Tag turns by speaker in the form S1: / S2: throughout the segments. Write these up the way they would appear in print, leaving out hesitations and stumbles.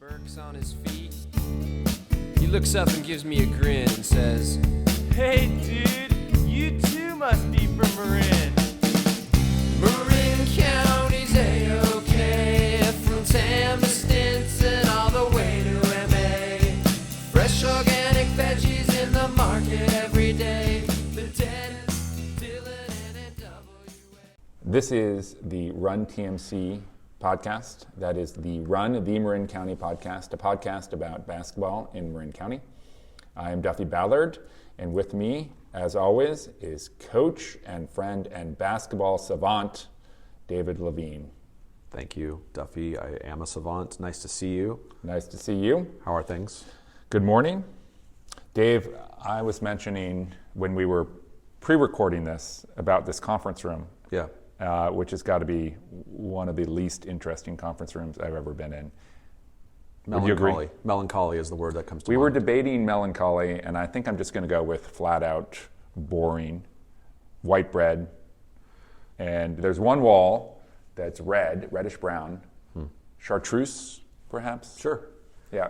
S1: Smirks on his feet. He looks up and gives me a grin and says, "Hey dude, you too must be from Marin." Marin County's A-OK, from Tam to stints and all the way to MA. Fresh organic veggies in the market every day. The Dennis, Dylan, and NWA.
S2: This is the Run TMC podcast. That is the Run, the Marin County podcast, a podcast about basketball in Marin County. I am Duffy Ballard, and with me, as always, is coach and friend and basketball savant, David Levine.
S3: Thank you, Duffy. I am a savant. Nice to see you.
S2: Nice to see you.
S3: How are things?
S2: Good morning. Dave, I was mentioning when we were pre-recording this about this conference room.
S3: Yeah.
S2: Which has got to be one of the least interesting conference rooms I've ever been in. Would you agree?
S3: Melancholy is the word that comes to
S2: mind. We were debating melancholy, and I think I'm just going to go with flat out boring, white bread. And there's one wall that's red, reddish brown. Chartreuse, perhaps?
S3: Sure.
S2: Yeah.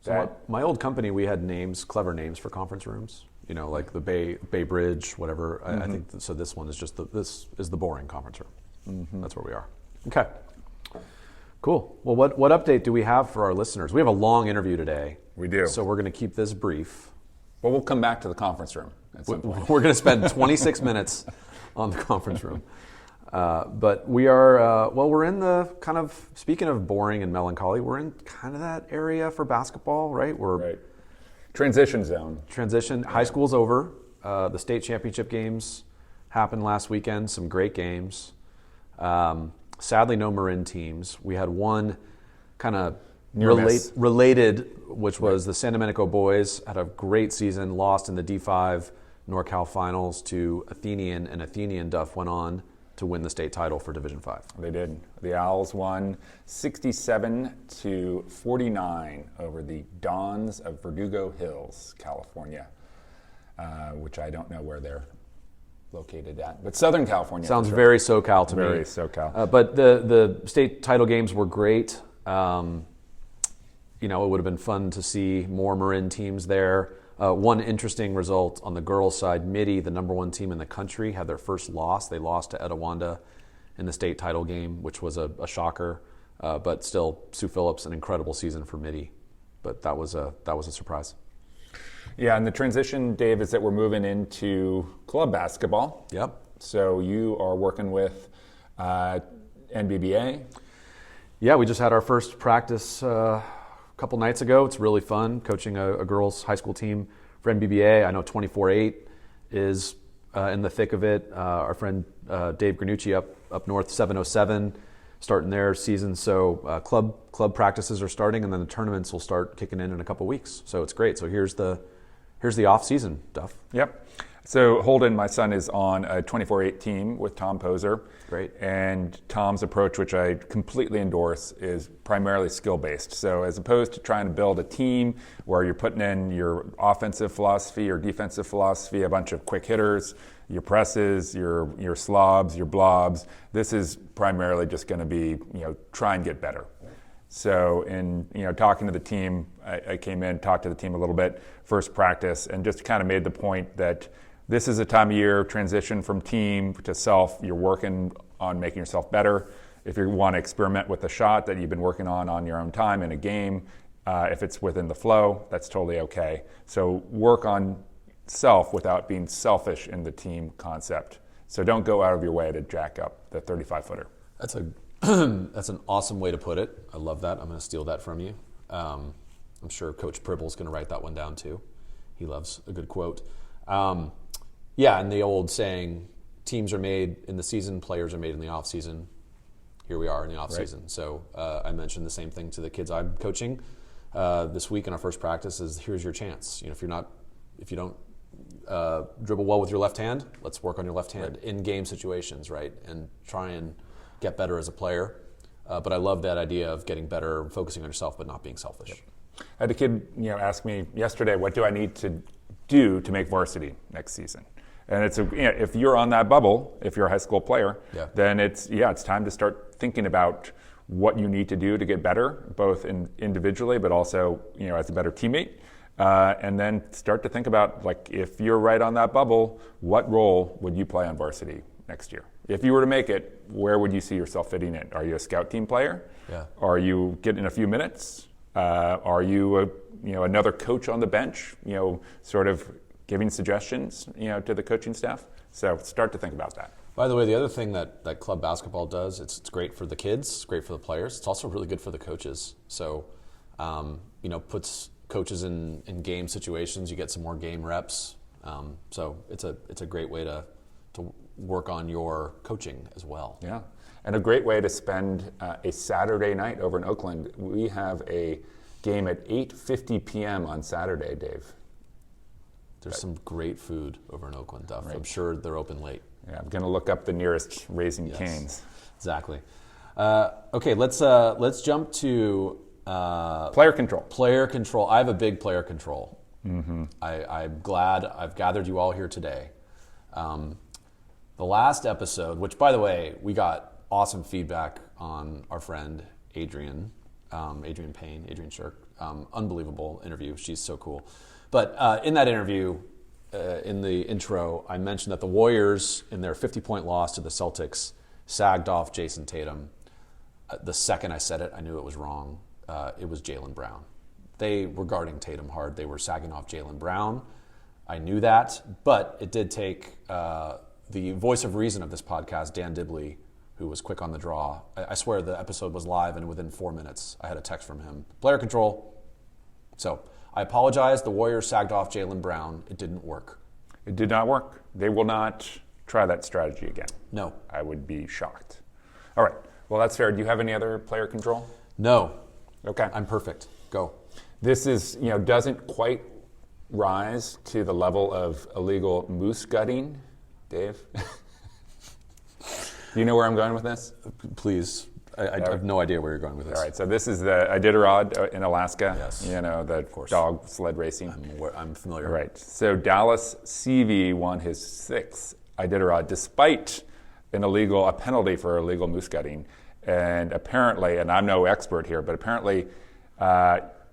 S3: So my old company, we had names, clever names for conference rooms. You know, like the Bay Bridge, whatever. Mm-hmm. I think so. This one is just this is the boring conference room. Mm-hmm. That's where we are. Okay. Cool. Well, what update do we have for our listeners? We have a long interview today.
S2: We do.
S3: So we're going to keep this brief.
S2: But we'll come back to the conference room at some point.
S3: We're going to spend 26 minutes on the conference room. But we are, we're in the kind of, speaking of boring and melancholy, we're in kind of that area for basketball, right?
S2: Right. Transition zone.
S3: High school's over. The state championship games happened last weekend. Some great games. Sadly, no Marin teams. We had one kind of related, which was the San Domenico boys. Had a great season. Lost in the D5 NorCal finals to Athenian, and Athenian Duff went on to win the state title for Division 5.
S2: They did. The Owls won 67-49 over the Dons of Verdugo Hills, California, which I don't know where they're located at, but Southern California.
S3: Sounds very SoCal to me.
S2: Very SoCal.
S3: But the state title games were great. It would have been fun to see more Marin teams there. One interesting result on the girls' side, Midi, the number one team in the country, had their first loss. They lost to Etiwanda in the state title game, which was a shocker. But still, Sue Phillips, an incredible season for Midi. But that was a surprise.
S2: Yeah, and the transition, Dave, is that we're moving into club basketball.
S3: Yep.
S2: So you are working with NBBA.
S3: Yeah, we just had our first practice a couple nights ago. It's really fun coaching a girls' high school team for NBBA. I know 24-8 is in the thick of it. Our friend Dave Granucci up north, 707, starting their season. So club practices are starting, and then the tournaments will start kicking in a couple weeks. So it's great. So here's the off season, Duff.
S2: Yep. So Holden, my son, is on a 24-8 team with Tom Poser.
S3: Great.
S2: And Tom's approach, which I completely endorse, is primarily skill-based. So as opposed to trying to build a team where you're putting in your offensive philosophy or defensive philosophy, a bunch of quick hitters, your presses, your slobs, your blobs, this is primarily just going to be, try and get better. So in talking to the team, I came in, talked to the team a little bit, first practice, and just kind of made the point that this is a time of year, transition from team to self. You're working on making yourself better. If you want to experiment with a shot that you've been working on your own time in a game, if it's within the flow, that's totally okay. So work on self without being selfish in the team concept. So don't go out of your way to jack up the 35-footer.
S3: That's an awesome way to put it. I love that. I'm going to steal that from you. I'm sure Coach Pribble's going to write that one down too. He loves a good quote. Yeah, and the old saying, teams are made in the season, players are made in the off season. Here we are in the off season. Right. So I mentioned the same thing to the kids I'm coaching this week in our first practice is here's your chance. If you don't dribble well with your left hand, let's work on your left hand in game situations, right? And try and get better as a player. But I love that idea of getting better, focusing on yourself, but not being selfish.
S2: Yep. I had a kid, ask me yesterday, what do I need to do to make varsity next season? And it's if you're on that bubble, if you're a high school player, then it's time to start thinking about what you need to do to get better, both individually, but also, as a better teammate. And then start to think about, like, if you're right on that bubble, what role would you play on varsity next year? If you were to make it, where would you see yourself fitting in? Are you a scout team player?
S3: Yeah.
S2: Are you getting a few minutes? Are you another coach on the bench? Sort of giving suggestions, to the coaching staff. So start to think about that.
S3: By the way, the other thing that club basketball does, it's great for the kids, it's great for the players. It's also really good for the coaches. So, puts coaches in game situations. You get some more game reps. So it's a great way to work on your coaching as well.
S2: Yeah, and a great way to spend a Saturday night over in Oakland. We have a game at 8:50 p.m. on Saturday, Dave.
S3: There's some great food over in Oakland, Duff.
S2: Right.
S3: I'm sure they're open late.
S2: Yeah, I'm going to look up the nearest Raising
S3: Yes.
S2: Cane's.
S3: Exactly. Okay, let's jump to
S2: Player control.
S3: Player control. I have a big player control. Mm-hmm. I'm glad I've gathered you all here today. The last episode, which, by the way, we got awesome feedback on our friend Adrian Payne, Adrian Shirk. Unbelievable interview. She's so cool. But in that interview, in the intro, I mentioned that the Warriors, in their 50-point loss to the Celtics, sagged off Jason Tatum. The second I said it, I knew it was wrong. It was Jaylen Brown. They were guarding Tatum hard. They were sagging off Jaylen Brown. I knew that, but it did take the voice of reason of this podcast, Dan Dibley, who was quick on the draw. I swear the episode was live, and within 4 minutes, I had a text from him. Player control. So I apologize. The Warriors sagged off Jaylen Brown. It didn't work.
S2: It did not work. They will not try that strategy again.
S3: No.
S2: I would be shocked. All right. Well, that's fair. Do you have any other player control?
S3: No.
S2: Okay.
S3: I'm perfect. Go.
S2: This is, doesn't quite rise to the level of illegal moose gutting, Dave. Do you know where I'm going with this?
S3: Please. I have no idea where you're going with this.
S2: All right, so this is the Iditarod in Alaska.
S3: Yes.
S2: The dog sled racing.
S3: I'm familiar.
S2: Right. So Dallas CV won his 6th Iditarod despite a penalty for illegal moose gutting. And apparently, and I'm no expert here, but apparently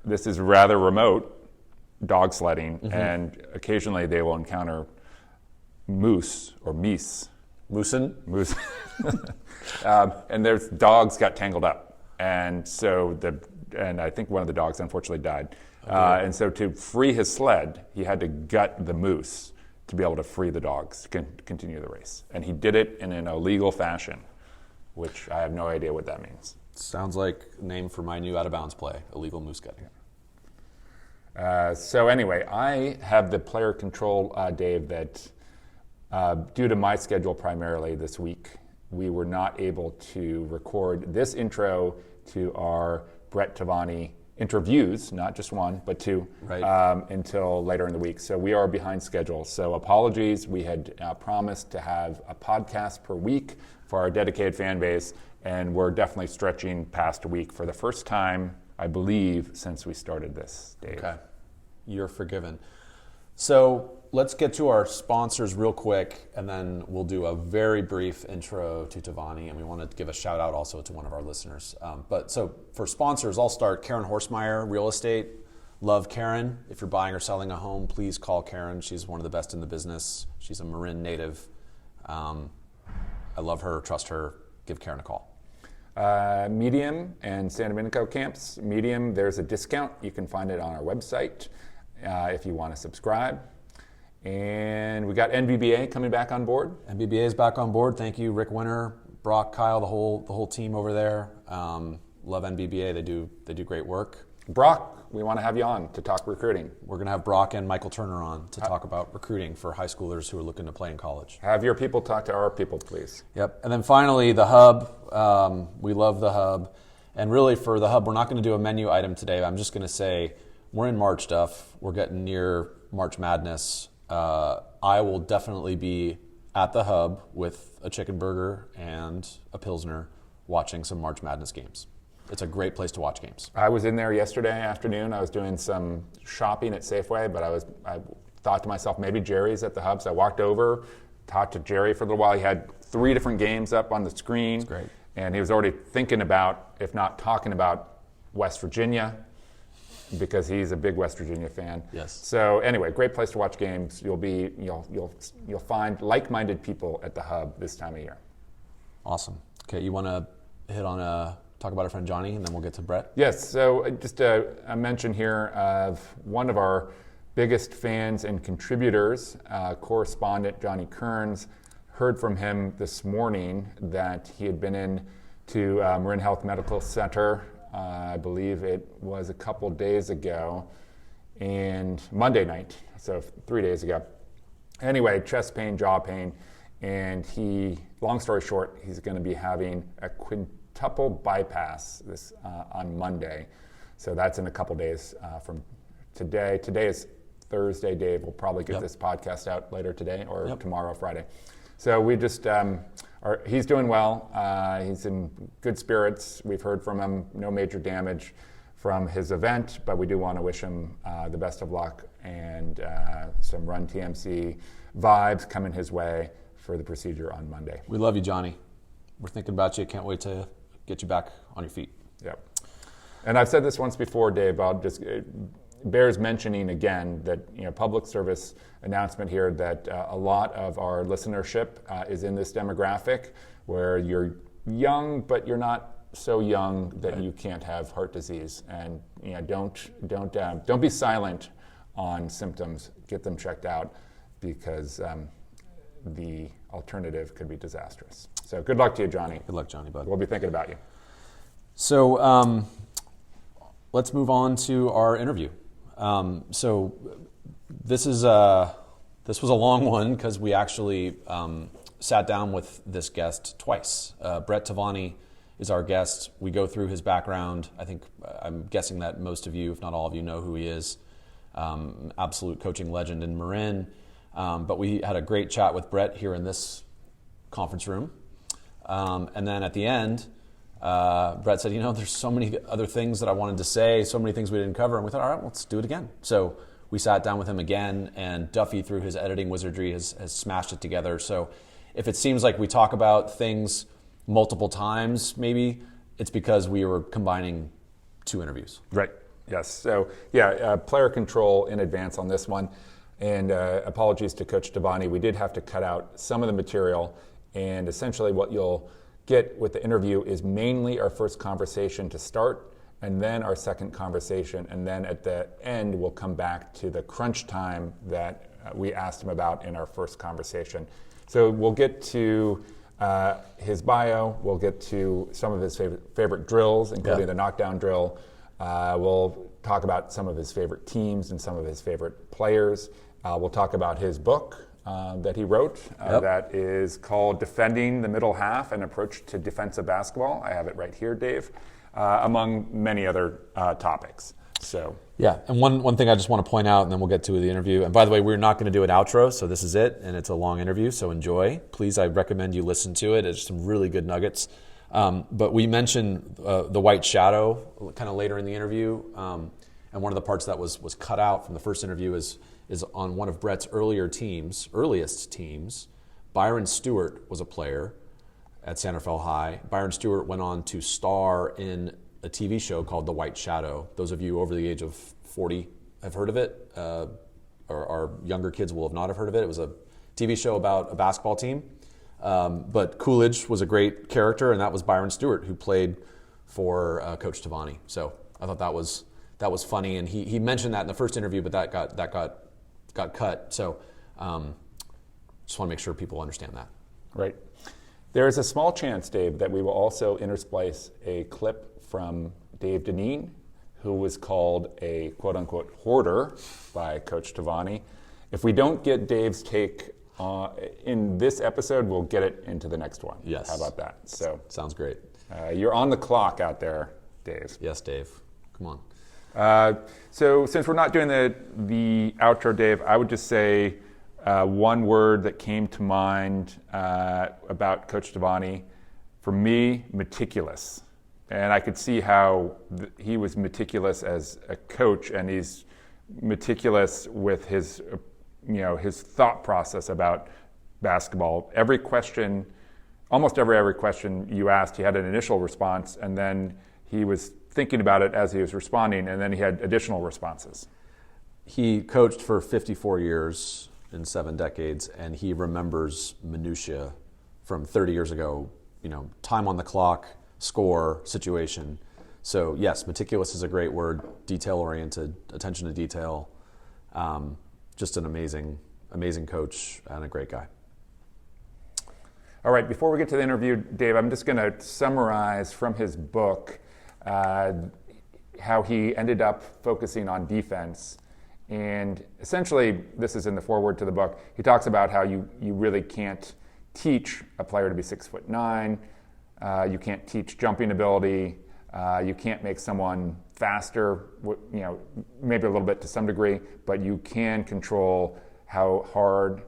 S2: this is rather remote dog sledding, and occasionally they will encounter moose or meese.
S3: Moosin?
S2: Moose. And their dogs got tangled up. And so I think one of the dogs unfortunately died. Okay. And so to free his sled, he had to gut the moose to be able to free the dogs to continue the race. And he did it in an illegal fashion, which I have no idea what that means.
S3: Sounds like a name for my new out-of-bounds play, illegal moose gutting.
S2: So anyway, I have the player control, Dave, that due to my schedule primarily this week, we were not able to record this intro to our Bret Tovani interviews, not just one, but 2,
S3: right.
S2: Until later in the week. So we are behind schedule. So apologies. We had promised to have a podcast per week for our dedicated fan base, and we're definitely stretching past a week for the first time, I believe, since we started this, Dave.
S3: Okay. You're forgiven. So let's get to our sponsors real quick, and then we'll do a very brief intro to Tovani, and we want to give a shout out also to one of our listeners. So for sponsors, I'll start. Karen Horsemeyer, Real Estate. Love Karen. If you're buying or selling a home, please call Karen. She's one of the best in the business. She's a Marin native. I love her, trust her. Give Karen a call.
S2: Medium and San Domenico camps. Medium, there's a discount. You can find it on our website if you want to subscribe. And we got NBBA coming back on board.
S3: NBBA is back on board. Thank you, Rick Winter, Brock, Kyle, the whole team over there. Love NBBA. They do great work.
S2: Brock, we want to have you on to talk recruiting.
S3: We're going to have Brock and Michael Turner on to talk about recruiting for high schoolers who are looking to play in college.
S2: Have your people talk to our people, please.
S3: Yep. And then finally, the Hub. We love the Hub. And really for the Hub, we're not going to do a menu item today. I'm just going to say we're in March stuff. We're getting near March Madness. I will definitely be at the Hub with a chicken burger and a Pilsner watching some March Madness games. It's a great place to watch games.
S2: I was in there yesterday afternoon. I was doing some shopping at Safeway, but I thought to myself, maybe Jerry's at the Hub. So I walked over, talked to Jerry for a little while. He had 3 different games up on the screen.
S3: That's great.
S2: And he was already thinking about, if not talking about, West Virginia, because he's a big West Virginia fan.
S3: Yes.
S2: So anyway, great place to watch games. You'll find like-minded people at the Hub this time of year.
S3: Awesome. Okay, you want to hit on talk about our friend Johnny, and then we'll get to Bret?
S2: Yes. So just a mention here of one of our biggest fans and contributors, correspondent Johnny Kearns. Heard from him this morning that he had been in to Marin Health Medical Center. I believe it was a couple days ago, and Monday night, so 3 days ago. Anyway, chest pain, jaw pain, and long story short, he's going to be having a quintuple bypass on Monday. So that's in a couple days from today. Today is Thursday. Dave will probably get this podcast out later today or tomorrow, Friday. So we just, he's doing well. He's in good spirits. We've heard from him, no major damage from his event, but we do want to wish him the best of luck and some Run TMC vibes coming his way for the procedure on Monday.
S3: We love you, Johnny. We're thinking about you. Can't wait to get you back on your feet.
S2: Yep. And I've said this once before, Dave, it bears mentioning again that, public service announcement here that a lot of our listenership is in this demographic where you're young, but you're not so young that you can't have heart disease. And don't be silent on symptoms. Get them checked out because the alternative could be disastrous. So good luck to you, Johnny.
S3: Good luck, Johnny, bud.
S2: We'll be thinking about you.
S3: So let's move on to our interview. So this was a long one because we actually sat down with this guest twice. Bret Tovani is our guest. We go through his background. I'm guessing that most of you, if not all of you, know who he is. Absolute coaching legend in Marin. But we had a great chat with Bret here in this conference room. And then at the end, Bret said, there's so many other things that I wanted to say, so many things we didn't cover. And we thought, all right, let's do it again. So we sat down with him again, and Duffy, through his editing wizardry, has smashed it together. So if it seems like we talk about things multiple times, maybe it's because we were combining two interviews.
S2: Right. Yes. So, player control in advance on this one. And apologies to Coach Tovani. We did have to cut out some of the material. And essentially what you'll get with the interview is mainly our first conversation to start, and then our second conversation. And then at the end, we'll come back to the crunch time that we asked him about in our first conversation. So we'll get to his bio. We'll get to some of his favorite drills, including the knockdown drill. We'll talk about some of his favorite teams and some of his favorite players. We'll talk about his book that he wrote that is called Defending the Middle Half, An Approach to Defensive Basketball. I have it right here, Dave, among many other topics. So
S3: and one thing I just want to point out, and then we'll get to the interview. And by the way, we're not going to do an outro, so this is it, and it's a long interview, so enjoy. Please, I recommend you listen to it. It's some really good nuggets. But we mentioned the white shadow kind of later in the interview, and one of the parts that was cut out from the first interview is on one of Bret's earliest teams. Byron Stewart was a player at San Rafael High. Byron Stewart went on to star in a TV show called The White Shadow. Those of you over the age of 40 have heard of it. Our younger kids will have not have heard of it. It was a TV show about a basketball team. But Coolidge was a great character, and that was Byron Stewart, who played for Coach Tovani. So I thought that was funny, and he mentioned that in the first interview, but that got cut. So just want to make sure people understand that.
S2: Right. There is a small chance, Dave, that we will also intersplice a clip from Dave Deneen, who was called a quote-unquote hoarder by Coach Tovani. If we don't get Dave's take in this episode, we'll get it into the next one.
S3: Yes.
S2: How about that? So
S3: sounds great.
S2: You're on the clock out there, Dave.
S3: Yes, Dave. Come on.
S2: So since we're not doing the outro, Dave, I would just say one word that came to mind about Coach Tovani. For me, meticulous. And I could see how he was meticulous as a coach, and he's meticulous with his thought process about basketball. Every question almost every question you asked, he had an initial response, and then he was thinking about it as he was responding, and then he had additional responses.
S3: He coached for 54 years in 7 decades, and he remembers minutia from 30 years ago, time on the clock, score, situation. So yes, meticulous is a great word, detail-oriented, attention to detail. Just an amazing coach and a great guy.
S2: All right, before we get to the interview, Dave, I'm just going to summarize from his book how he ended up focusing on defense. And essentially, this is in the foreword to the book, he talks about how you really can't teach a player to be 6'9". You can't teach jumping ability. You can't make someone faster, maybe a little bit to some degree, but you can control how hard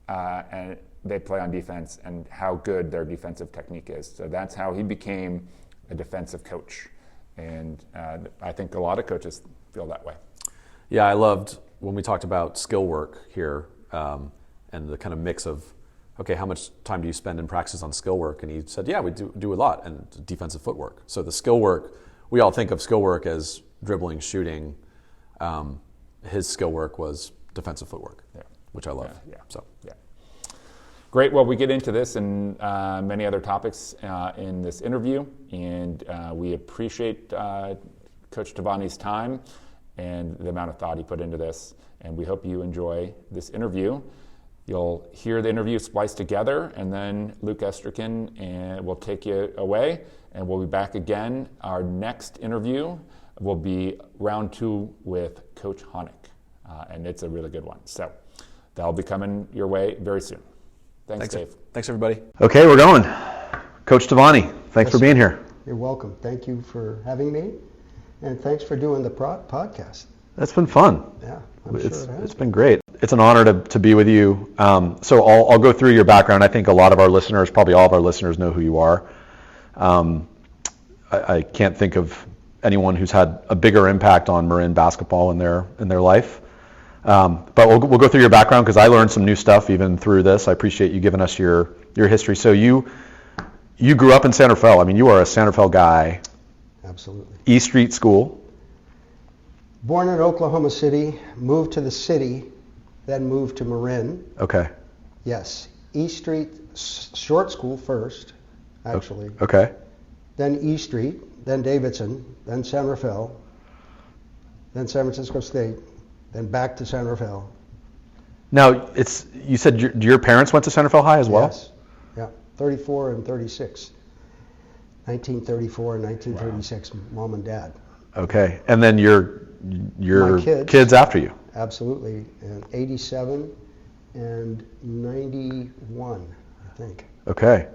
S2: and they play on defense and how good their defensive technique is. So that's how he became a defensive coach. And I think a lot of coaches feel that way.
S3: Yeah, I loved when we talked about skill work here and the kind of mix of, okay, how much time do you spend in practice on skill work? And he said, yeah, we do a lot, and defensive footwork. So the skill work, we all think of skill work as dribbling, shooting. His skill work was defensive footwork, which I love.
S2: Yeah. Great. Well, we get into this and many other topics in this interview, and we appreciate Coach Tovani's time and the amount of thought he put into this, and we hope you enjoy this interview. You'll hear the interview spliced together, and then Luke Esterkin will take you away, and we'll be back again. Our next interview will be round 2 with Coach Honeck, and it's a really good one. So that'll be coming your way very soon. Thanks, Dave.
S3: Thanks, everybody.
S4: Okay, we're going. Coach Tovani, thanks for being here.
S5: You're welcome. Thank you for having me, and thanks for doing the podcast.
S4: That's been fun.
S5: Yeah, I'm sure it has.
S4: It's been great. It's an honor to be with you. So I'll go through your background. I think a lot of our listeners, probably all of our listeners, know who you are. I can't think of anyone who's had a bigger impact on Marin basketball in their life. But we'll go through your background because I learned some new stuff even through this. I appreciate you giving us your history. So you grew up in San Rafael. I mean, you are a San Rafael guy.
S5: Absolutely.
S4: E Street School.
S5: Born in Oklahoma City, moved to the city, then moved to Marin.
S4: Okay.
S5: Yes. E Street Short School first, actually.
S4: Okay.
S5: Then E Street, then Davidson, then San Rafael, then San Francisco State, then back to San Rafael.
S4: Now, you said your parents went to San Rafael High as well?
S5: Yes. Yeah. 34 and 36. 1934 and 1936, wow. Mom and Dad.
S4: Okay. And then your
S5: My
S4: kids after you?
S5: Absolutely. And 87 and 91, I think.
S4: Okay.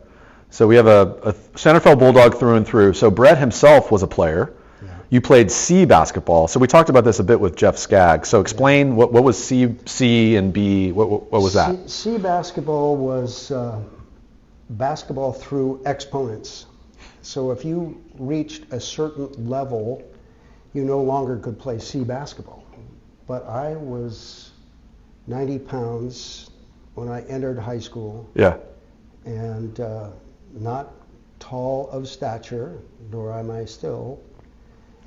S4: So we have a San Rafael Bulldog through and through. So Bret himself was a player.
S5: Yeah.
S4: You played C basketball. So we talked about this a bit with Jeff Skaggs. So explain what was C and B, what was that?
S5: C basketball was basketball through exponents. So if you reached a certain level, you no longer could play C basketball. But I was 90 pounds when I entered high school.
S4: Yeah.
S5: And not tall of stature, nor am I still.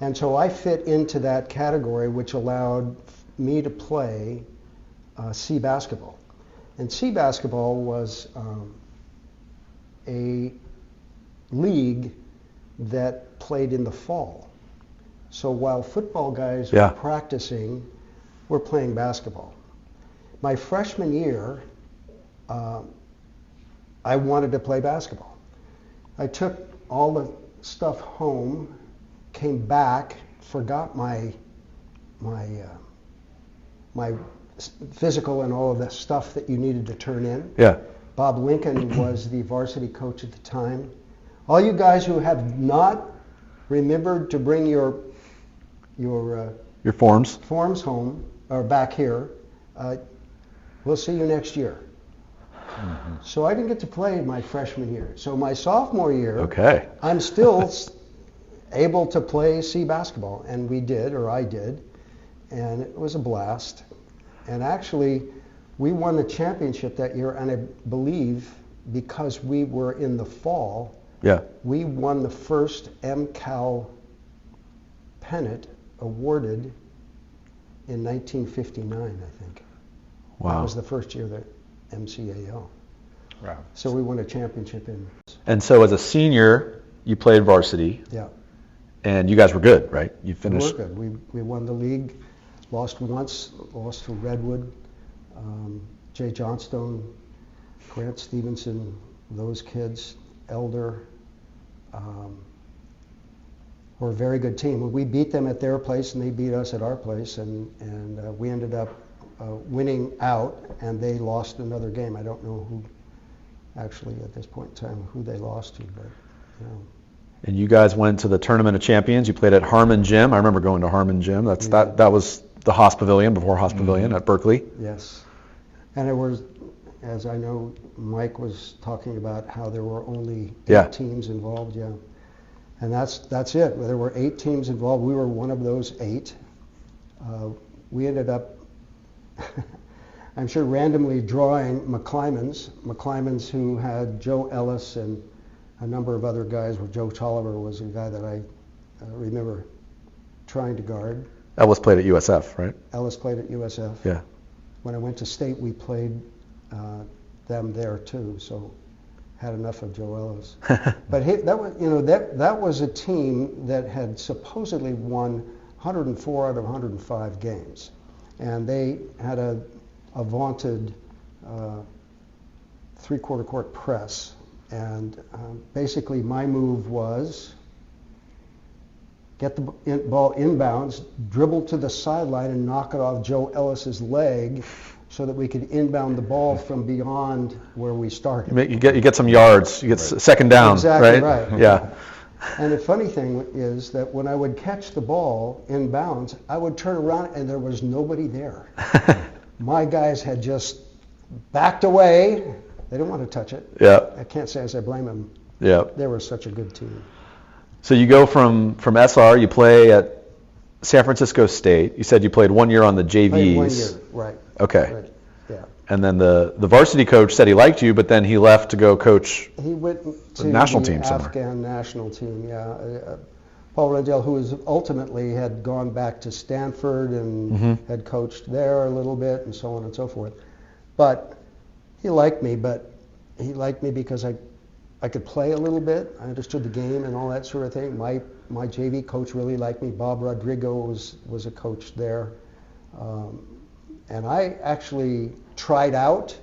S5: And so I fit into that category, which allowed me to play C basketball. And C basketball was a league that played in the fall. So while football guys were practicing, we're playing basketball. My freshman year, I wanted to play basketball. I took all the stuff home, came back, forgot my physical and all of the stuff that you needed to turn in.
S4: Yeah.
S5: Bob Lincoln was the varsity coach at the time. All you guys who have not remembered to bring your
S4: forms
S5: home or back here, we'll see you next year. Mm-hmm. So I didn't get to play my freshman year. So my sophomore year, I'm still able to play C basketball, and I did, and it was a blast. And actually, we won the championship that year, and I believe because we were in the fall,
S4: Yeah.
S5: we won the first MCAL pennant awarded in 1959, I think.
S4: Wow.
S5: That was the first year that MCAL.
S2: Wow.
S5: So we won a championship in.
S4: And so as a senior, you played varsity,
S5: Yeah.
S4: and you guys were good, right? You
S5: We
S4: finished.
S5: were good. We won the league, lost once, lost to Redwood, Jay Johnstone, Grant Stevenson, those kids, Elder. Were a very good team. We beat them at their place and they beat us at our place, and we ended up winning out, and they lost another game. I don't know who, actually, at this point in time, who they lost to, but, you know.
S4: And you guys went to the Tournament of Champions. You played at Harmon Gym. I remember going to Harmon Gym. That was the Haas Pavilion before Haas Pavilion at Berkeley.
S5: Yes. And it was, as I know Mike was talking about, how there were only 8 teams involved, yeah. And that's it. There were 8 teams involved. We were one of those 8. We ended up, I'm sure, randomly drawing McClymonds, who had Joe Ellis and a number of other guys. Where Joe Tolliver was a guy that I remember trying to guard.
S4: Ellis played at USF, right?
S5: Ellis played at USF.
S4: Yeah.
S5: When I went to state, we played them there too. So had enough of Joe Ellis. But that was a team that had supposedly won 104 out of 105 games, and they had a vaunted 3/4 court press. And basically, my move was get the ball inbounds, dribble to the sideline, and knock it off Joe Ellis's leg, so that we could inbound the ball from beyond where we started.
S4: You get some yards. You get second down,
S5: exactly
S4: right?
S5: Right.
S4: Yeah.
S5: And the funny thing is that when I would catch the ball inbounds, I would turn around and there was nobody there. My guys had just backed away. They didn't want to touch it.
S4: Yeah.
S5: I can't say as I blame them.
S4: Yeah.
S5: They were such a good team.
S4: So you go from SR, you play at San Francisco State. You said you played 1 year on the JVs.
S5: Played 1 year, right.
S4: Okay.
S5: Right. Yeah.
S4: And then the varsity coach said he liked you, but then he left to go coach.
S5: He went to
S4: The national
S5: the
S4: team somewhere.
S5: Afghan national team, yeah. Paul Rendell, who ultimately had gone back to Stanford and had coached there a little bit and so on and so forth. But he liked me because I could play a little bit. I understood the game and all that sort of thing. My JV coach really liked me. Bob Rodrigo was a coach there. And I actually tried out.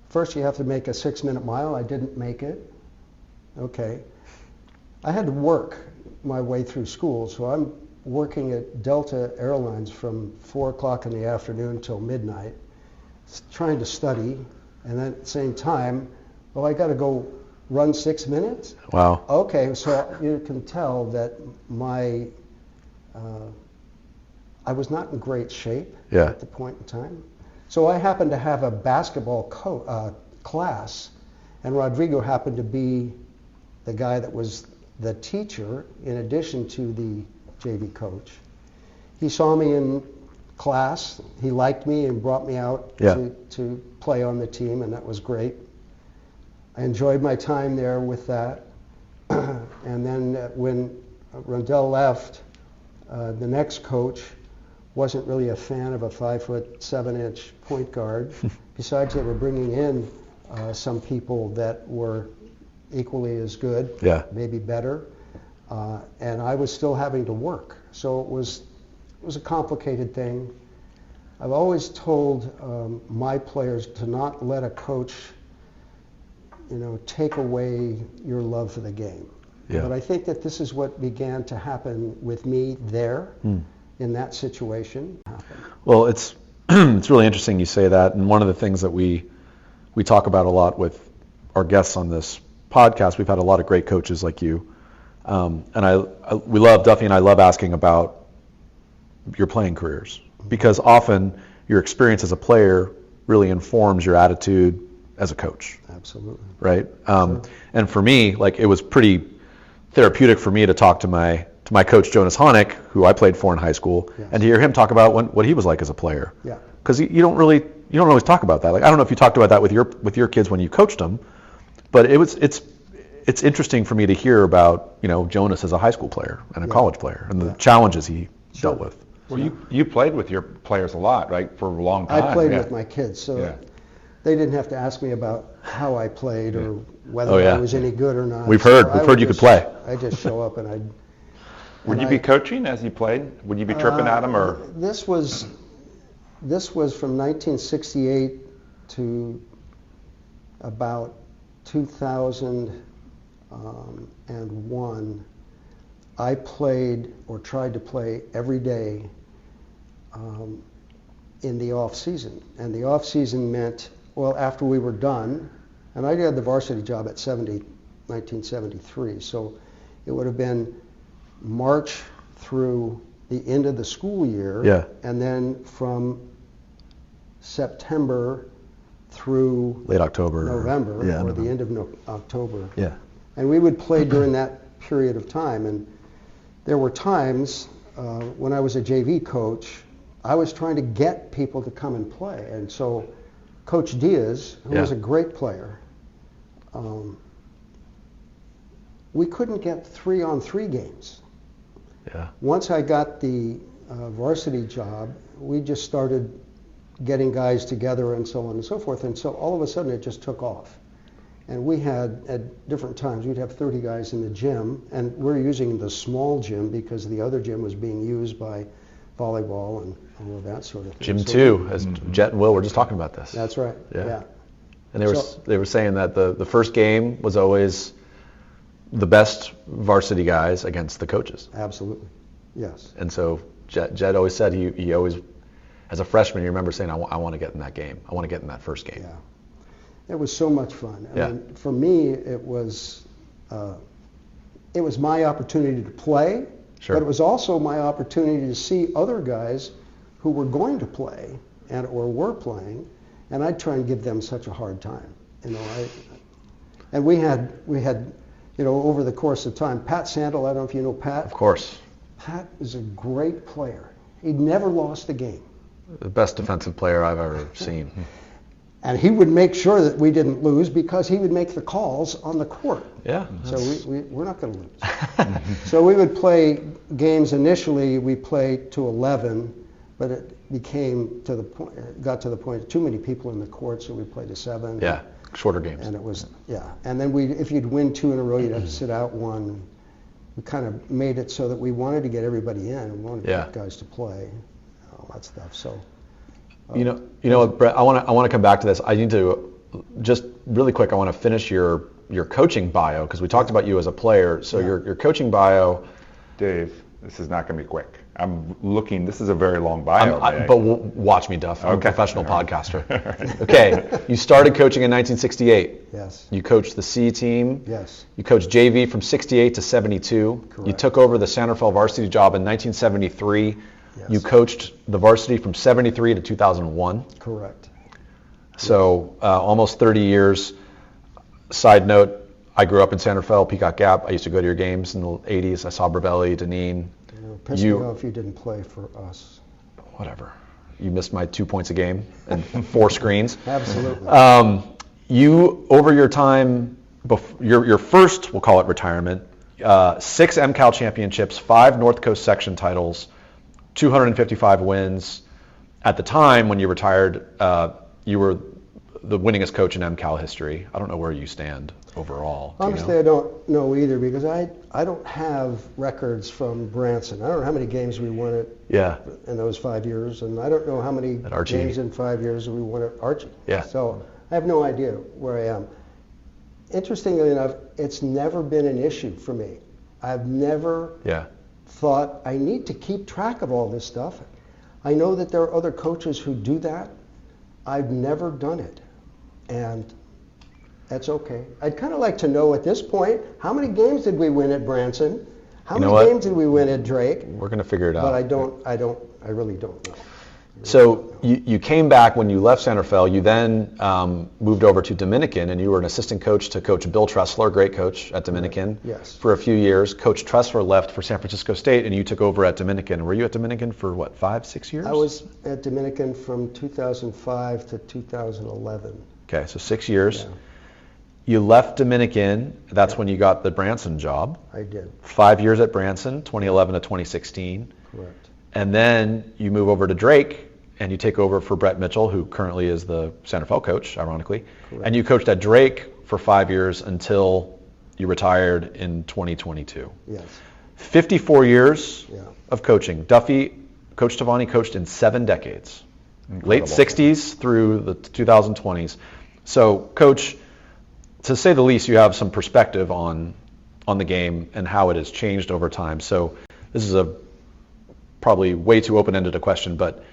S5: First you have to make a 6-minute mile. I didn't make it. Okay. I had to work my way through school, so I'm working at Delta Airlines from 4 o'clock in the afternoon till midnight, trying to study, and then at the same time, I got to go run 6 minutes?
S4: Wow.
S5: Okay, so you can tell that I was not in great shape at the point in time. So I happened to have a basketball class, and Rodrigo happened to be the guy that was the teacher in addition to the JV coach. He saw me in class, he liked me and brought me out to play on the team, and that was great. I enjoyed my time there with that. And then when Rendell left, the next coach wasn't really a fan of a 5'7" point guard. Besides, they were bringing in some people that were equally as good, maybe better, and I was still having to work. So it was a complicated thing. I've always told my players to not let a coach, take away your love for the game. Yeah. But I think that this is what began to happen with me there in that situation.
S4: Well, it's it's really interesting you say that, and one of the things that we talk about a lot with our guests on this podcast, we've had a lot of great coaches like you, and we love, Duffy and I love asking about your playing careers, because often your experience as a player really informs your attitude as a coach.
S5: Absolutely.
S4: Right? Sure. And for me, it was pretty therapeutic for me to talk to my coach, Jonas Honeck, who I played for in high school, and to hear him talk about what he was like as a player.
S5: Yeah.
S4: Because you don't always talk about that. I don't know if you talked about that with your kids when you coached them, But it's interesting for me to hear about, Jonas as a high school player and a college player and the challenges he dealt with.
S2: Well, you played with your players a lot, right, for a long time.
S5: I played with my kids, so they didn't have to ask me about how I played or whether I was any good or not.
S4: We've heard you could play.
S5: I just show up and I'd...
S2: Would you be coaching as you played? Would you be tripping at them, or?
S5: This was from 1968 to about 2001. I played or tried to play every day in the off season, and the off season meant, well, after we were done, and I had the varsity job at 1973, so it would have been March through the end of the school year, and then from September through
S4: late October,
S5: November, or the end of October.
S4: Yeah.
S5: And we would play during that period of time. And there were times when I was a JV coach, I was trying to get people to come and play. And so Coach Diaz, who was a great player, we couldn't get 3-on-3 games.
S4: Yeah.
S5: Once I got the varsity job, we just started getting guys together and so on and so forth. And so all of a sudden it just took off. And we had, at different times, we'd have 30 guys in the gym, and we're using the small gym because the other gym was being used by volleyball and all of that sort of thing.
S4: Gym 2, as Jet and Will were just talking about this.
S5: That's right, yeah.
S4: And they were saying that the first game was always the best varsity guys against the coaches.
S5: Absolutely, yes.
S4: And so Jet always said he always, as a freshman, you remember saying, I want to get in that game. I want to get in that first game.
S5: Yeah. It was so much fun. I mean, for me, it was my opportunity to play, but it was also my opportunity to see other guys who were going to play or were playing, and I'd try and give them such a hard time. And we had over the course of time, Pat Sandel, I don't know if you know Pat.
S4: Of course.
S5: Pat is a great player. He'd never lost a game.
S4: The best defensive player I've ever seen.
S5: And he would make sure that we didn't lose because he would make the calls on the court.
S4: Yeah.
S5: So we're not going to lose. So we would play games initially, we played to 11, but it got to the point too many people in the court, so we played to 7.
S4: Yeah, shorter games.
S5: And it was, and then if you'd win 2 in a row, you'd have to sit out 1. We kind of made it so that we wanted to get everybody in and wanted to get guys to play, all that stuff. So.
S4: You know what, Brett, I want to come back to this. I need to just really quick. I want to finish your coaching bio because we talked about you as a player. So your coaching bio.
S2: Dave, this is not going to be quick. I'm looking. This is a very long bio.
S4: But watch me, Duff. I'm a professional podcaster.
S2: Right.
S4: Okay. You started coaching in 1968.
S5: Yes.
S4: You coached the C team.
S5: Yes.
S4: You coached JV from 68 to 72.
S5: Correct.
S4: You took over the San Rafael varsity job in 1973.
S5: Yes.
S4: You coached the varsity from 73 to 2001.
S5: Correct.
S4: So almost 30 years. Side note, I grew up in San Rafael, Peacock Gap. I used to go to your games in the 80s. I saw Brabelli, Deneen.
S5: Piss me off you didn't play for us.
S4: Whatever. You missed my 2 points a game and 4 screens.
S5: Absolutely.
S4: You, over your time, your first, we'll call it retirement, 6 MCAL championships, 5 North Coast section titles, 255 wins. At the time when you retired, you were the winningest coach in MCAL history. I don't know where you stand overall.
S5: Honestly, I don't know either because I don't have records from Branson. I don't know how many games we won in those 5 years, and I don't know how many games in 5 years we won at Archie.
S4: Yeah.
S5: So I have no idea where I am. Interestingly enough, it's never been an issue for me. I've never thought I need to keep track of all this stuff. I know that there are other coaches who do that. I've never done it, and that's okay. I'd kind of like to know at this point, how many games did we win at Branson? How many games did we win at Drake?
S4: We're going to figure it out.
S5: But I really don't know.
S4: So you came back when you left San Rafael. You then moved over to Dominican, and you were an assistant coach to Coach Bill Tressler, great coach at Dominican, for a few years. Coach Tressler left for San Francisco State, and you took over at Dominican. Were you at Dominican for, 5, 6 years?
S5: I was at Dominican from 2005 to 2011.
S4: Okay, so 6 years. You left Dominican. That's when you got the Branson job.
S5: I did.
S4: 5 years at Branson, 2011 to 2016.
S5: Correct.
S4: And then you move over to Drake, and you take over for Brett Mitchell, who currently is the San Rafael coach, ironically.
S5: Correct.
S4: And you coached at Drake for 5 years until you retired in 2022.
S5: Yes.
S4: 54 years
S5: Yeah.
S4: of coaching. Duffy, Coach Tovani coached in 7 decades.
S2: Incredible.
S4: Late 60s through the 2020s. So, Coach, to say the least, you have some perspective on the game and how it has changed over time. So this is a probably way too open-ended a question, but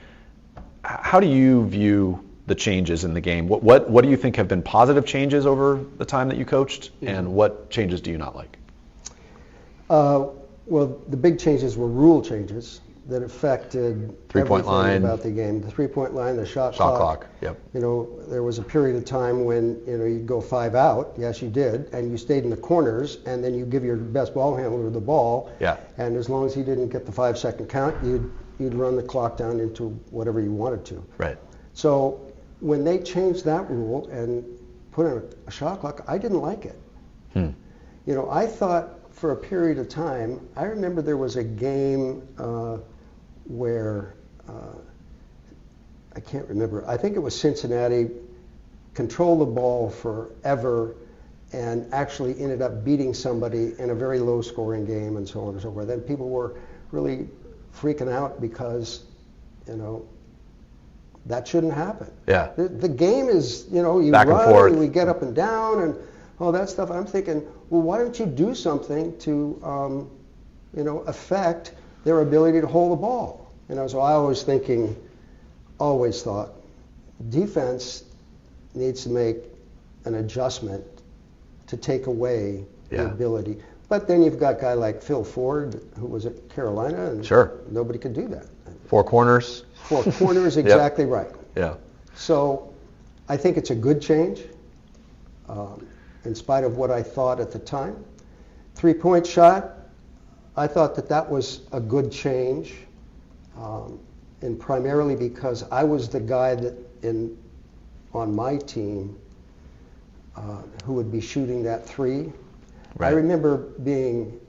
S4: how do you view the changes in the game? What do you think have been positive changes over the time that you coached, and what changes do you not like?
S5: Well, the big changes were rule changes that affected
S4: Three-point
S5: everything
S4: line.
S5: about the game. The three-point line, the shot
S4: Clock. Yep.
S5: You know, there was a period of time when, you know, you'd go 5 out. Yes, you did. And you stayed in the corners, and then you give your best ball handler the ball.
S4: Yeah.
S5: And as long as he didn't get the 5-second count, you'd run the clock down into whatever you wanted to.
S4: Right.
S5: So when they changed that rule and put in a shot clock, I didn't like it. You know, I thought for a period of time, I remember there was a game where, I can't remember, I think it was Cincinnati, controlled the ball forever and actually ended up beating somebody in a very low scoring game and so on and so forth. Then people were really freaking out because, you know, that shouldn't happen.
S4: Yeah.
S5: The game is, you know, you
S4: Back and
S5: run
S4: forth.
S5: and we get up and down and all that stuff. I'm thinking, well, why don't you do something to, you know, affect their ability to hold the ball? You know, so I always thought, defense needs to make an adjustment to take away the ability. But then you've got a guy like Phil Ford, who was at Carolina, and nobody could do that.
S4: 4 corners.
S5: 4 corners, exactly right.
S4: Yeah.
S5: So I think it's a good change, in spite of what I thought at the time. 3-point shot, I thought that was a good change, and primarily because I was the guy that on my team who would be shooting that 3.
S4: Right.
S5: I remember being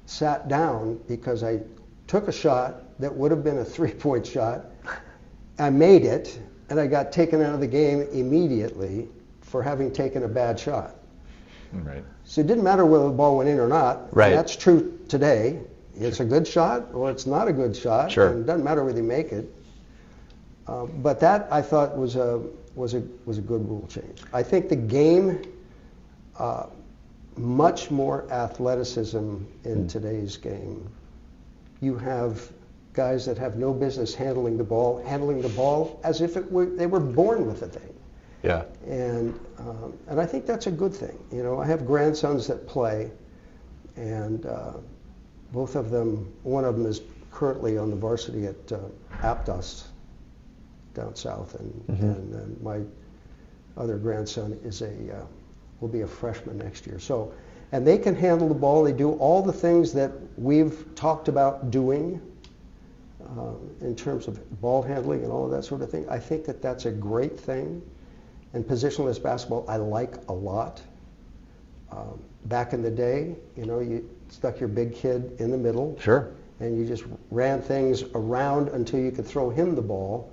S5: sat down because I took a shot that would have been a 3-point shot. I made it, and I got taken out of the game immediately for having taken a bad shot.
S2: Right.
S5: So it didn't matter whether the ball went in or not.
S4: Right.
S5: And that's true today. It's a good shot or it's not a good shot.
S4: Sure.
S5: And it doesn't matter whether you make it. But that I thought was a good rule change. I think the game, much more athleticism in today's game. You have guys that have no business handling the ball as if they were born with the thing.
S4: Yeah.
S5: And I think that's a good thing. You know, I have grandsons that play, and both of them, one of them is currently on the varsity at Aptos down south, and my other grandson is will be a freshman next year. So, and they can handle the ball. They do all the things that we've talked about doing in terms of ball handling and all of that sort of thing. I think that's a great thing. And positionless basketball, I like a lot. Back in the day, you know, you stuck your big kid in the middle.
S4: Sure.
S5: And you just ran things around until you could throw him the ball,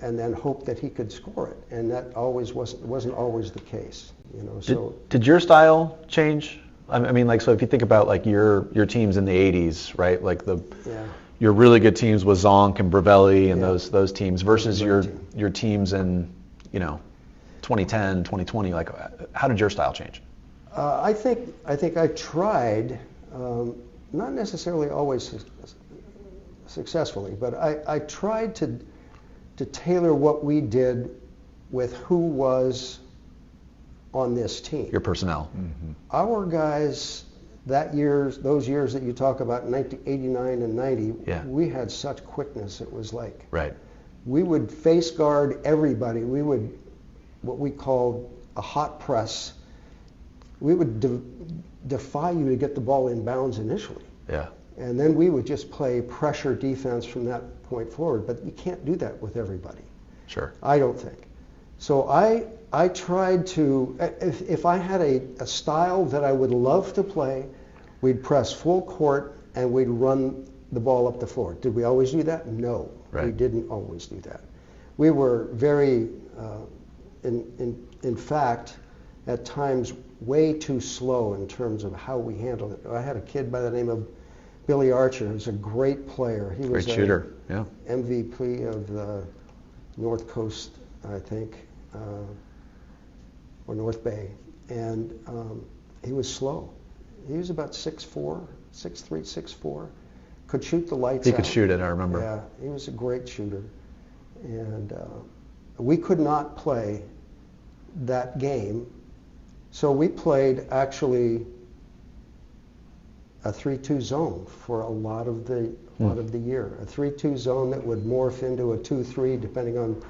S5: and then hope that he could score it. And that wasn't always the case. You know. So
S4: did your style change? I mean, like, so if you think about like your teams in the '80s, right? Like your really good teams with Zonk and Bravelli and those teams versus your teams in, you know, 2010, 2020. Like, how did your style change?
S5: I think I tried, not necessarily always successfully, but I tried to tailor what we did with who was on this team.
S4: Your personnel.
S2: Mm-hmm.
S5: Our guys those years that you talk about, 1989 and 90, we had such quickness. It was like we would face guard everybody. We would what we called a hot press. We would defy you to get the ball in bounds initially.
S4: Yeah.
S5: And then we would just play pressure defense from that point forward. But you can't do that with everybody.
S4: Sure.
S5: I don't think. So I tried to, if I had a style that I would love to play, we'd press full court and we'd run the ball up the floor. Did we always do that? No,
S4: Right.
S5: we didn't always do that. We were very, in fact, at times way too slow in terms of how we handled it. I had a kid by the name of Billy Archer, who's a great player. He was
S4: Great shooter. Yeah.
S5: MVP of the North Coast, I think, or North Bay, and he was slow. He was about 6'4", 6'3", 6'4", could shoot the lights out.
S4: He could shoot it, I remember.
S5: Yeah, he was a great shooter. And we could not play that game, so we played actually a 3-2 zone for a lot of the year. A 3-2 zone that would morph into a 2-3 depending on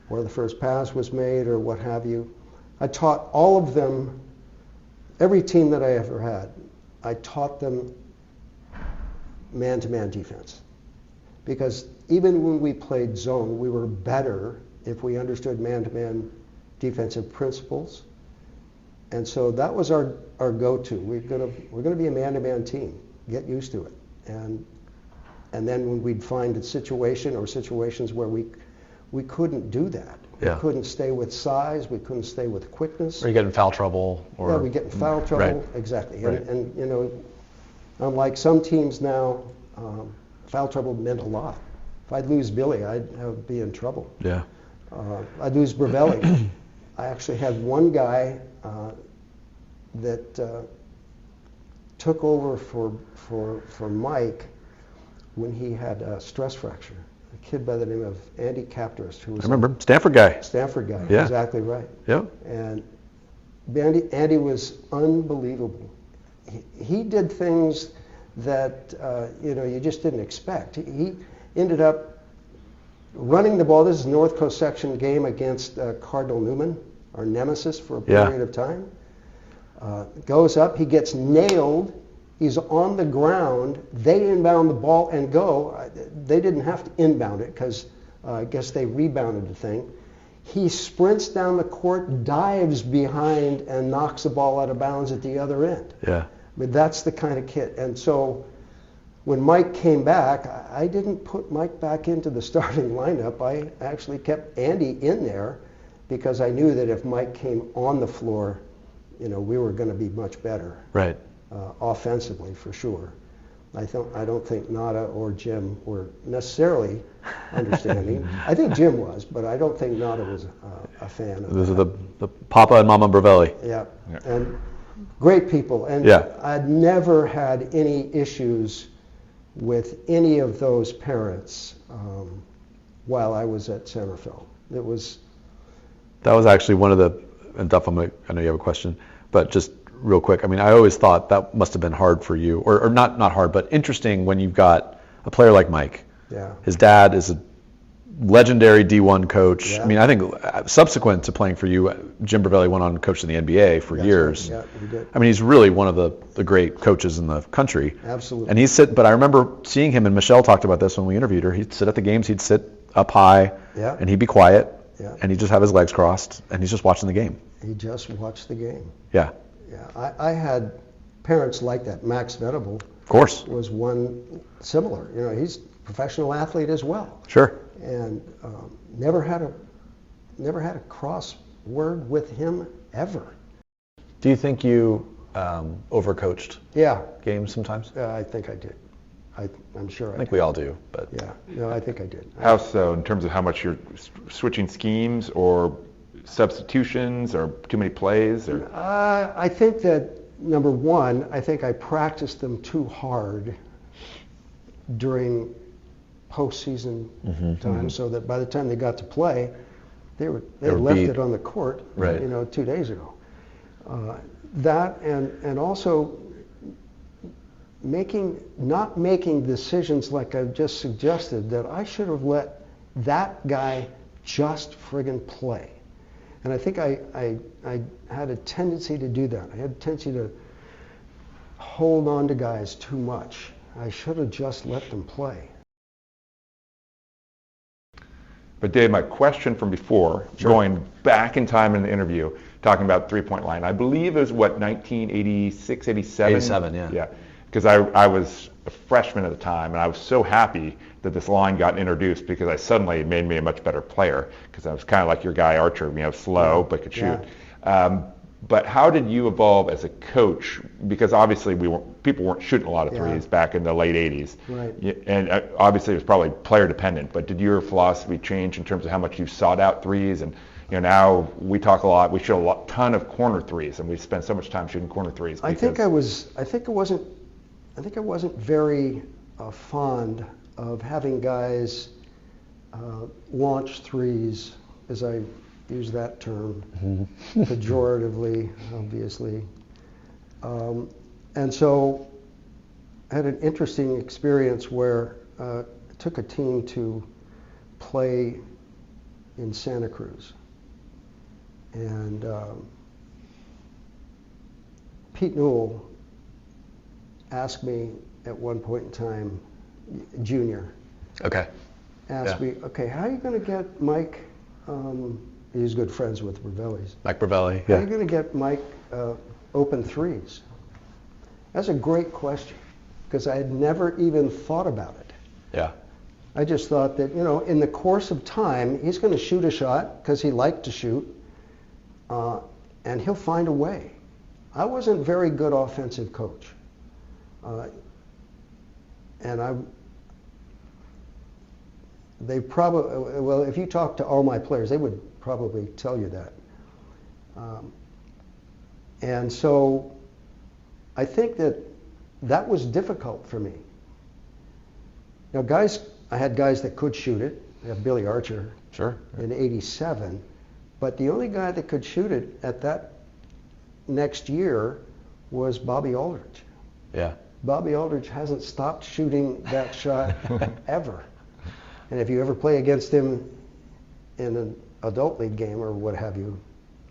S5: where the first pass was made or what have you. I taught all of them, every team that I ever had, I taught them man-to-man defense. Because even when we played zone, we were better if we understood man-to-man defensive principles. And so that was our go-to. We're gonna be a man-to-man team. Get used to it. And then when we'd find a situation or situations where we couldn't do that.
S4: Yeah.
S5: We couldn't stay with size. We couldn't stay with quickness.
S4: Or you get in foul trouble. Or
S5: Yeah, we get in foul trouble.
S4: Right.
S5: Exactly.
S4: Right.
S5: And you know, unlike some teams now, foul trouble meant a lot. If I'd lose Billy, I'd be in trouble.
S4: Yeah.
S5: I'd lose Bravelli. I actually had one guy that took over for Mike when he had a stress fracture. A kid by the name of Andy Captors, who was
S4: I remember. Stanford guy.
S5: Stanford guy.
S4: Yeah.
S5: Exactly right.
S4: Yep.
S5: And Andy was unbelievable. He did things that you just didn't expect. He ended up running the ball. This is a North Coast section game against Cardinal Newman, our nemesis for a period of time. Goes up, he gets nailed. He's on the ground. They inbound the ball and go. They didn't have to inbound it because I guess they rebounded the thing. He sprints down the court, dives behind, and knocks the ball out of bounds at the other end.
S4: Yeah.
S5: But that's the kind of kid. And so when Mike came back, I didn't put Mike back into the starting lineup. I actually kept Andy in there because I knew that if Mike came on the floor, we were going to be much better.
S4: Right.
S5: Offensively, for sure. I don't think Nada or Jim were necessarily understanding. I think Jim was, but I don't think Nada was a fan of
S4: Those
S5: that.
S4: are the Papa and Mama Bravelli.
S5: Yeah, and great people. And
S4: Yeah.
S5: I'd never had any issues with any of those parents while I was at San Rafael. That was
S4: actually one of the, and Duff, I know you have a question, but just real quick, I mean, I always thought that must have been hard for you, or not hard, but interesting when you've got a player like Mike.
S5: Yeah.
S4: His dad is a legendary D1 coach.
S5: Yeah.
S4: I mean, I think subsequent to playing for you, Jim Bravelli went on to coach in the NBA for years.
S5: Right. Yeah, he did.
S4: I mean, he's really one of the great coaches in the country.
S5: Absolutely.
S4: And but I remember seeing him, and Michelle talked about this when we interviewed her. He'd sit at the games, he'd sit up high,
S5: Yeah.
S4: and he'd be quiet,
S5: Yeah.
S4: and he'd just have his legs crossed, and he's just watching the game.
S5: He just watched the game.
S4: Yeah,
S5: Yeah, I had parents like that. Max Venable
S4: of course.
S5: was one similar. He's a professional athlete as well,
S4: Sure.
S5: and never had a cross word with him ever.
S4: Do you think you overcoached
S5: Yeah,
S4: games sometimes?
S5: I think I did. I'm sure
S4: I think we all do, but
S5: Yeah, no, I think I did.
S2: How so, in terms of how much you're switching schemes or substitutions or too many plays? Or
S5: I think that, number one, I think I practiced them too hard during postseason time, so that by the time they got to play, they left
S4: beat.
S5: it on the court,
S4: Right.
S5: 2 days ago. That and also not making decisions like I've just suggested, that I should have let that guy just friggin' play. And I think I had a tendency to do that. I had a tendency to hold on to guys too much. I should have just let them play.
S2: But Dave, my question from before, going back in time in the interview, talking about three-point line, I believe it was, 1986, 87?
S4: 87, yeah.
S2: Yeah, because I was a freshman at the time, and I was so happy that this line got introduced because I suddenly it made me a much better player because I was kind of like your guy Archer, slow but could shoot. But how did you evolve as a coach? Because obviously people weren't shooting a lot of threes back in the late 80s.
S5: Right.
S2: And obviously it was probably player dependent, but did your philosophy change in terms of how much you sought out threes? And now we talk a lot, we shoot a ton of corner threes, and we spend so much time shooting corner threes.
S5: I think I wasn't very fond of having guys launch threes, as I use that term pejoratively, obviously. And so I had an interesting experience where I took a team to play in Santa Cruz. And Pete Newell asked me at one point in time, junior, asked me, okay, how are you going to get Mike, he's good friends with Ravelli's.
S4: Mike Ravelli,
S5: How are you going to get Mike open threes? That's a great question, because I had never even thought about it.
S4: Yeah.
S5: I just thought that, in the course of time, he's going to shoot a shot because he liked to shoot, and he'll find a way. I wasn't a very good offensive coach. They probably, well, if you talk to all my players, they would probably tell you that. And so I think that was difficult for me. I had guys that could shoot it. I had Billy Archer in '87, but the only guy that could shoot it at that next year was Bobby Aldridge.
S4: Yeah.
S5: Bobby Aldridge hasn't stopped shooting that shot ever. And if you ever play against him in an adult league game or what have you,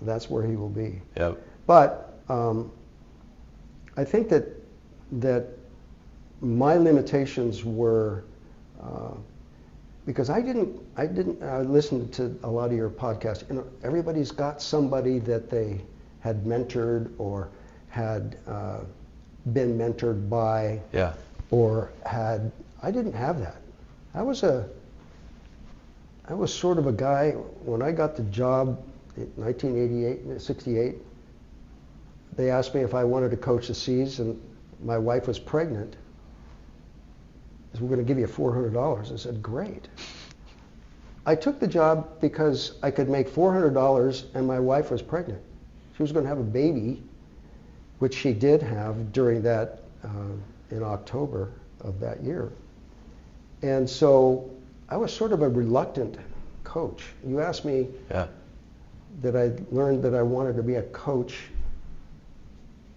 S5: that's where he will be.
S4: Yep.
S5: But I think that my limitations were because I listened to a lot of your podcasts. Everybody's got somebody that they had mentored or had been mentored by, or had. I didn't have that. I was sort of a guy, when I got the job in 1988, 68, they asked me if I wanted to coach the C's, and my wife was pregnant. They said, we're going to give you $400. I said, great. I took the job because I could make $400 and my wife was pregnant. She was going to have a baby, which she did have during that, in October of that year. And so I was sort of a reluctant coach. You asked me that I learned that I wanted to be a coach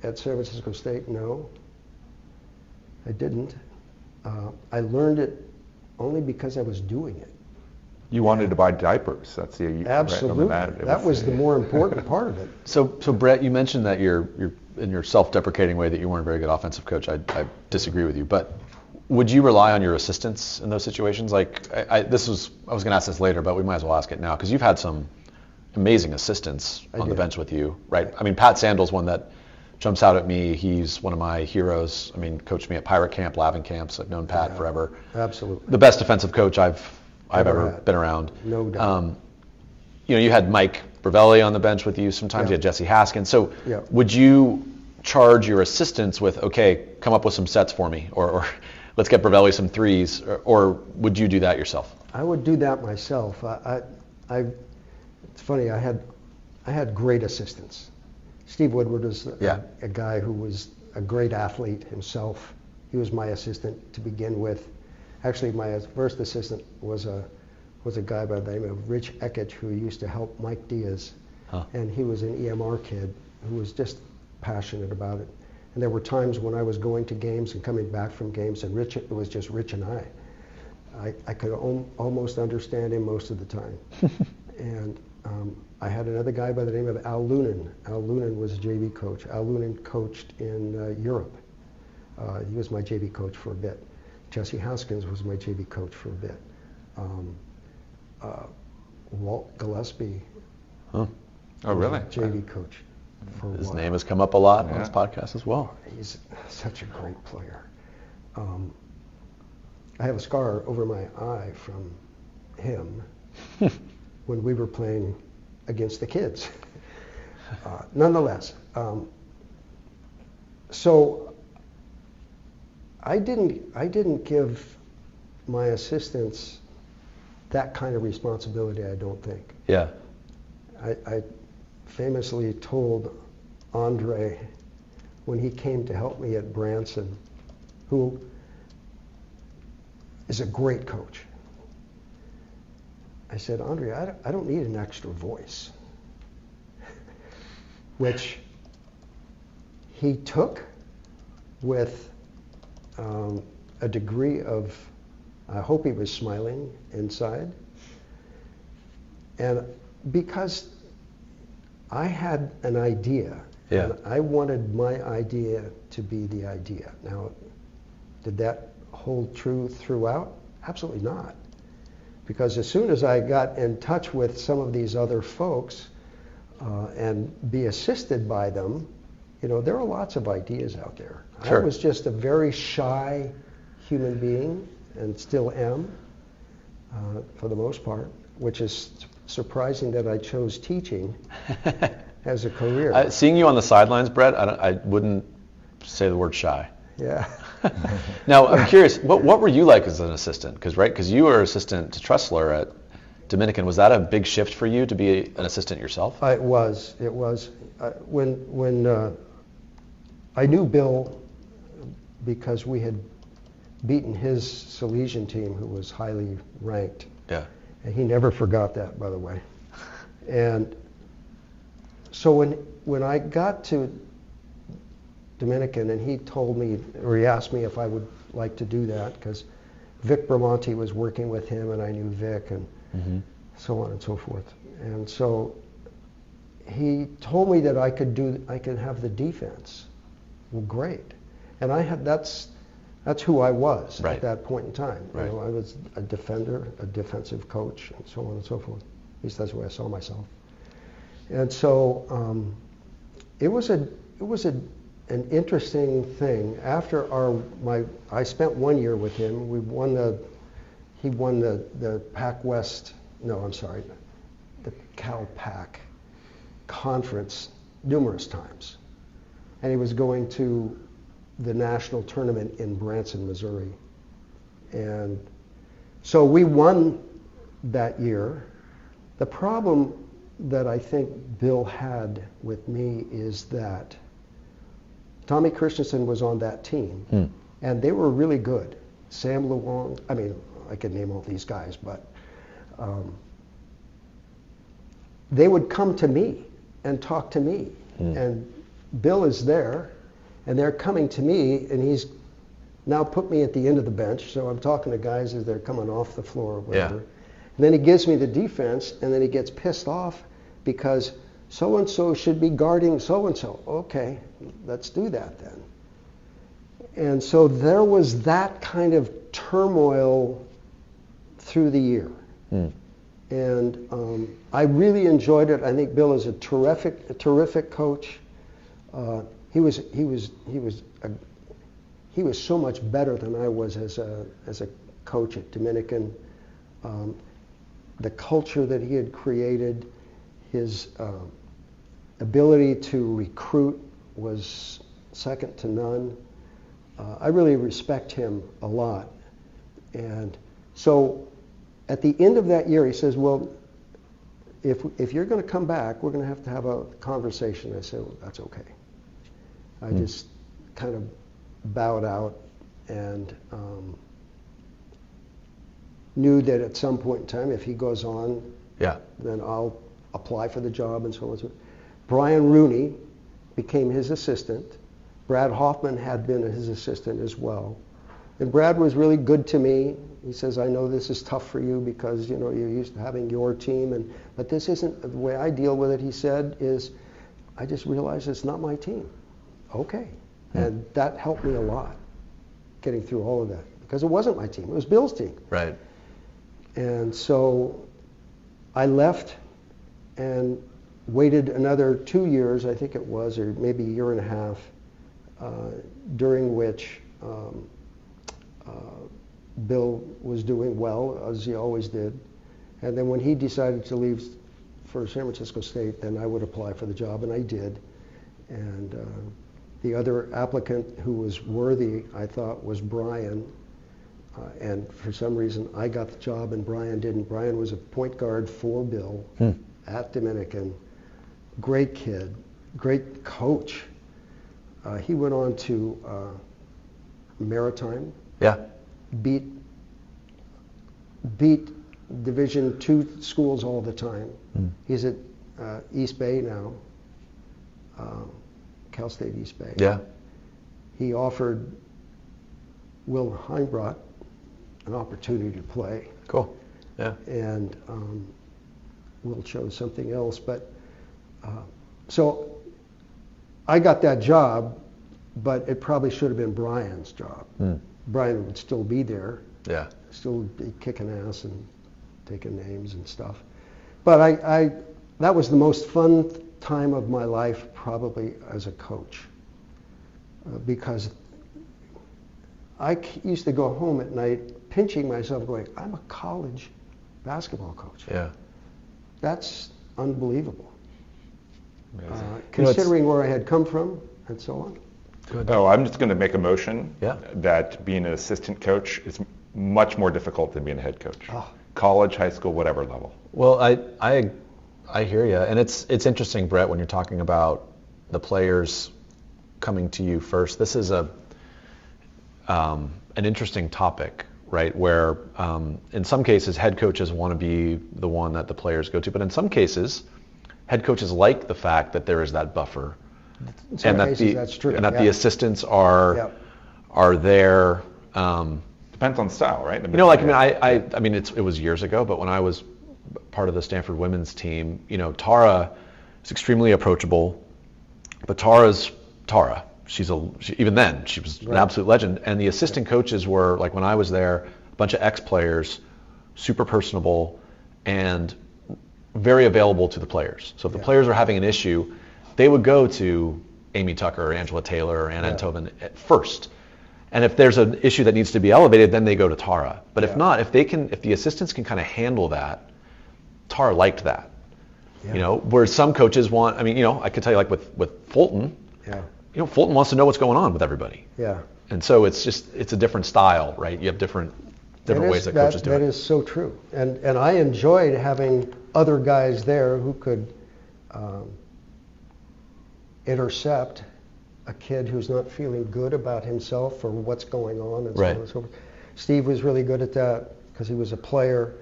S5: at San Francisco State. No, I didn't. I learned it only because I was doing it.
S2: You wanted to buy diapers. That's the
S5: absolutely. That was the more important part of it.
S4: So Brett, you mentioned that you're in your self-deprecating way that you weren't a very good offensive coach. I disagree with you, but would you rely on your assistants in those situations? Like, I was going to ask this later, but we might as well ask it now, because you've had some amazing assistants on the bench with you, right? I mean, Pat Sandel's one that jumps out at me. He's one of my heroes. I mean, coached me at Pirate Camp, Lavin camps. I've known Pat forever.
S5: Absolutely.
S4: The best defensive coach I've ever been around.
S5: No doubt.
S4: You had Mike Ravelli on the bench with you. Sometimes you had Jesse Haskins. So
S5: Yeah.
S4: would you charge your assistants with, okay, come up with some sets for me, or let's get Ravelli some threes, or would you do that yourself?
S5: I would do that myself. It's funny. I had great assistants. Steve Woodward was a guy who was a great athlete himself. He was my assistant to begin with. Actually, my first assistant was a guy by the name of Rich Eckich, who used to help Mike Diaz, and he was an EMR kid who was just passionate about it. And there were times when I was going to games and coming back from games, and it was just Rich and I could almost understand him most of the time. And I had another guy by the name of Al Lunan. Al Lunan was a JV coach. Al Lunan coached in Europe. He was my JV coach for a bit. Jesse Haskins was my JV coach for a bit. Walt Gillespie,
S4: Huh.
S2: Oh, really?
S5: JV coach. For a
S4: His
S5: while.
S4: name has come up a lot on
S2: Yeah.
S4: this podcast as well.
S5: He's such a great player. I have a scar over my eye from him when we were playing against the kids. Nonetheless, so I didn't give my assistants that kind of responsibility, I don't think.
S4: Yeah.
S5: I famously told Andre when he came to help me at Branson, who is a great coach. I said, Andre, I don't need an extra voice, which he took with a degree of, I hope he was smiling inside. And because I had an idea,
S4: Yeah.
S5: and I wanted my idea to be the idea. Now, did that hold true throughout? Absolutely not. Because as soon as I got in touch with some of these other folks and be assisted by them, you know, there are lots of ideas out there.
S4: Sure.
S5: I was just a very shy human being and still am for the most part, which is surprising that I chose teaching as a career.
S4: Seeing you on the sidelines, Bret, I wouldn't say the word shy.
S5: Yeah.
S4: Now, I'm curious, what were you like as an assistant? Because you were assistant to Tressler at Dominican. Was that a big shift for you to be an assistant yourself?
S5: It was. When I knew Bill because we had beaten his Salesian team, who was highly ranked.
S4: Yeah.
S5: And he never forgot that, by the way. And so when I got to Dominican and he told me, or he asked me if I would like to do that, because Vic Bramonti was working with him and I knew Vic and so on and so forth. And so he told me that I could have the defense. Well, great. And that's who I was
S4: Right.
S5: at that point in time.
S4: Right.
S5: You know, I was a defender, a defensive coach, and so on and so forth. At least that's the way I saw myself. And so it was an interesting thing. After I spent 1 year with him. He won the Pac West. No, I'm sorry, the Cal Pac conference numerous times, and he was going to the national tournament in Branson, Missouri. And so we won that year. The problem that I think Bill had with me is that Tommy Christensen was on that team, and they were really good. Sam Luong, I mean, I could name all these guys, but they would come to me and talk to me. And Bill is there, and they're coming to me, and he's now put me at the end of the bench, so I'm talking to guys as they're coming off the floor or whatever.
S4: Yeah.
S5: And then he gives me the defense, and then he gets pissed off because so-and-so should be guarding so-and-so. Okay, let's do that then. And so there was that kind of turmoil through the year. And I really enjoyed it. I think Bill is a terrific coach. He was so much better than I was as a coach at Dominican. The culture that he had created, his ability to recruit was second to none. I really respect him a lot. And so at the end of that year, he says, well, if you're going to come back, we're going to have a conversation. I said, well, that's okay. I just kind of bowed out and knew that at some point in time, if he goes on, then I'll apply for the job and so on and so on. Brian Rooney became his assistant. Brad Hoffman had been his assistant as well. And Brad was really good to me. He says, I know this is tough for you because, you know, you're used to having your team, but this isn't, the way I deal with it, he said, is I just realized it's not my team. Okay. And that helped me a lot, getting through all of that. Because it wasn't my team, it was Bill's team.
S4: Right.
S5: And so I left and waited another 2 years, I think it was, or maybe a year and a half, during which Bill was doing well, as he always did. And then when he decided to leave for San Francisco State, then I would apply for the job, and I did. And the other applicant who was worthy, I thought, was Brian. And for some reason, I got the job and Brian didn't. Brian was a point guard for Bill at Dominican. Great kid, great coach. He went on to Maritime.
S4: Yeah.
S5: Beat Division II schools all the time. He's at East Bay now, Cal State East Bay.
S4: Yeah.
S5: He offered Will Heimbrodt an opportunity to play.
S4: Cool. Yeah.
S5: And Will chose something else. But so I got that job, but it probably should have been Brian's job. Brian would still be there.
S4: Yeah.
S5: Still be kicking ass and taking names and stuff. But I that was the most fun time of my life probably as a coach, because I used to go home at night pinching myself going, I'm a college basketball coach.
S4: Yeah.
S5: That's unbelievable. Considering where I had come from and so on.
S4: Good.
S2: Oh, I'm just going to make a motion
S4: Yeah.
S2: that being an assistant coach is much more difficult than being a head coach.
S5: Oh.
S2: College, high school, whatever level.
S4: Well, I hear you, and it's interesting, Brett, when you're talking about the players coming to you first. This is an interesting topic, right? Where in some cases head coaches want to be the one that the players go to, but in some cases head coaches like the fact that there is that buffer,
S5: In some cases, that's true.
S4: and that the assistants are there.
S2: Depends on style, right?
S4: You know, like I mean, it was years ago, but when I was part of the Stanford women's team, you know, Tara is extremely approachable, but Tara's Tara. Even then, she was an absolute legend. And the assistant coaches were, like when I was there, a bunch of ex-players, super personable, and very available to the players. So if the players were having an issue, they would go to Amy Tucker or Angela Taylor or Ann Enthoven at first. And if there's an issue that needs to be elevated, then they go to Tara. But if not, if the assistants can kind of handle that, Tara liked that. You know, where some coaches want, I mean, you know, I could tell you like with Fulton, you know, Fulton wants to know what's going on with everybody.
S5: Yeah.
S4: And so it's a different style, right? You have different ways that coaches do it.
S5: That is so true. And I enjoyed having other guys there who could intercept a kid who's not feeling good about himself or what's going on and so on and so forth. Steve was really good at that because he was a player.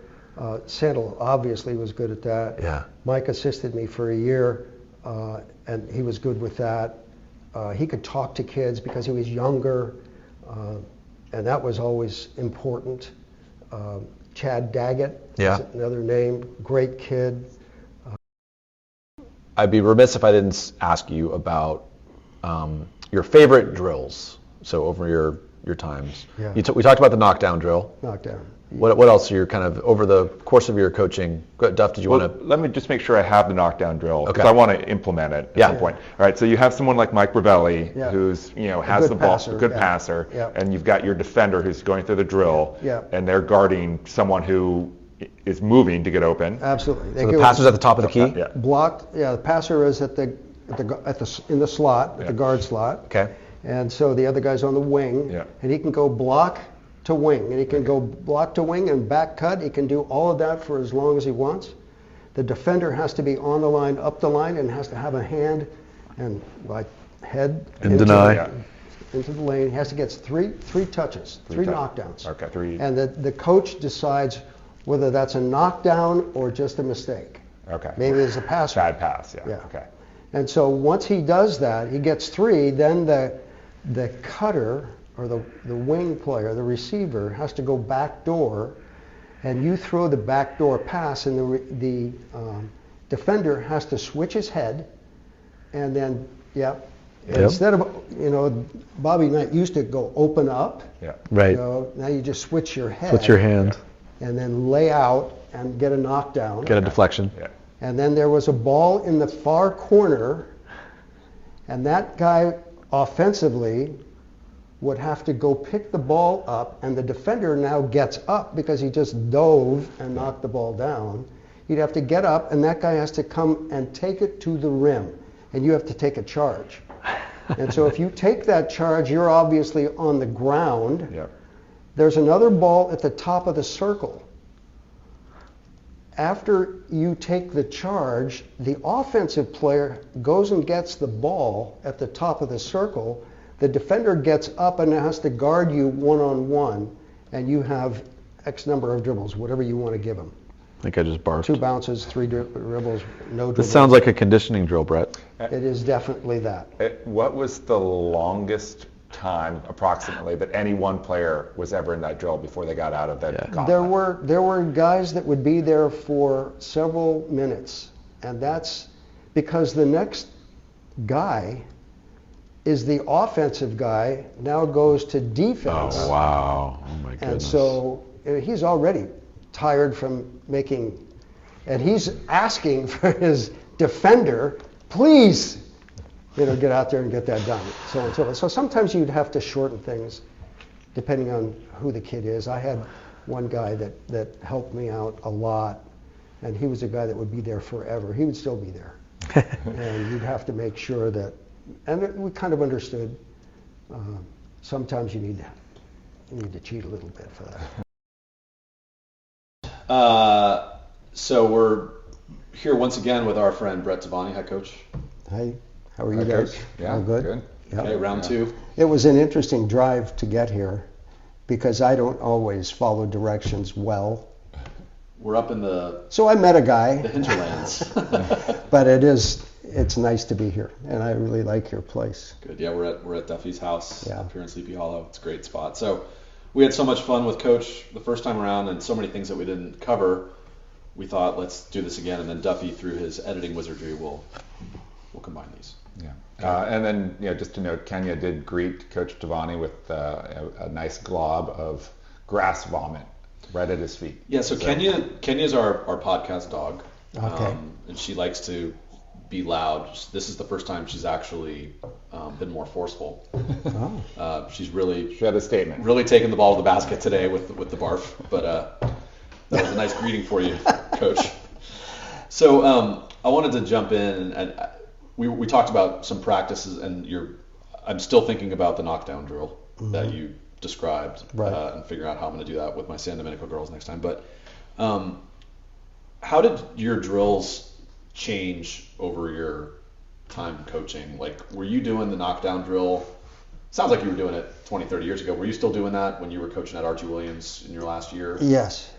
S5: Sandal obviously was good at that.
S4: Yeah.
S5: Mike assisted me for a year, and he was good with that. He could talk to kids because he was younger, and that was always important. Chad Daggett is another name, great kid.
S4: I'd be remiss if I didn't ask you about your favorite drills. So over your times, we talked about the knockdown drill.
S5: Knockdown.
S4: What else are your kind of over the course of your coaching? Duff, did you want to?
S2: Let me just make sure I have the knockdown drill because
S4: Okay.
S2: I want to implement it at some point. All right, so you have someone like Mike Ravelli who's has the ball,
S5: passer,
S2: good passer, and you've got your defender who's going through the drill, and they're guarding someone who is moving to get open.
S5: Absolutely.
S4: So the passer's at the top of the key.
S5: Blocked. Yeah, the passer is in the slot, at the guard slot.
S4: Okay.
S5: And so the other guy's on the wing, and he can go block to wing, and he can go block to wing and back cut. He can do all of that for as long as he wants. The defender has to be on the line, up the line, and has to have a hand and like head into the lane. He has to get three touches, three knockdowns.
S2: Okay, three.
S5: And the coach decides whether that's a knockdown or just a mistake.
S2: Okay.
S5: Maybe it's a pass.
S2: Bad pass. Yeah. Okay.
S5: And so once he does that, he gets three. Then the cutter or the wing player, the receiver, has to go back door, and you throw the back door pass, and the defender has to switch his head, and then instead of Bobby Knight used to go open up.
S4: Right.
S5: Now you just switch your head.
S4: Switch your hand.
S5: and then lay out and get a knockdown.
S4: Get a deflection.
S2: Yeah.
S5: And then there was a ball in the far corner, and that guy offensively would have to go pick the ball up, and the defender now gets up because he just dove and knocked the ball down. He'd have to get up, and that guy has to come and take it to the rim, and you have to take a charge. And so if you take that charge, you're obviously on the ground.
S2: Yep.
S5: There's another ball at the top of the circle. After you take the charge, the offensive player goes and gets the ball at the top of the circle. The defender gets up and has to guard you one-on-one, and you have X number of dribbles, whatever you want to give him.
S4: I think I just barked.
S5: 2 bounces, 3 dribbles, no dribbles.
S4: This sounds like a conditioning drill, Brett.
S5: It is definitely that.
S2: What was the longest time, approximately, that any one player was ever in that drill before they got out of that gauntlet?
S5: There were guys that would be there for several minutes, and that's because the next guy is the offensive guy, now goes to defense.
S4: Oh, wow. Oh, my goodness.
S5: And so he's already tired from making, and he's asking for his defender, please, get out there and get that done, so on and so forth. So sometimes you'd have to shorten things depending on who the kid is. I had one guy that helped me out a lot, and he was a guy that would be there forever. He would still be there. And you'd have to make sure that, and we kind of understood, sometimes you need to cheat a little bit for that.
S3: So we're here once again with our friend Bret Tovani, head coach.
S5: Hi, how are you
S2: Hi,
S5: guys?
S2: Coach. Yeah,
S5: All good?
S2: good.
S5: Yeah.
S3: Okay, round 2.
S5: It was an interesting drive to get here because I don't always follow directions well.
S3: We're up in the
S5: So I met a guy,
S3: hinterlands.
S5: but it's nice to be here, and I really like your place.
S3: Good. Yeah, we're at Duffy's house
S5: Yeah.
S3: up here in Sleepy Hollow. It's a great spot. So we had so much fun with Coach the first time around, and so many things that we didn't cover. We thought, let's do this again, and then Duffy, through his editing wizardry, will combine these.
S2: Yeah. And then, just to note, Kenya did greet Coach Tovani with a nice glob of grass vomit right at his feet.
S3: Yeah. So Kenya's our podcast dog.
S5: Okay.
S3: And she likes to be loud. This is the first time she's actually been more forceful.
S5: Oh.
S3: She's really
S2: She had a statement.
S3: really taken the ball to the basket today with the barf. But that was a nice greeting for you, Coach. So I wanted to jump in, and we talked about some practices, and I'm still thinking about the knockdown drill that you described,
S5: Right.
S3: And figuring out how I'm going to do that with my San Domenico girls next time. But how did your drills change over your time coaching? Like, were you doing the knockdown drill? Sounds like you were doing it 20, 30 years ago. Were you still doing that when you were coaching at Archie Williams in your last year?
S5: Yes.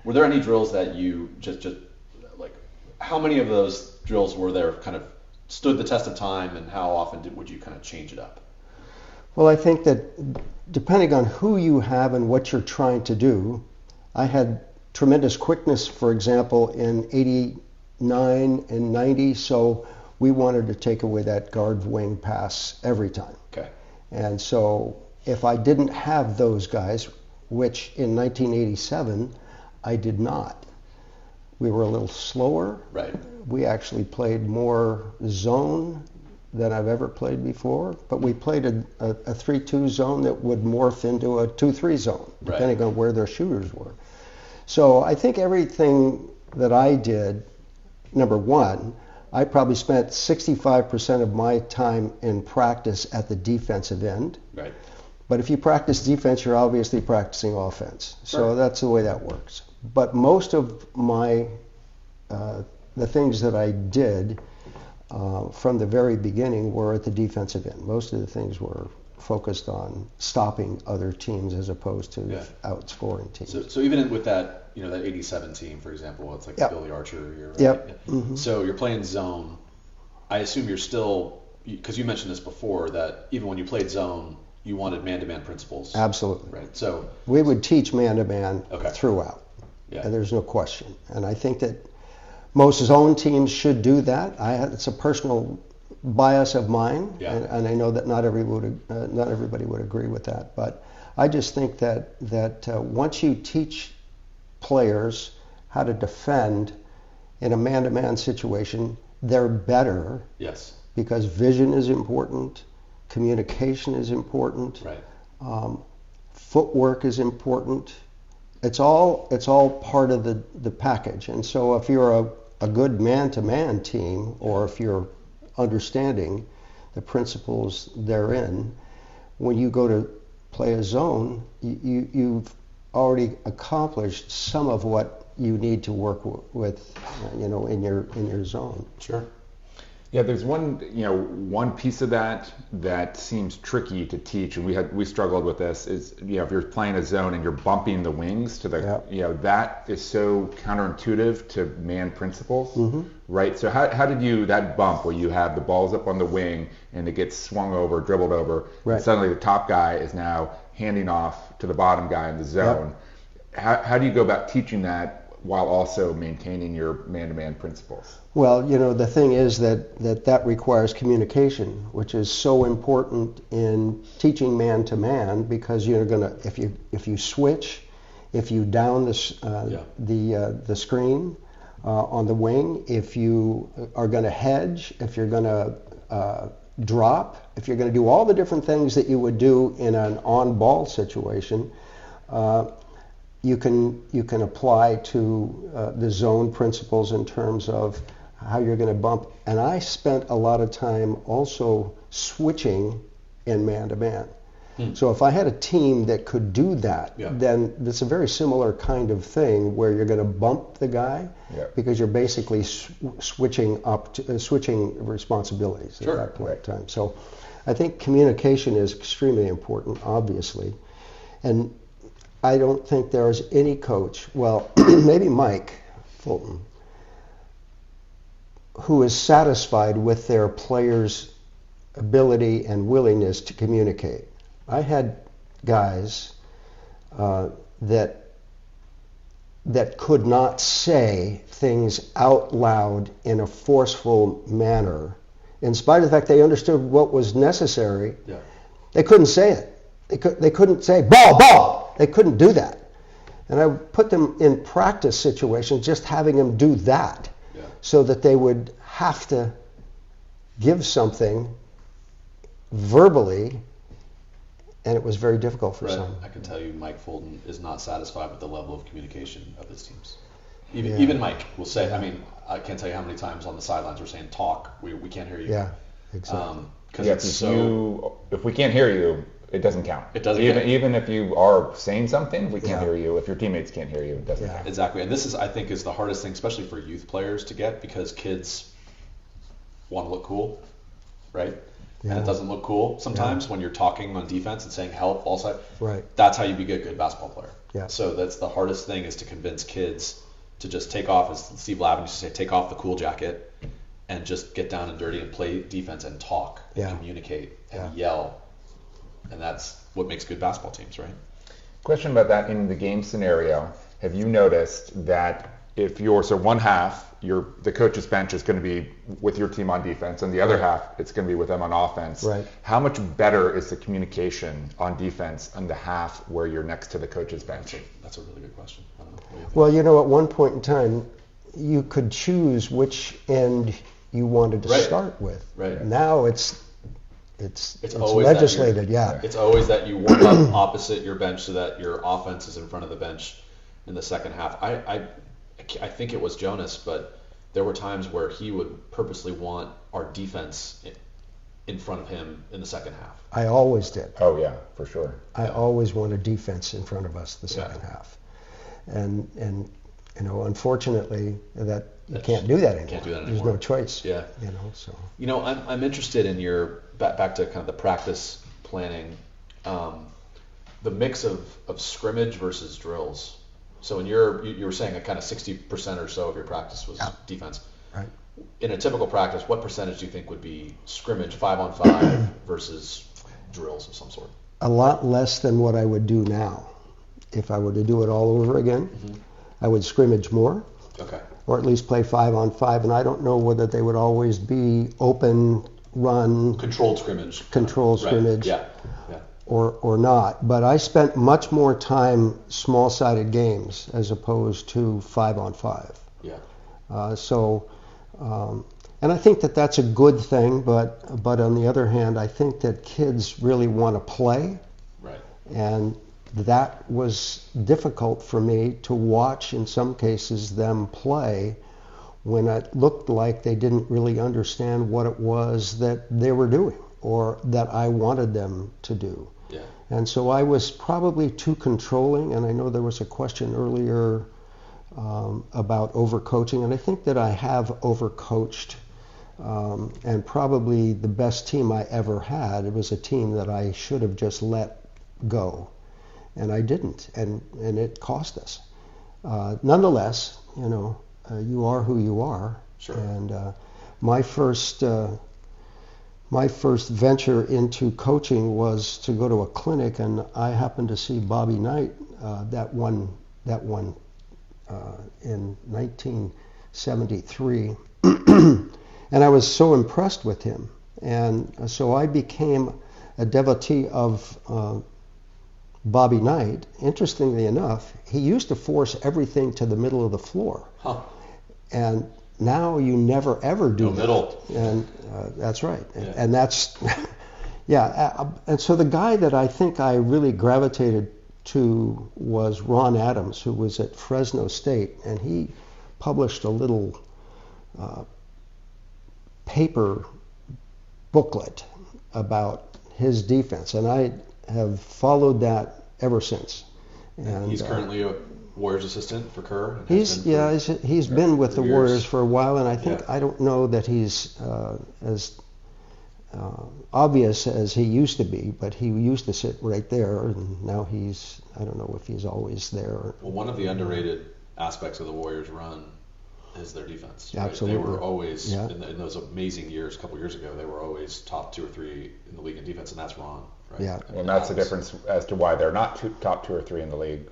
S3: Were there any drills that you just like, how many of those drills were there kind of stood the test of time, and how often would you kind of change it up?
S5: Well, I think that depending on who you have and what you're trying to do, I had tremendous quickness, for example, in 89 and 90, so we wanted to take away that guard wing pass every time.
S3: Okay.
S5: And so if I didn't have those guys, which in 1987 I did not, we were a little slower.
S3: Right.
S5: We actually played more zone than I've ever played before, but we played a 3-2 zone that would morph into a 2-3 zone, depending on where their shooters were. So I think everything that I did, number one, I probably spent 65% of my time in practice at the defensive end.
S3: Right.
S5: But if you practice defense, you're obviously practicing offense. So
S3: Sure.
S5: that's the way that works. But most of my, the things that I did from the very beginning were at the defensive end. Most of the things were focused on stopping other teams as opposed to outscoring teams.
S3: So even with that, that 87 team, for example, it's like
S5: Yep.
S3: the Billy Archer year, right?
S5: Yep.
S3: Yeah.
S5: Mhm.
S3: So you're playing zone. I assume you're still, because you mentioned this before, that even when you played zone, you wanted man-to-man principles.
S5: Absolutely.
S3: Right. So
S5: We would teach man-to-man
S3: Okay.
S5: throughout,
S3: yeah.
S5: and there's no question. And I think that most zone teams should do that. It's a personal bias of mine,
S3: Yeah.
S5: and I know that not everybody would agree with that. But I just think that once you teach players how to defend in a man-to-man situation, they're better.
S3: Yes.
S5: Because vision is important, communication is important,
S3: Right.
S5: Footwork is important. It's all part of the package. And so if you're a good man-to-man team, or if you're understanding the principles therein, when you go to play a zone, you've already accomplished some of what you need to work with, in your zone.
S3: Sure.
S2: Yeah, there's one piece of that seems tricky to teach, and we struggled with this. Is if you're playing a zone and you're bumping the wings to the that is so counterintuitive to man principles, right? So how did you that bump where you have the balls up on the wing and it gets swung over, dribbled over,
S5: right,
S2: and suddenly the top guy is now handing off to the bottom guy in the zone? How do you go about teaching that while also maintaining your man-to-man principles?
S5: Well, the thing is that requires communication, which is so important in teaching man-to-man, because you're gonna if you switch, if you down the screen on the wing, if you are going to hedge, if you're going to drop, if you're going to do all the different things that you would do in an on-ball situation, you can apply to the zone principles in terms of how you're going to bump. And I spent a lot of time also switching in man-to-man. So if I had a team that could do that, then it's a very similar kind of thing where you're going to bump the guy because you're basically switching responsibilities at that point in time. So I think communication is extremely important, obviously. And I don't think there is any coach, well, maybe Mike Fulton, who is satisfied with their players' ability and willingness to communicate. I had guys that could not say things out loud in a forceful manner, in spite of the fact they understood what was necessary. They couldn't say it. They couldn't say ball. They couldn't do that. And I put them in practice situations, just having them do that, so that they would have to give something verbally, and it was very difficult for some.
S3: I can tell you Mike Fulton is not satisfied with the level of communication of his teams. Even Mike will say, I mean, I can't tell you how many times on the sidelines we're saying, talk, we can't hear you.
S5: Yeah, exactly.
S2: If we can't hear you, it doesn't count.
S3: It doesn't
S2: even if you are saying something, we can't hear you. If your teammates can't hear you, it doesn't count.
S3: Exactly. And this is, I think, is the hardest thing, especially for youth players to get, because kids want to look cool, right? And it doesn't look cool sometimes when you're talking on defense and saying help also.
S5: Right.
S3: That's how you be a good basketball player.
S5: Yeah.
S3: So that's the hardest thing, is to convince kids to just take off, as Steve Lavin used to say, take off the cool jacket and just get down and dirty and play defense and talk and communicate and yell. And that's what makes good basketball teams, right?
S2: Question about that in the game scenario. Have you noticed that if you're, so one half, the coach's bench is going to be with your team on defense, and the other half, it's going to be with them on offense.
S5: Right.
S2: How much better is the communication on defense on the half where you're next to the coach's bench?
S3: That's a really good question. I don't know. What do you think?
S5: Well, at one point in time, you could choose which end you wanted to start with.
S3: Right.
S5: Now it's
S3: always
S5: legislated,
S3: It's always that you warm up opposite your bench so that your offense is in front of the bench in the second half. I think it was Jonas, but there were times where he would purposely want our defense in front of him in the second half.
S5: I always did.
S2: Oh yeah, for sure.
S5: I always wanted defense in front of us the second half, and unfortunately that you can't do that anymore.
S3: Can't do that anymore.
S5: There's no choice.
S3: Yeah.
S5: So.
S3: I'm interested in your back to kind of the practice planning, the mix of scrimmage versus drills. So in you were saying a kind of 60% or so of your practice was defense.
S5: Right.
S3: In a typical practice, what percentage do you think would be scrimmage 5-on-5 versus drills of some sort?
S5: A lot less than what I would do now. If I were to do it all over again, I would scrimmage more.
S3: Okay.
S5: Or at least play 5-on-5, and I don't know whether they would always be open, run,
S3: controlled scrimmage.
S5: Controlled scrimmage.
S3: Right. Yeah.
S5: or not. But I spent much more time small-sided games as opposed to 5-on-5.
S3: Yeah.
S5: And I think that that's a good thing, but on the other hand, I think that kids really want to play.
S3: Right.
S5: And that was difficult for me to watch, in some cases, them play when it looked like they didn't really understand what it was that they were doing or that I wanted them to do.
S3: Yeah.
S5: And so I was probably too controlling, and I know there was a question earlier about overcoaching, and I think that I have overcoached, and probably the best team I ever had, it was a team that I should have just let go, and I didn't, and it cost us. Nonetheless, you are who you are.
S3: Sure.
S5: And my first venture into coaching was to go to a clinic, and I happened to see Bobby Knight that one in 1973, and I was so impressed with him, and so I became a devotee of Bobby Knight. Interestingly enough, he used to force everything to the middle of the floor.
S3: Huh.
S5: And now you never ever do that.
S3: Middle.
S5: And that's right.
S3: Yeah.
S5: And that's, yeah. And so the guy that I think I really gravitated to was Ron Adams, who was at Fresno State, and he published a little paper booklet about his defense, and I have followed that ever since. And
S3: he's currently a Warriors assistant for Kerr. And
S5: he's been with the
S3: years.
S5: Warriors for a while, and I think I don't know that he's as obvious as he used to be, but he used to sit right there, and now I don't know if he's always there.
S3: Well, one of the underrated aspects of the Warriors' run is their defense. Right?
S5: Absolutely.
S3: They were always,
S5: Yeah.
S3: in those amazing years, a couple years ago, they were always top 2 or 3 in the league in defense, and that's wrong. Right?
S5: Yeah.
S2: Well, and that's the difference as to why they're not top 2 or 3 in the league.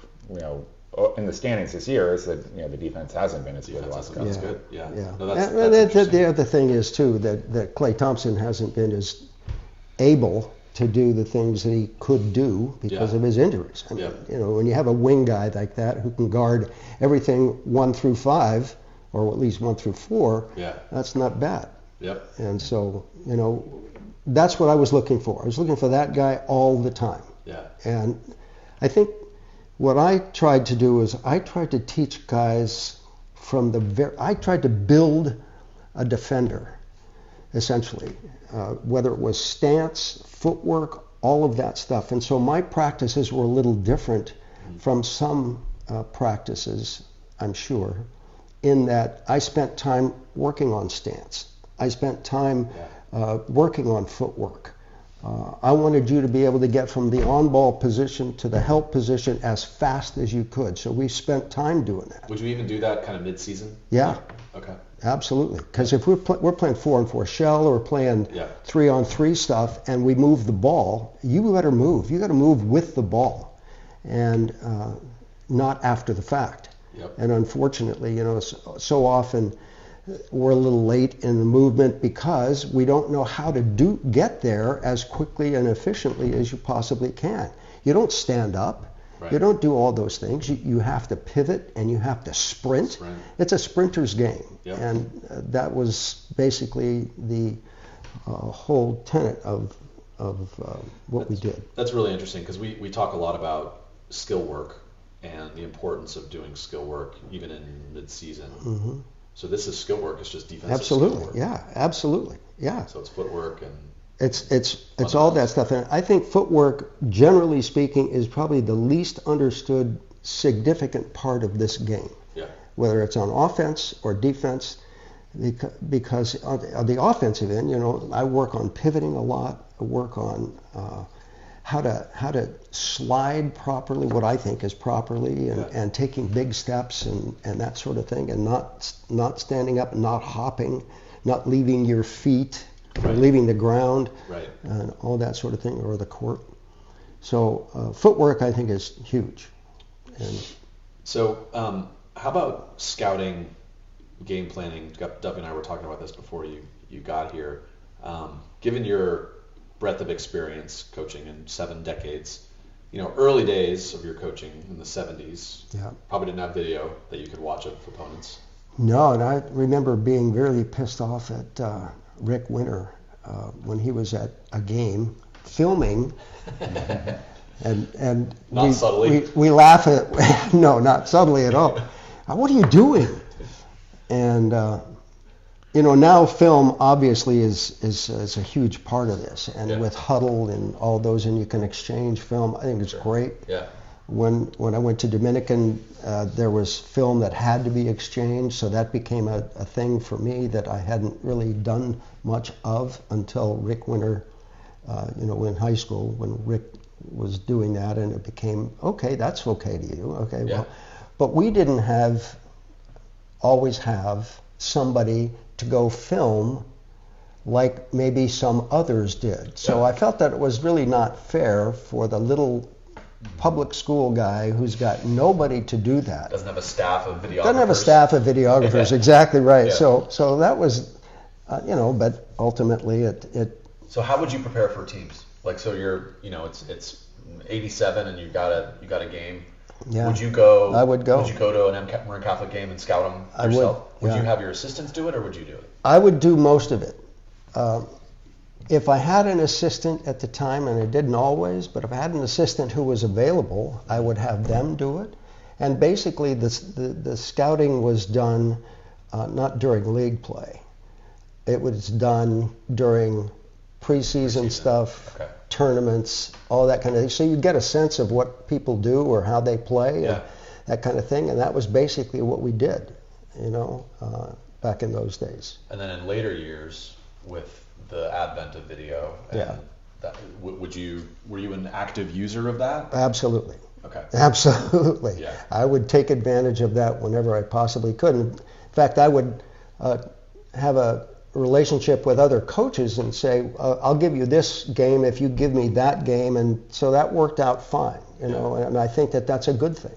S2: In the standings this year, is that the defense hasn't been as good the last couple.
S3: That's
S5: Yeah.
S3: good. Yeah.
S5: Yeah.
S3: No, that's
S5: And
S3: interesting.
S5: the other thing is too that Klay Thompson hasn't been as able to do the things that he could do because
S3: Yeah.
S5: of his injuries. I mean,
S3: Yeah.
S5: when you have a wing guy like that who can guard everything 1 through 5, or at least 1 through 4,
S3: Yeah.
S5: that's not bad.
S3: Yep.
S5: And so, that's what I was looking for. I was looking for that guy all the time.
S3: Yeah.
S5: And I think what I tried to do is I tried to teach guys I tried to build a defender, essentially, whether it was stance, footwork, all of that stuff. And so my practices were a little different from some practices, I'm sure, in that I spent time working on stance. I spent time working on footwork. I wanted you to be able to get from the on-ball position to the help position as fast as you could. So we spent time doing that.
S3: Would you even do that kind of mid-season?
S5: Yeah,
S3: Okay.
S5: absolutely. Because if we're playing 4-on-4 shell or we're playing 3-on-3 stuff and we move the ball, you better move. You got to move with the ball and not after the fact.
S3: Yep.
S5: And unfortunately, so often we're a little late in the movement because we don't know how to get there as quickly and efficiently as you possibly can. You don't stand up.
S3: Right.
S5: You don't do all those things. You have to pivot and you have to sprint. It's a sprinter's game.
S3: Yep.
S5: And that was basically the whole tenet of what we did.
S3: That's really interesting because we talk a lot about skill work and the importance of doing skill work even in mid-season.
S5: Mm-hmm.
S3: So this is skill work. It's just defensive
S5: Absolutely.
S3: skill work.
S5: Yeah, absolutely. Yeah.
S3: So it's footwork and
S5: It's all that stuff. And I think footwork, generally speaking, is probably the least understood significant part of this game.
S3: Yeah.
S5: Whether it's on offense or defense, because on the offensive end, I work on pivoting a lot. I work on how to slide properly, what I think is properly, and taking big steps and that sort of thing, and not standing up, not hopping, not leaving your feet, or leaving the ground, and all that sort of thing, or the court. So footwork, I think, is huge. And
S3: so how about scouting, game planning? Duffy and I were talking about this before you got here. Given your breadth of experience, coaching in 7 decades. Early days of your coaching in the 70s, probably didn't have video that you could watch of opponents.
S5: No, and I remember being really pissed off at Rick Winter when he was at a game filming, and
S3: Not subtly.
S5: we laugh at no, not subtly at all. What are you doing? And now film obviously is a huge part of this, and with Huddle and all those, and you can exchange film. I think it's great.
S3: Yeah.
S5: When I went to Dominican, there was film that had to be exchanged, so that became a thing for me that I hadn't really done much of until Rick Winter, in high school, when Rick was doing that, and it became, okay, that's okay to you, okay, well. But we didn't always have somebody to go film like maybe some others did. So I felt that it was really not fair for the little public school guy who's got nobody to do that.
S3: Doesn't have a staff of videographers.
S5: Doesn't have a staff of videographers, exactly right. So that was, but ultimately it.
S3: So how would you prepare for teams? Like, so you're, it's 87 and you got a game.
S5: Yeah.
S3: Would you go?
S5: I would go.
S3: Would you go to an Marin Catholic game and scout them yourself? Would you have your assistants do it, or would you do it?
S5: I would do most of it. If I had an assistant at the time, and I didn't always, but if I had an assistant who was available, I would have them do it. And basically, the scouting was done not during league play. It was done during preseason stuff, tournaments, all that kind of thing. So you get a sense of what people do or how they play, and that kind of thing. And that was basically what we did, back in those days.
S3: And then in later years, with the advent of video, were you an active user of that?
S5: Absolutely.
S3: Okay.
S5: Absolutely.
S3: Yeah.
S5: I would take advantage of that whenever I possibly could. In fact, I would have a relationship with other coaches and say, I'll give you this game if you give me that game, and so that worked out fine, and I think that that's a good thing.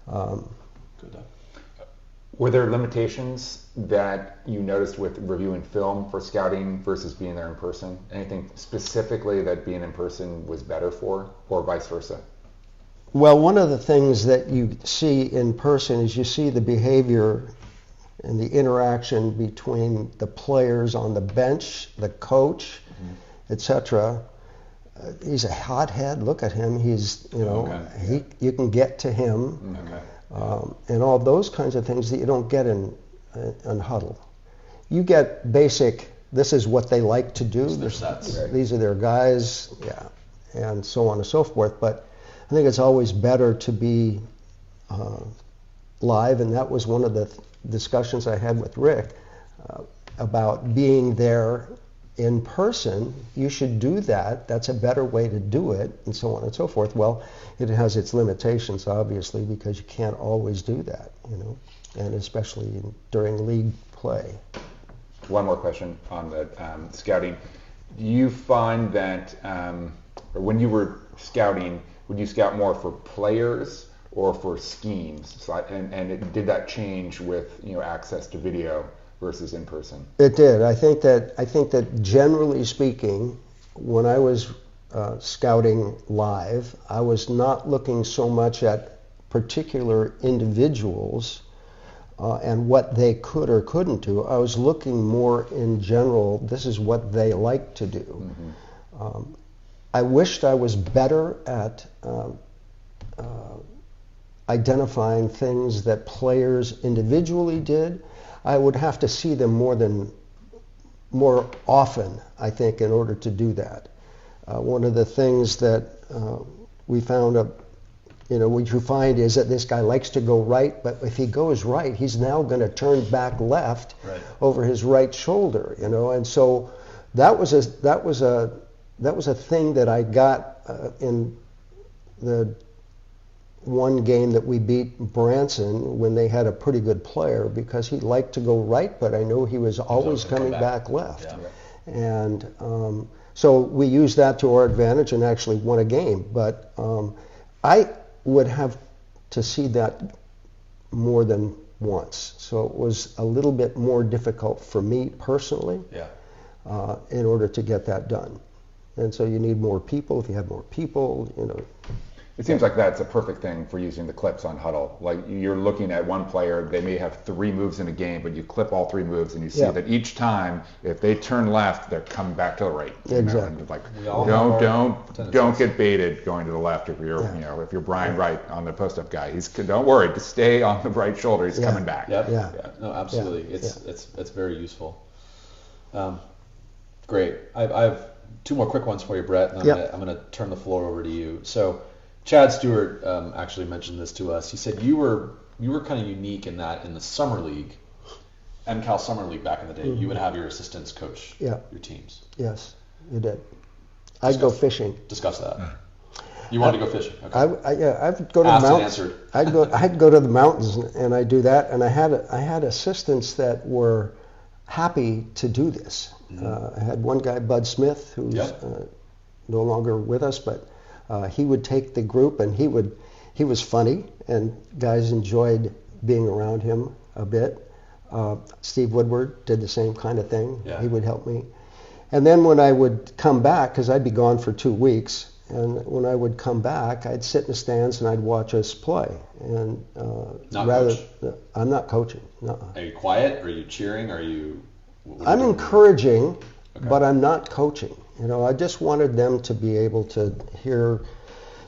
S3: Good.
S2: Were there limitations that you noticed with reviewing film for scouting versus being there in person? Anything specifically that being in person was better for, or vice versa?
S5: Well, one of the things that you see in person is you see the behavior and the interaction between the players on the bench, the coach, etc. He's a hothead. Look at him. He's, you can get to him, and all those kinds of things that you don't get in Huddle. You get basic. This is what they like to do. These are their guys, and so on and so forth. But I think it's always better to be live, and that was one of the discussions I had with Rick about being there in person. You should do that. That's a better way to do it, and so on and so forth. Well, it has its limitations, obviously, because you can't always do that, and especially during league play.
S2: One more question on the scouting. Do you find that or when you were scouting, would you scout more for players or for schemes? So did that change with access to video versus in person?
S5: It did. I think that generally speaking, when I was scouting live, I was not looking so much at particular individuals and what they could or couldn't do. I was looking more in general. This is what they like to do. Mm-hmm. I wished I was better at identifying things that players individually did. I would have to see them more often, I think, in order to do that. One of the things that we found, what you find is that this guy likes to go right, but if he goes right, he's now going to turn back left over his right shoulder, and so that was a thing that I got in the one game that we beat Branson when they had a pretty good player, because he liked to go right, but I know he was always coming back left. Yeah. And so we used that to our advantage and actually won a game. But I would have to see that more than once. So it was a little bit more difficult for me personally in order to get that done. And so you need more people. If you have more people,
S2: It seems like that's a perfect thing for using the clips on Huddle. Like you're looking at one player, they may have 3 moves in a game, but you clip all 3 moves and you see that each time, if they turn left, they're coming back to the right.
S5: Exactly.
S2: And like, don't get baited going to the left if you're, if you're Brian Wright on the post-up guy. Don't worry, just stay on the right shoulder. He's coming back.
S3: Yep.
S5: Yeah.
S3: No, absolutely. It's very useful. Great. I have 2 more quick ones for you, Bret, and I'm going to turn the floor over to you. So, Chad Stewart actually mentioned this to us. He said you were kind of unique in that in the summer league, MCAL summer league back in the day, you would have your assistants coach your teams.
S5: Yes, you did. I'd go fishing.
S3: Discuss that. You wanted to go fishing. Okay.
S5: I'd go to
S3: Asked
S5: the mountains.
S3: and answered.
S5: I'd go to the mountains and I'd do that. And I had assistants that were happy to do this. I had one guy, Bud Smith, who's no longer with us, but he would take the group, and he was funny, and guys enjoyed being around him a bit. Steve Woodward did the same kind of thing.
S3: Yeah.
S5: He would help me. And then when I would come back, because I'd be gone for 2 weeks, and when I would come back, I'd sit in the stands and I'd watch us play. And
S3: coach?
S5: I'm not coaching. No.
S3: Are you quiet? Are you cheering? Are you?
S5: I'm encouraging, but I'm not coaching. I just wanted them to be able to hear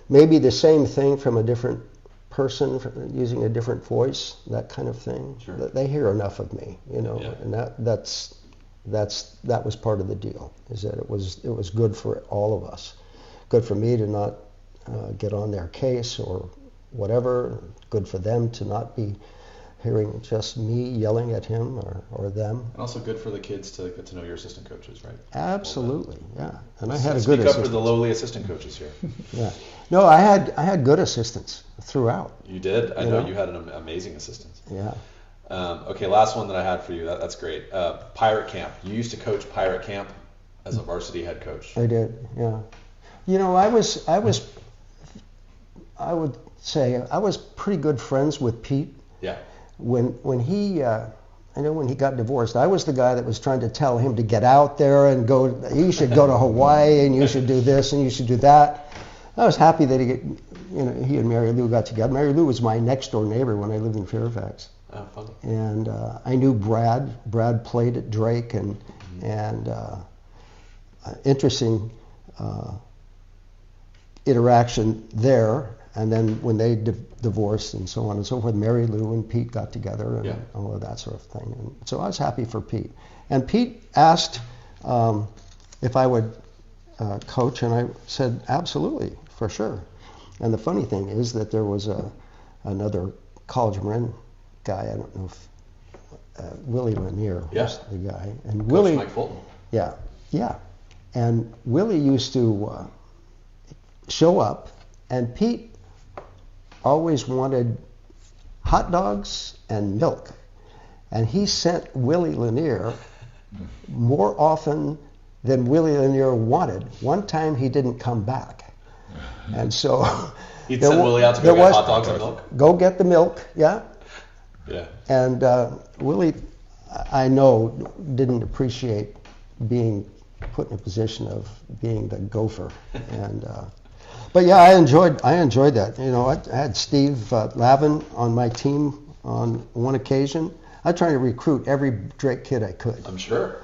S5: maybe the same thing from a different person, using a different voice, that kind of thing.
S3: Sure.
S5: They hear enough of me, and that was part of the deal. Is that it was good for all of us, good for me to not get on their case or whatever, good for them to not be hearing just me yelling at him or them.
S3: And also good for the kids to get to know your assistant coaches, right?
S5: Absolutely, yeah. And I had a good
S3: Speak up
S5: assistant.
S3: for the lowly assistant coaches here.
S5: Yeah. No, I had good assistants throughout.
S3: You did. I know you had an amazing assistant.
S5: Yeah.
S3: Okay, last one that I had for you. That's great. Pirate camp. You used to coach Pirate camp as a varsity head coach.
S5: I did. Yeah. I would say I was pretty good friends with Pete.
S3: Yeah.
S5: When he got divorced, I was the guy that was trying to tell him to get out there and go. You should go to Hawaii, and you should do this, and you should do that. I was happy that he and Mary Lou got together. Mary Lou was my next door neighbor when I lived in Fairfax.
S3: Oh, funny.
S5: And I knew Brad. Brad played at Drake, and interesting interaction there. And then when they divorced and so on and so forth, Mary Lou and Pete got together and all of that sort of thing. And so I was happy for Pete. And Pete asked if I would coach, and I said, absolutely, for sure. And the funny thing is that there was another College of Marin guy, I don't know if Willie Lanier was the guy. And
S3: Coach
S5: Willie,
S3: Mike Fulton.
S5: Yeah. And Willie used to show up, and Pete always wanted hot dogs and milk. And he sent Willie Lanier more often than Willie Lanier wanted. One time he didn't come back. And so
S3: he'd send Willie out to go get hot dogs and milk?
S5: Go get the milk, yeah.
S3: Yeah.
S5: And Willie, I know, didn't appreciate being put in a position of being the gopher. And but yeah, I enjoyed that. I had Steve Lavin on my team on one occasion. I tried to recruit every Drake kid I could.
S3: I'm sure.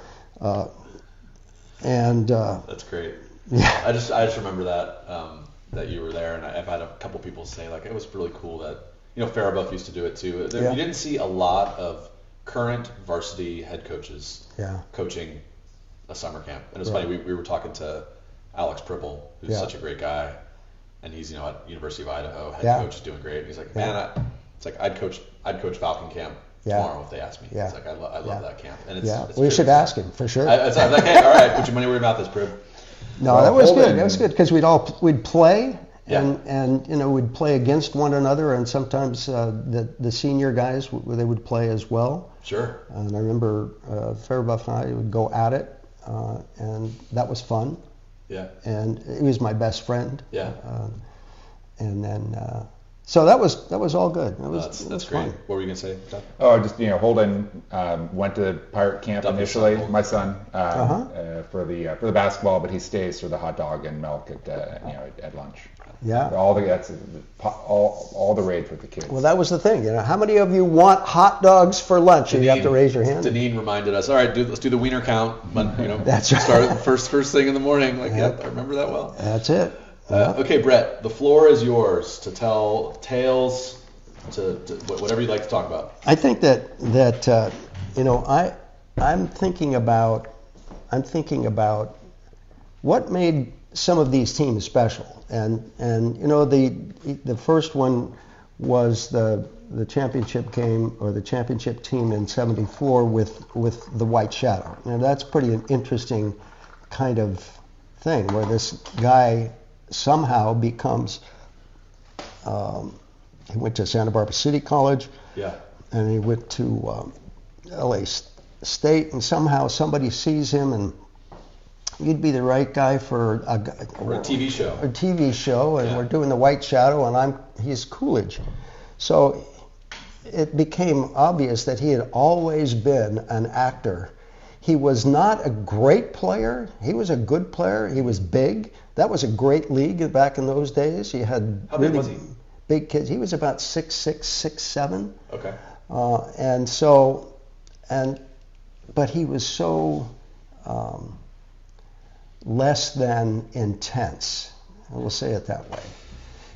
S5: And
S3: that's great.
S5: Yeah.
S3: I just remember that you were there, and I've had a couple people say like it was really cool that Faribault used to do it too. You didn't see a lot of current varsity head coaches coaching a summer camp. And it's funny, we were talking to Alex Pribble, who's such a great guy, and he's at University of Idaho, head coach, is doing great. And he's like, man, I'd coach Falcon camp tomorrow if they asked me.
S5: Yeah.
S3: He's like, I love that camp. And it's
S5: we should ask him for sure.
S3: I was like, hey, all right, put your money where your mouth is, Prib.
S5: No, that was good. That was good because we'd play.
S3: Yeah.
S5: And we'd play against one another, and sometimes the senior guys they would play as well.
S3: Sure.
S5: And I remember Faribault and I would go at it, and that was fun.
S3: Yeah.
S5: And he was my best friend.
S3: Yeah.
S5: And then So that was all good.
S3: That's
S5: was
S3: great.
S5: fun.
S3: What were you gonna say, Doug?
S2: Oh, just Holden went to pirate camp
S3: Duffy's
S2: initially.
S3: son,
S2: My son for the basketball, but he stays for the hot dog and milk at lunch.
S5: Yeah.
S2: All the rage with the kids.
S5: Well, that was the thing. How many of you want hot dogs for lunch? And you have to raise your hand.
S3: Deneen reminded us. All right, let's do the wiener count. But,
S5: That's right.
S3: Start at the first thing in the morning. Like, yep, I remember that well.
S5: That's it.
S3: Okay, Bret, the floor is yours to tell tales, to whatever you'd like to talk about.
S5: I think that I'm thinking about what made some of these teams special, and the first one was the championship game or the championship team in '74 with the White Shadow. Now that's pretty an interesting kind of thing where this guy somehow becomes. He went to Santa Barbara City College.
S3: Yeah.
S5: And he went to LA State, and somehow somebody sees him, and you'd be the right guy for a
S3: TV show.
S5: A TV show, and
S3: Yeah.
S5: we're doing the White Shadow, and he's Coolidge. So it became obvious that he had always been an actor. He was not a great player. He was a good player. He was big. That was a great league back in those days. He had
S3: How big was he?
S5: big kids. He was about 6'6", 6'7".
S3: Okay.
S5: But he was so less than intense. I will say it that way.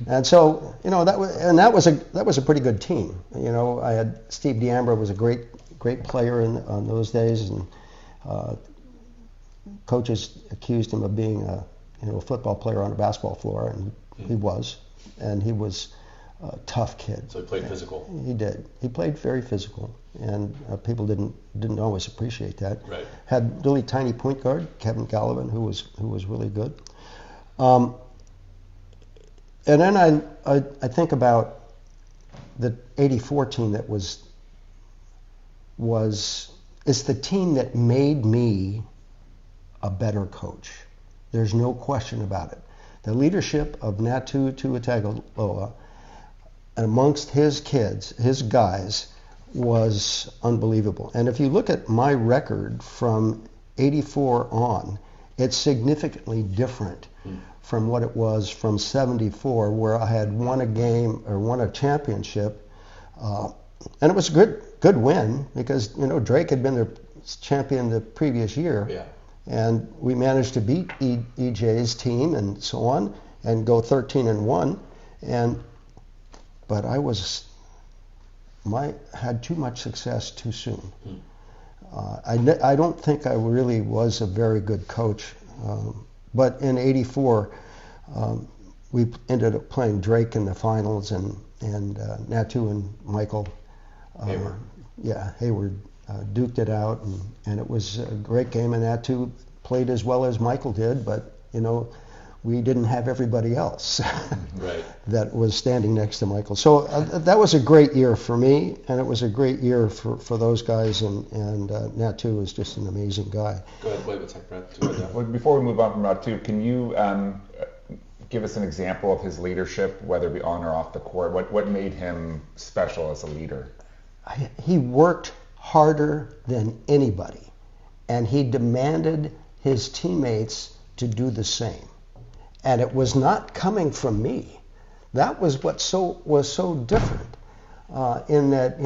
S5: And so, that was a pretty good team. I had Steve DeAmbra was a great player on those days, and coaches accused him of being a football player on a basketball floor, and he was, and he was a tough kid.
S3: So he played physical.
S5: He did. He played very physical, and people didn't always appreciate that.
S3: Right.
S5: Had really tiny point guard Kevin Gallivan, who was really good. And then I think about the '84 team that is the team that made me a better coach. There's no question about it. The leadership of Natu Tuatagaloa amongst his kids, his guys, was unbelievable. And if you look at my record from '84 on, it's significantly different from what it was from '74, where I had won a game or won a championship, and it was a good win because Drake had been the champion the previous year,
S3: Yeah.
S5: and we managed to beat EJ's team and so on, and go 13-1, but I had too much success too soon. I don't think I really was a very good coach. But in '84, we ended up playing Drake in the finals, and Natu and Michael Hayward duked it out, and it was a great game. And Natu played as well as Michael did, but we didn't have everybody else
S3: Right.
S5: that was standing next to Michael. So that was a great year for me, and it was a great year for those guys. And Natu is just an amazing guy.
S3: Go ahead. Wait, what's that, Bret?
S2: Well, before we move on from Natu, can you give us an example of his leadership, whether it be on or off the court? What made him special as a leader?
S5: He worked harder than anybody, and he demanded his teammates to do the same. And it was not coming from me. That was what was so different, in that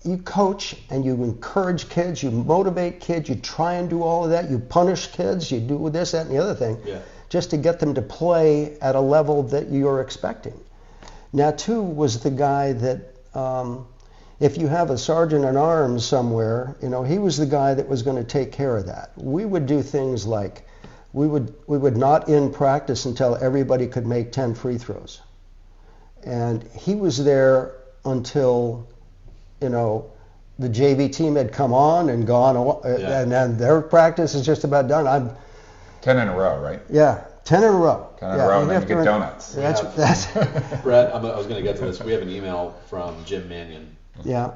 S5: you coach and you encourage kids, you motivate kids, you try and do all of that, you punish kids, you do this, that, and the other thing, just to get them to play at a level that you're expecting. Natu was the guy that, if you have a sergeant at arms somewhere, he was the guy that was going to take care of that. We would do things like, we would not end practice until everybody could make 10 free throws. And he was there until, the JV team had come on and gone, and then their practice is just about done.
S2: 10 in a row, right?
S5: Yeah, 10 in a row.
S2: 10 in a row, and then you get donuts.
S5: That's
S3: Bret, I was going to get to this. We have an email from Jim Mannion.
S5: Yeah.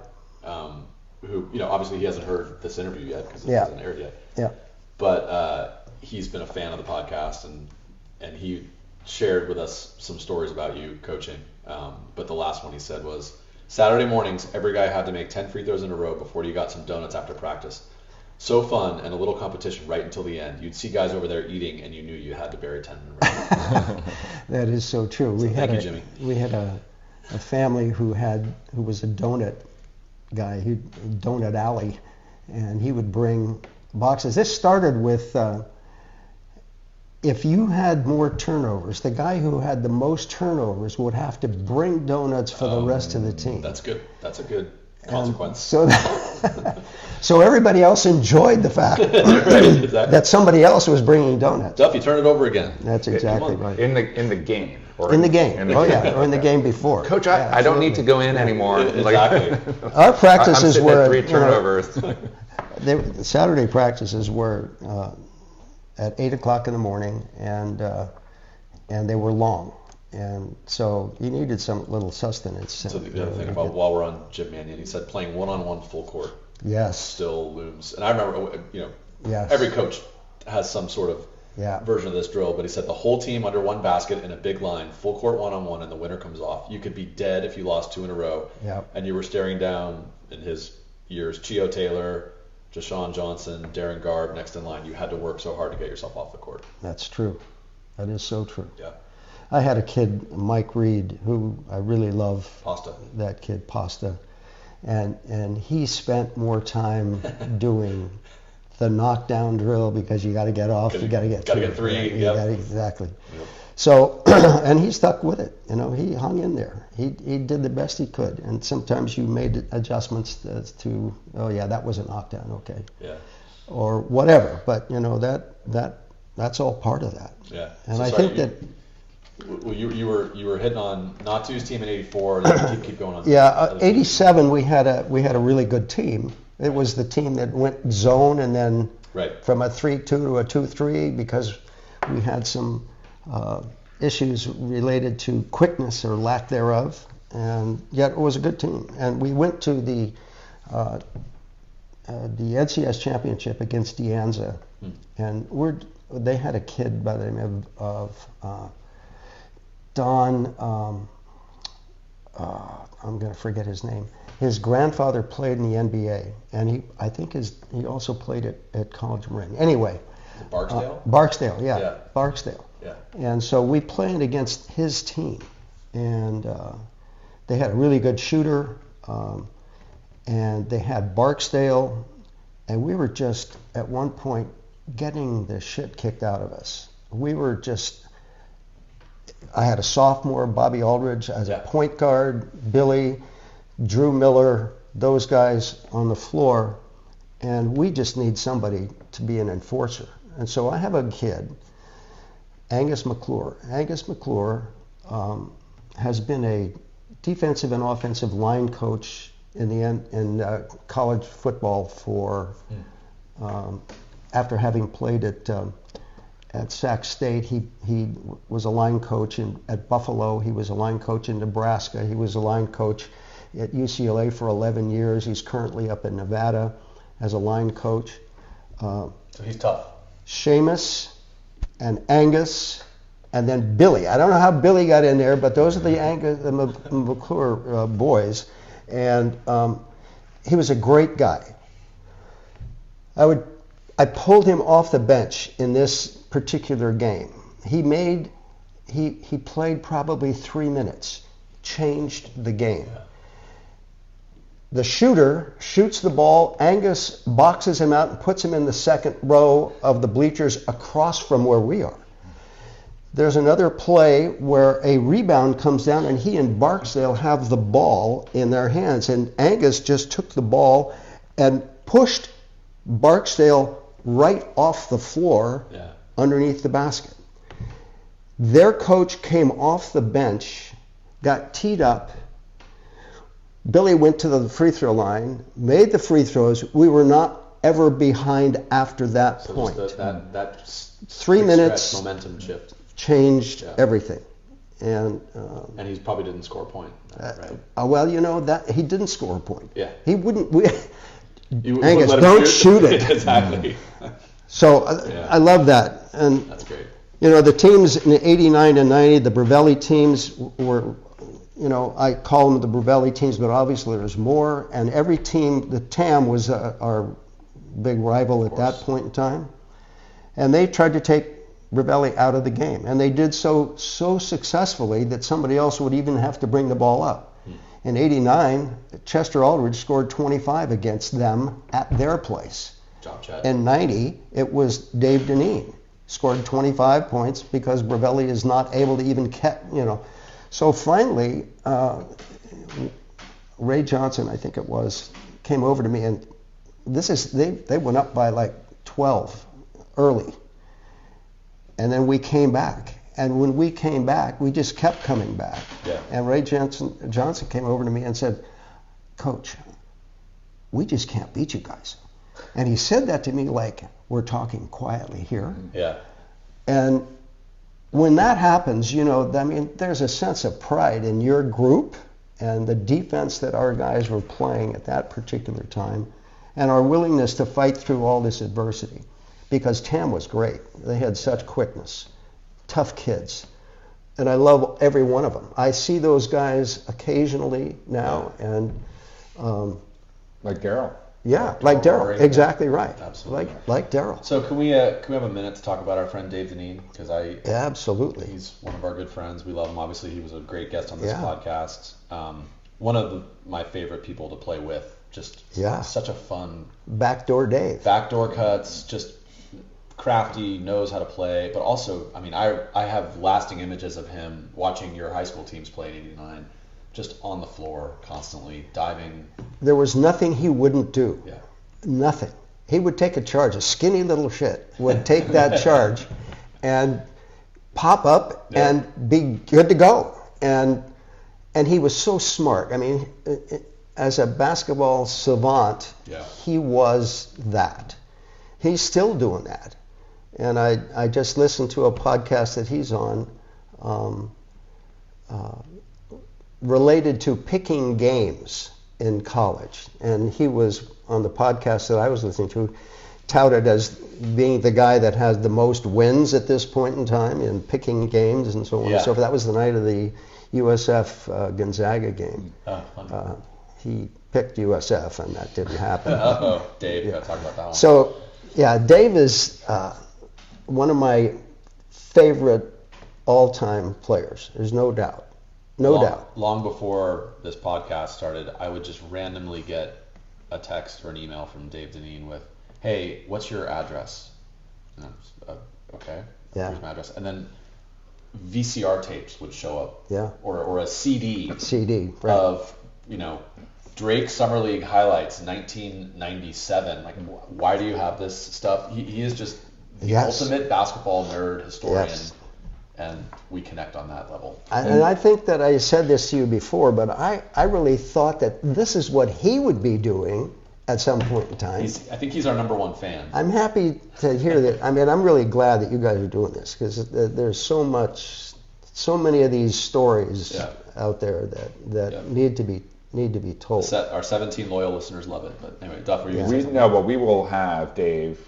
S3: Who, obviously he hasn't heard this interview yet because it hasn't aired yet.
S5: Yeah.
S3: But he's been a fan of the podcast, and he shared with us some stories about you coaching. But the last one he said was, Saturday mornings, every guy had to make 10 free throws in a row before you got some donuts after practice. So fun and a little competition right until the end. You'd see guys over there eating, and you knew you had to bury 10 in a row.
S5: That is so true.
S3: Thank you, Jimmy.
S5: We had a family who was a donut guy, donut alley, and he would bring boxes. This started with if you had more turnovers, the guy who had the most turnovers would have to bring donuts for the rest of the team.
S3: That's good. That's a good consequence.
S5: So everybody else enjoyed the fact
S3: Exactly.
S5: that somebody else was bringing donuts.
S3: Duffy, turn it over again.
S5: That's exactly right.
S2: In the game.
S5: Or in the game. Or in the game before.
S2: Coach, I don't need to go in anymore.
S3: Exactly.
S5: Our practices
S2: I'm
S5: were
S2: at 3 turnovers.
S5: the Saturday practices were at 8 o'clock in the morning, and they were long, and so you needed some little sustenance.
S3: So the other thing about, while we're on Jim Mannion, he said playing one-on-one full court still looms. And I remember, every coach has some sort of version of this drill, but he said the whole team under one basket in a big line, full court one-on-one, and the winner comes off. You could be dead if you lost 2 in a row, and you were staring down, in his years, Chio Taylor, Deshaun Johnson, Darren Garb next in line. You had to work so hard to get yourself off the court.
S5: That's true. That is so true.
S3: Yeah.
S5: I had a kid, Mike Reed, who I really love.
S3: Pasta.
S5: That kid, Pasta. And he spent more time doing the knockdown drill because you got to get off, you got to get
S3: 3.
S5: Exactly. Yep. So, and he stuck with it. He hung in there. He did the best he could. And sometimes you made adjustments to, that was a knockdown, okay.
S3: Yeah.
S5: Or whatever. But that's all part of that.
S3: Yeah.
S5: And I think that.
S3: Well, you were hitting on Natsu's team in '84. Then keep going on.
S5: Yeah, '87 we had a really good team. It was the team that went zone and then from a 3-2 to a 2-3 because we had some issues related to quickness or lack thereof, and yet it was a good team. And we went to the NCS championship against De Anza, and they had a kid by the name of Don. I'm going to forget his name. His grandfather played in the NBA, and I think he also played at College Marin. Anyway.
S3: Barksdale?
S5: Barksdale, yeah. Barksdale.
S3: Yeah.
S5: And so we played against his team, and they had a really good shooter, and they had Barksdale, and we were just at one point getting the shit kicked out of us. We were just. I had a sophomore, Bobby Aldridge, as a point guard, Billy, Drew Miller, those guys on the floor, and we just need somebody to be an enforcer. And so I have a kid, Angus McClure. Angus McClure has been a defensive and offensive line coach in college football for after having played at Sac State. He was a line coach at Buffalo. He was a line coach in Nebraska. He was a line coach at UCLA for 11 years. He's currently up in Nevada as a line coach.
S3: So he's tough.
S5: Seamus and Angus, and then Billy. I don't know how Billy got in there, but those are the McClure boys. And he was a great guy. I pulled him off the bench in this particular game. He played probably 3 minutes, changed the game. Yeah. The shooter shoots the ball. Angus boxes him out and puts him in the second row of the bleachers across from where we are. There's another play where a rebound comes down and he and Barksdale have the ball in their hands, and Angus just took the ball and pushed Barksdale right off the floor underneath the basket. Their coach came off the bench, got teed up. Billy went to the free throw line, made the free throws. We were not ever behind after that point.
S3: That
S5: 3 minutes
S3: momentum shift
S5: changed everything. And
S3: he probably didn't score a point. Right?
S5: Well, that he didn't score a point.
S3: Yeah.
S5: He wouldn't.
S3: Angus,
S5: don't shoot it.
S3: Exactly.
S5: So I love that, and
S3: that's great.
S5: the teams in 89 and 90, the Brevelli teams were, I call them the Brevelli teams, but obviously there's more. And every team, the TAM was our big rival at that point in time. And they tried to take Brevelli out of the game. And they did so successfully that somebody else would even have to bring the ball up. In 89, Chester Aldridge scored 25 against them at their place.
S3: Job chat.
S5: In 90, it was Dave Dineen. Scored 25 points because Brevelli is not able to even So finally, Ray Johnson, I think it was, came over to me, and they went up by like 12 early. And then we came back. And when we came back, we just kept coming back.
S3: Yeah.
S5: And Ray Johnson came over to me and said, Coach, we just can't beat you guys. And he said that to me like we're talking quietly here.
S3: Yeah.
S5: And when that happens, there's a sense of pride in your group and the defense that our guys were playing at that particular time and our willingness to fight through all this adversity. Because TAM was great. They had such quickness. Tough kids, and I love every one of them. I see those guys occasionally now, and
S2: like Daryl.
S5: Yeah, like Daryl. Exactly right.
S3: Absolutely.
S5: Like Daryl.
S3: So can we have a minute to talk about our friend Dave Dineen? Because
S5: absolutely,
S3: he's one of our good friends. We love him. Obviously, he was a great guest on this podcast. One of my favorite people to play with. Just such a fun
S5: backdoor Dave.
S3: Backdoor cuts. Just crafty, knows how to play, but also, I have lasting images of him watching your high school teams play in '89, just on the floor, constantly diving.
S5: There was nothing he wouldn't do.
S3: Yeah.
S5: Nothing. He would take a charge. A skinny little shit would take that charge and pop up and be good to go. And he was so smart. As a basketball savant, he was that. He's still doing that. And I just listened to a podcast that he's on related to picking games in college. And he was on the podcast that I was listening to, touted as being the guy that has the most wins at this point in time in picking games and so on and so forth. That was the night of the USF Gonzaga game. He picked USF, and that didn't happen.
S3: Dave, you got to talk about that one.
S5: So, Dave is one of my favorite all-time players. There's no doubt. No doubt.
S3: Long before this podcast started, I would just randomly get a text or an email from Dave Dineen with, "Hey, what's your address?" And I was, okay. Here's my address. And then VCR tapes would show up.
S5: Yeah.
S3: Or a CD.
S5: Right.
S3: Of, Drake Summer League highlights, 1997. Like, why do you have this stuff? He is just the ultimate basketball nerd historian, and we connect on that level.
S5: And I think that I said this to you before, but I really thought that this is what he would be doing at some point in time.
S3: I think he's our number one fan.
S5: I'm happy to hear that. I'm really glad that you guys are doing this, because there's so many of these stories out there that need to be told.
S3: Our 17 loyal listeners love it. But anyway, Duff,
S2: we will have Dave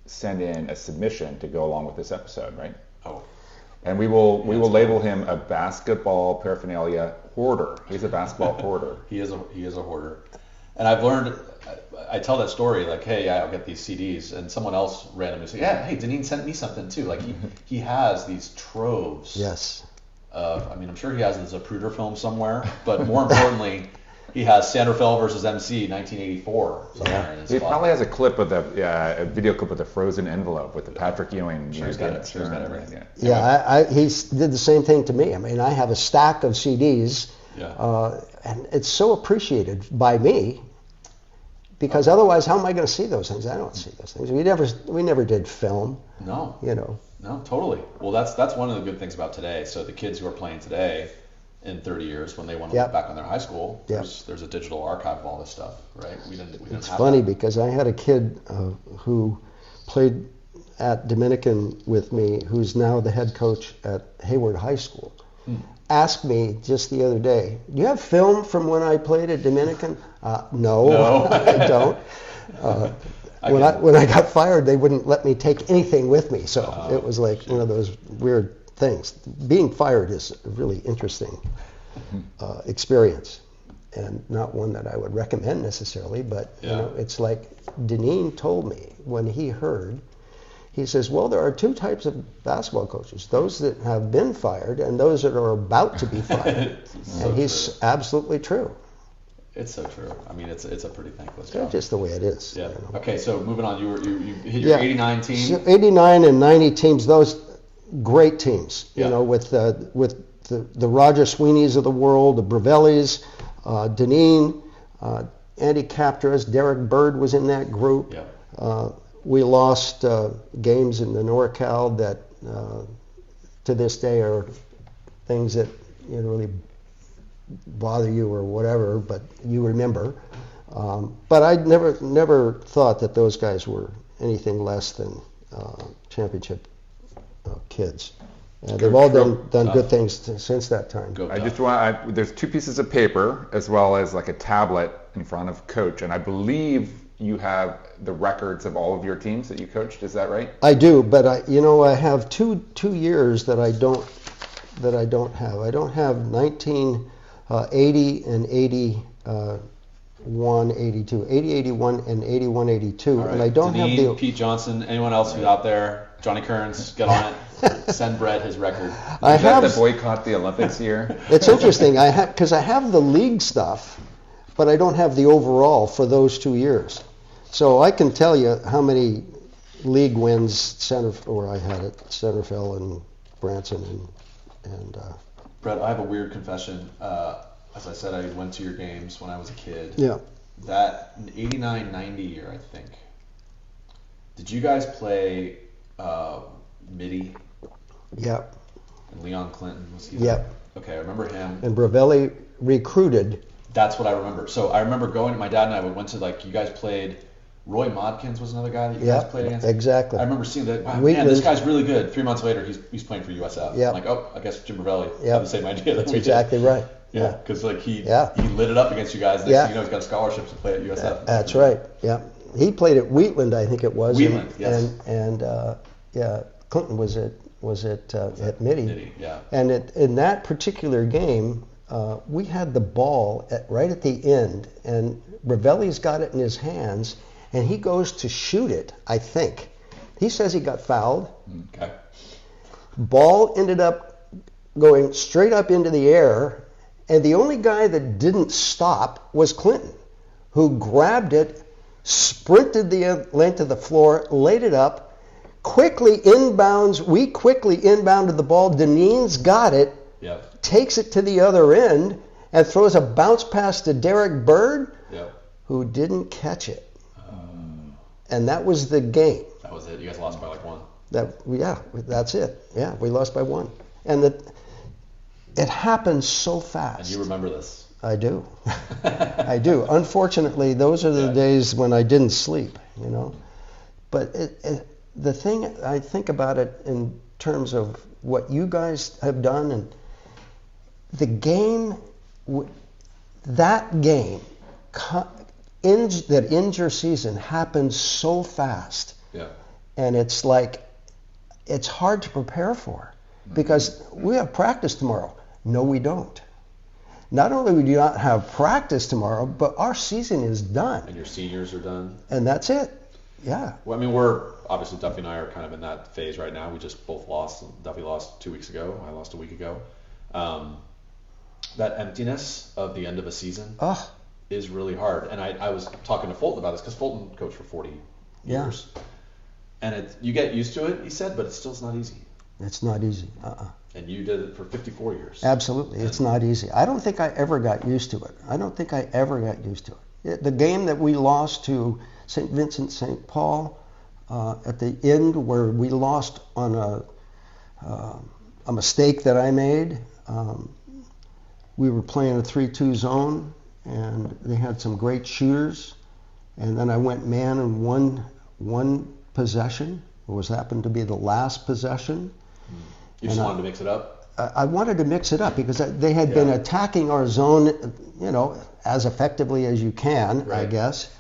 S2: send in a submission to go along with this episode, right?
S3: Oh.
S2: And we will label him a basketball paraphernalia hoarder. He's a basketball hoarder.
S3: He is a hoarder. And I've learned, I tell that story like, hey, I'll get these CDs, and someone else randomly say, hey, Dineen sent me something too. Like he has these troves.
S5: Yes.
S3: I'm sure he has the Zapruder film somewhere, but more importantly, he has San Rafael versus MC 1984 somewhere in his
S2: He probably has a clip of a video clip with the frozen envelope with the Patrick Ewing.
S3: Sure, he's got everything.
S5: He did the same thing to me. I have a stack of CDs, and it's so appreciated by me, because otherwise, how am I going to see those things? I don't see those things. We never did film.
S3: No. No, totally. Well, that's one of the good things about today. So the kids who are playing today, in 30 years, when they want to look back on their high school, there's a digital archive of all this stuff, right? We didn't
S5: it's
S3: have
S5: funny
S3: that.
S5: Because I had a kid who played at Dominican with me, who's now the head coach at Hayward High School, asked me just the other day, do you have film from when I played at Dominican? No. I don't. When I got fired, they wouldn't let me take anything with me. So it was like one of those weird things. Being fired is a really interesting experience, and not one that I would recommend necessarily. But you know, it's like Deneen told me when he heard. He says, well, there are two types of basketball coaches, those that have been fired and those that are about to be fired. And he's absolutely true.
S3: It's so true. I mean, it's a pretty thankless
S5: It's
S3: job.
S5: just the way it is.
S3: Yeah.
S5: You know?
S3: Okay, so moving on, you hit your 89 team.
S5: So 89 and 90 teams, those great teams, you know, with the Roger Sweeneys of the world, the Bravellis, Deneen, Andy Captras, Derek Bird was in that group.
S3: Yeah.
S5: We lost games in the NorCal that to this day are things that really bother you or whatever, but you remember. But I never thought that those guys were anything less than championship kids. They've all done good things since that time.
S2: I just want, there's two pieces of paper as well as like a tablet in front of Coach, and I believe you have the records of all of your teams that you coached. Is that right?
S5: I do, but I have two years that I don't have. I don't have 1980 and 81, 82, 80, 81, and 81, 82,
S3: Right.
S5: and I don't
S3: Deneen,
S5: have the.
S3: Pete Johnson, anyone else who's out there, Johnny Kearns, get on it. Send Brett his record.
S5: I
S2: Is that
S5: have.
S2: the boycott the Olympics year?
S5: It's interesting. Because I have the league stuff, but I don't have the overall for those 2 years. So I can tell you how many league wins I had at San Rafael and Branson and.
S3: Brett, I have a weird confession. As I said, I went to your games when I was a kid.
S5: Yeah.
S3: That 89-90 year, I think. Did you guys play Mitty?
S5: Yep.
S3: And Leon Clinton? Was he
S5: Yep.
S3: there? Okay, I remember him.
S5: And Bravelli recruited.
S3: That's what I remember. So I remember going, my dad and I went to, you guys played, Roy Modkins was another guy that you guys played against?
S5: Exactly.
S3: I remember seeing that, wow,
S5: Wheatland.
S3: man, this guy's really good. 3 months later, he's playing for USF.
S5: Yep.
S3: I'm like, oh, I guess Jim Bravelli
S5: Yep.
S3: had the same idea that
S5: That's
S3: we
S5: exactly
S3: did.
S5: right.
S3: Yeah, because he
S5: Yeah.
S3: lit it up against you guys. Next
S5: Yeah.
S3: thing you know, he's got a scholarship to play at USF.
S5: That's right. Yeah. He played at Wheatland, I think it was.
S3: Wheatland, yes.
S5: And Clinton was at Mitty.
S3: Mitty, yeah.
S5: And in that particular game, we had the ball right at the end, and Bravelli's got it in his hands, and he goes to shoot it, I think. He says he got fouled.
S3: Okay.
S5: Ball ended up going straight up into the air, and the only guy that didn't stop was Clinton, who grabbed it, sprinted the length of the floor, laid it up, quickly inbounds. We quickly inbounded the ball. Deneen's got it,
S3: Yep.
S5: takes it to the other end, and throws a bounce pass to Derek Bird,
S3: Yep.
S5: who didn't catch it. And that was the game.
S3: That was it. You guys lost by one.
S5: That's it. Yeah, we lost by one. And it happened so fast.
S3: And you remember this.
S5: I do. I do. Unfortunately, those are the days when I didn't sleep, But the thing, I think about it in terms of what you guys have done, and the game, that game that ends your season happens so fast.
S3: Yeah.
S5: And it's hard to prepare for, because we have practice tomorrow. No, we don't. Not only do we not have practice tomorrow, but our season is done.
S3: And your seniors are done.
S5: And that's it. Yeah.
S3: Well, I mean, we're obviously, Duffy and I are kind of in that phase right now. We just both lost. Duffy lost 2 weeks ago. I lost a week ago. That emptiness of the end of a season is really hard. And I was talking to Fulton about this, because Fulton coached for 40 years. And you get used to it, he said, but it's not easy.
S5: It's not easy.
S3: And you did it for 54 years.
S5: Absolutely. It's not easy. I don't think I ever got used to it. The game that we lost to St. Vincent St. Paul at the end, where we lost on a mistake that I made. We were playing a 3-2 zone, and they had some great shooters. And then I went man in one possession. It happened to be the last possession.
S3: You just wanted to mix it up?
S5: I wanted to mix it up, because they had been attacking our zone, as effectively as you can,
S3: right.
S5: I guess.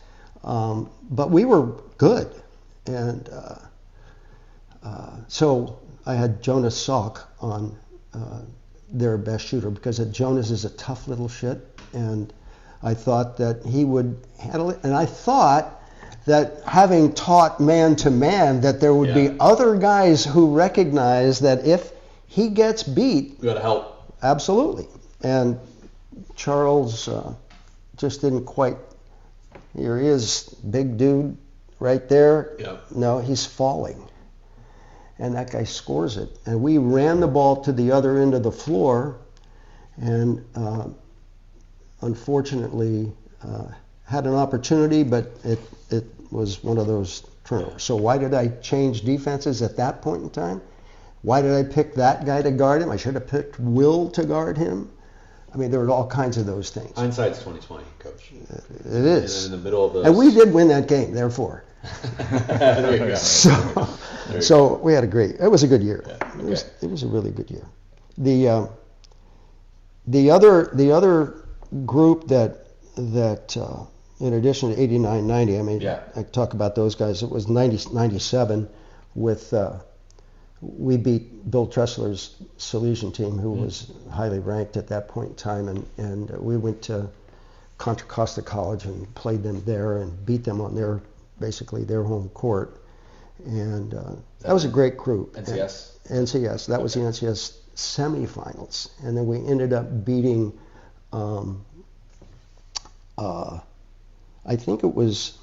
S5: But we were good. And so I had Jonas Salk on their best shooter because Jonas is a tough little shit. And I thought that he would handle it. And I thought that having taught man-to-man that there would be other guys who recognize that if he gets beat...
S3: You gotta help.
S5: Absolutely. And Charles just didn't quite... Here he is, big dude right there.
S3: Yeah.
S5: No, he's falling. And that guy scores it. And we ran the ball to the other end of the floor and unfortunately had an opportunity, but it was one of those turnovers. So why did I change defenses at that point in time? Why did I pick that guy to guard him? I should have picked Will to guard him. I mean, there were all kinds of those things.
S3: Hindsight's 20/20, Coach.
S5: It is.
S3: And in the middle of those...
S5: And we did win that game, therefore.
S3: There you go.
S5: So we had it was a good year.
S3: Yeah, okay.
S5: It was a really good year. The other group that in addition to 89, 90, I mean, I talk about those guys. It was 97 with, we beat Bill Tressler's Salesian team, who was highly ranked at that point in time, and we went to Contra Costa College and played them there and beat them on basically their home court. And that was a great group.
S3: NCS?
S5: NCS. That was the NCS semifinals. And then we ended up beating, I think it was,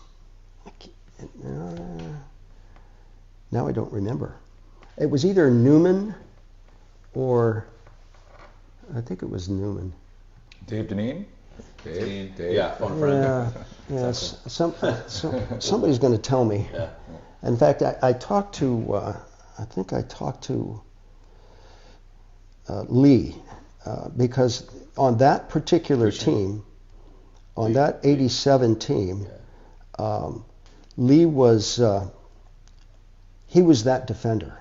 S5: now I don't remember. It was either Newman or, I think it was Newman.
S2: Dave Deneen? Dave.
S3: Yeah, phone friend.
S5: Yeah, somebody's going to tell me.
S3: Yeah.
S5: In fact, I talked to, I think I talked to Lee, because on that particular team, on that 87 team, Lee was, he was that defender.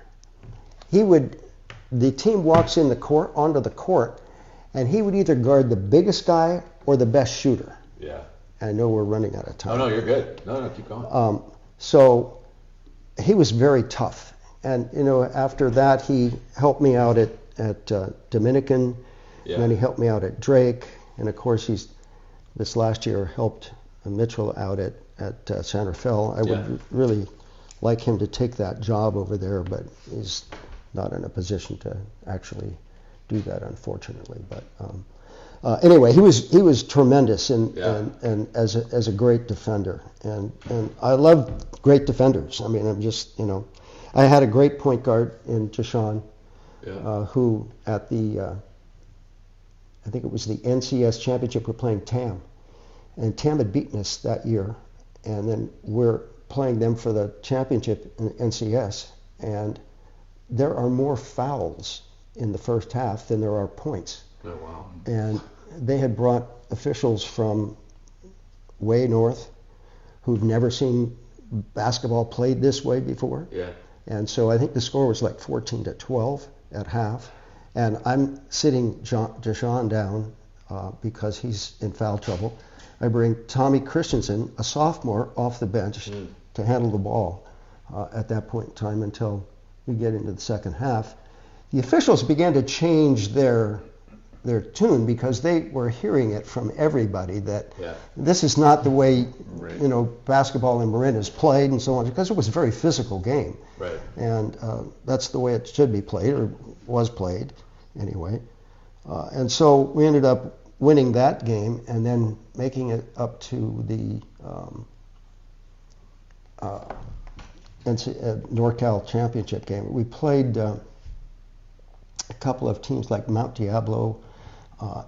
S5: The team walks in onto the court, and he would either guard the biggest guy or the best shooter.
S3: Yeah.
S5: I know we're running out of time.
S3: Oh, no, you're good. No, keep going.
S5: So he was very tough. And, after that, he helped me out at Dominican, and then he helped me out at Drake. And, of course, this last year helped Mitchell out at San Rafael. I would really like him to take that job over there, but he's not in a position to actually do that, unfortunately. But anyway, he was tremendous and as a great defender, and I love great defenders. I mean, I had a great point guard in Deshaun, who at the I think it was the NCS championship, we're playing TAM, and TAM had beaten us that year, and then we're playing them for the championship in NCS, and there are more fouls in the first half than there are points.
S3: Oh, wow.
S5: And they had brought officials from way north who've never seen basketball played this way before.
S3: Yeah.
S5: And so I think the score was like 14-12 at half. And I'm sitting Deshaun down because he's in foul trouble. I bring Tommy Christensen, a sophomore, off the bench to handle the ball at that point in time until we get into the second half. The officials began to change their tune because they were hearing it from everybody that this is not the way basketball in Marin is played and so on, because it was a very physical game.
S3: Right.
S5: And that's the way it should be played, or was played anyway. And so we ended up winning that game and then making it up to the NorCal championship game. We played a couple of teams like Mount Diablo,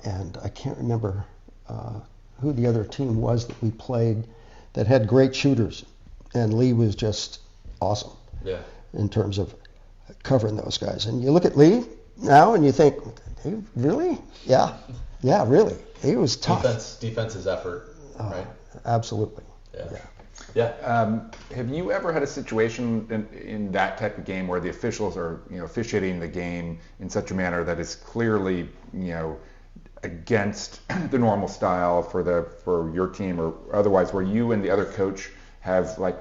S5: and I can't remember who the other team was that we played that had great shooters, and Lee was just awesome in terms of covering those guys. And you look at Lee now and you think, hey, really? Yeah, really. He was tough.
S3: Defense's effort, right?
S5: Absolutely.
S3: Yeah.
S2: Have you ever had a situation in that type of game where the officials are, officiating the game in such a manner that is clearly, against the normal style for your team or otherwise, where you and the other coach have like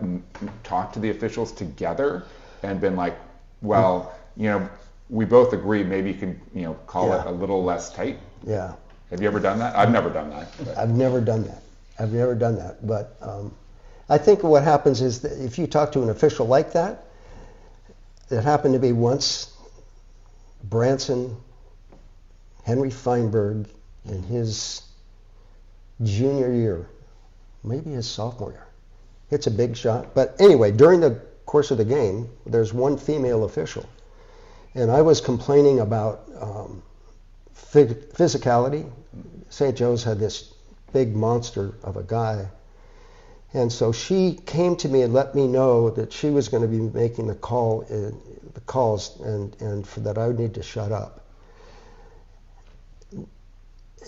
S2: talked to the officials together and been like, well, we both agree maybe you can call it a little less tight?
S5: Yeah.
S2: Have you ever done that? I've never done that. But.
S5: I've never done that. But I think what happens is that if you talk to an official like that, it happened to be once Branson, Henry Feinberg, in his junior year, maybe his sophomore year, hits a big shot. But anyway, during the course of the game, there's one female official. And I was complaining about physicality. St. Joe's had this big monster of a guy. And so she came to me and let me know that she was going to be making the calls and for that I would need to shut up.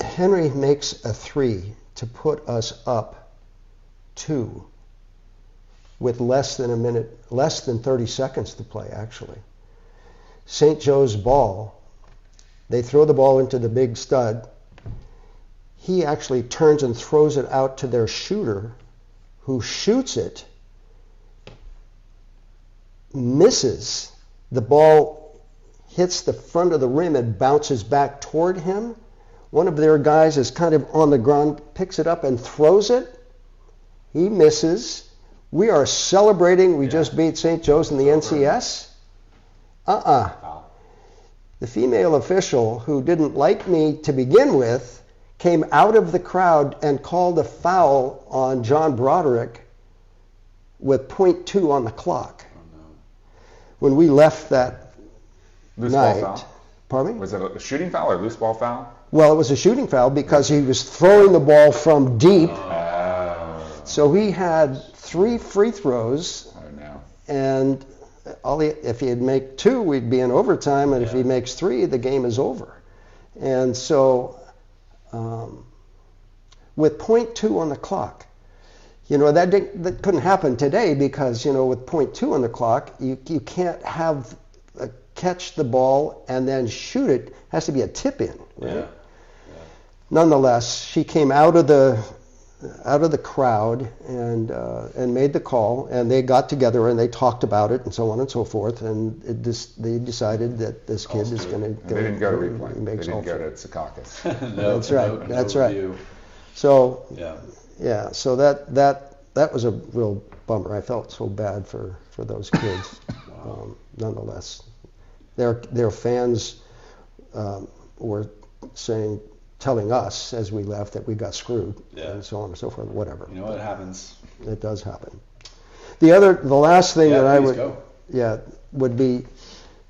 S5: Henry makes a 3 to put us up 2 with less than 30 seconds to play, actually. St. Joe's ball, they throw the ball into the big stud. He actually turns and throws it out to their shooter, who shoots it, misses. The ball hits the front of the rim and bounces back toward him. One of their guys is kind of on the ground, picks it up and throws it. He misses. We are celebrating. We just beat St. Joe's in the NCS. The female official, who didn't like me to begin with, came out of the crowd and called a foul on John Broderick with .2 on the clock. Oh, no. When we left that
S2: loose
S5: night.
S2: Ball foul?
S5: Pardon me?
S2: Was it a shooting foul or a loose ball foul?
S5: Well, it was a shooting foul because he was throwing the ball from deep. So he had 3 free throws.
S2: Oh, no.
S5: And if he'd make 2, we'd be in overtime, and if he makes 3, the game is over. And so with .2 on the clock, that couldn't happen today because, with .2 on the clock, you can't have catch the ball and then shoot it. It has to be a tip-in, right?
S3: Yeah.
S5: Nonetheless, she came out of the crowd and made the call, and they got together and they talked about it and so on and so forth, and they decided that this kid is going to go.
S2: They didn't go to replay. They didn't go to Secaucus.
S5: That's right. That's right.
S3: Review.
S5: So
S3: yeah.
S5: So that was a real bummer. I felt so bad for those kids.
S3: Wow.
S5: Nonetheless, their fans were telling us as we left that we got screwed, and so on and so forth. Whatever.
S3: It happens.
S5: It does happen. The last thing that I would be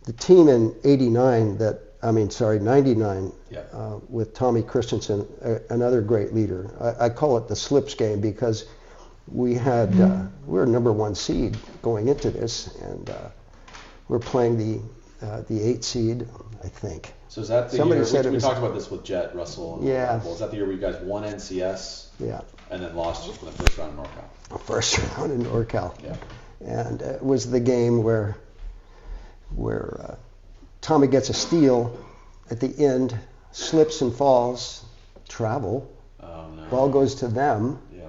S5: the team in '99 '99 with Tommy Christensen, another great leader. I call it the slips game because we were number 1 seed going into this, and we're playing the 8 seed, I think.
S3: So is that the
S5: Somebody
S3: year,
S5: said
S3: we talked about this with Jet, Russell, and Apple. Is that the year where you guys won NCS and then lost just in the first round in NorCal?
S5: First round in NorCal.
S3: Yeah.
S5: And it was the game where Tommy gets a steal at the end, slips and falls, travel.
S3: Oh, no.
S5: Ball goes to them.
S3: Yeah.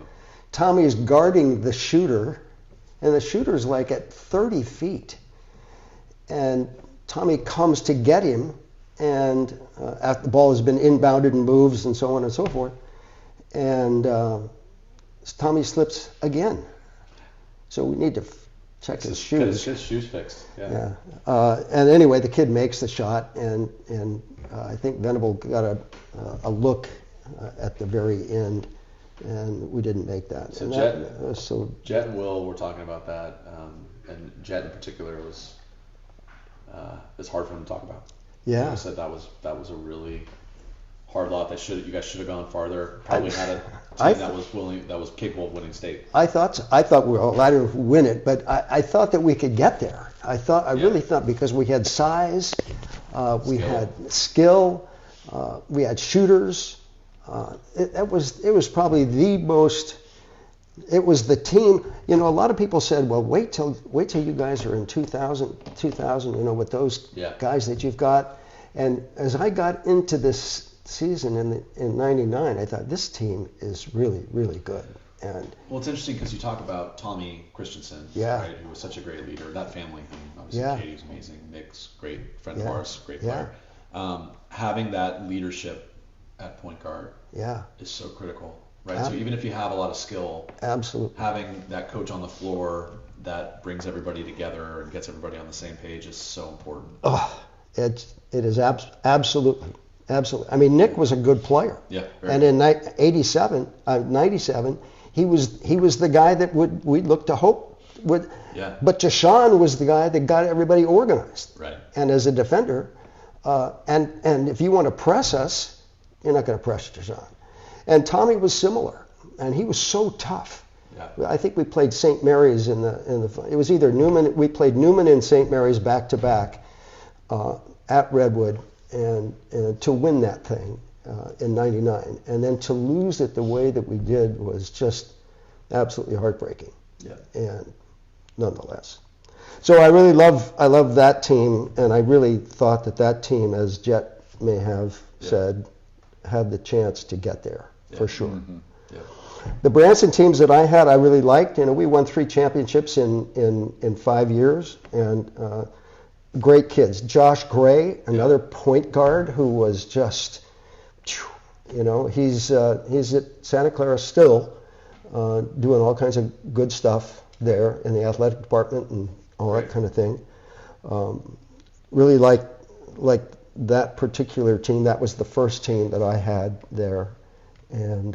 S5: Tommy is guarding the shooter, and the shooter's like at 30 feet. And Tommy comes to get him, and after the ball has been inbounded and moves and so on and so forth, and Tommy slips again. So we need to check his shoes.
S3: Get his shoes fixed. Yeah.
S5: And anyway, the kid makes the shot, and I think Venable got a look at the very end, and we didn't make that.
S3: So Jet and Will were talking about that, and Jet in particular was it's hard for him to talk about.
S5: Yeah.
S3: He said that was a really hard lot. You guys should have gone farther. Probably had a team that was capable of winning state.
S5: I thought we were allowed to win it, but I thought that we could get there. I really thought, because we had size, we had skill, we had shooters. It was probably the most. It was the team. A lot of people said, "Well, wait till you guys are in 2000, with those guys that you've got." And as I got into this season in '99, I thought this team is really, really good. And
S3: well, it's interesting because you talk about Tommy Christensen,
S5: Yeah.
S3: right, who was such a great leader. That family, obviously
S5: Yeah.
S3: Katie was amazing, Nick's great friend of
S5: Yeah.
S3: ours, great
S5: Yeah.
S3: player. Having that leadership at point guard
S5: yeah,
S3: is so critical, right? So even if you have a lot of skill,
S5: absolutely.
S3: having that coach on the floor that brings everybody together and gets everybody on the same page is so important.
S5: Oh, it is absolutely. I mean, Nick was a good player.
S3: Yeah. very
S5: And
S3: good.
S5: in '97, he was the guy that we'd look to hope would.
S3: Yeah.
S5: But Deshaun was the guy that got everybody organized.
S3: Right.
S5: And as a defender, and if you want to press us, you're not going to press Deshaun. And Tommy was similar, and he was so tough.
S3: Yeah.
S5: I think we played St. Mary's in the. It was either Newman. We played Newman and St. Mary's back to back at Redwood, and to win that thing in '99, and then to lose it the way that we did was just absolutely heartbreaking.
S3: Yeah.
S5: And nonetheless, so I love that team, and I really thought that team, as Jet may have said, had the chance to get there for sure.
S3: Mm-hmm. Yeah.
S5: The Branson teams that I had, I really liked. We won 3 championships in 5 years, and great kids. Josh Gray, another point guard who was just, he's at Santa Clara still, doing all kinds of good stuff there in the athletic department and all that kind of thing. Really like that particular team. That was the first team that I had there, and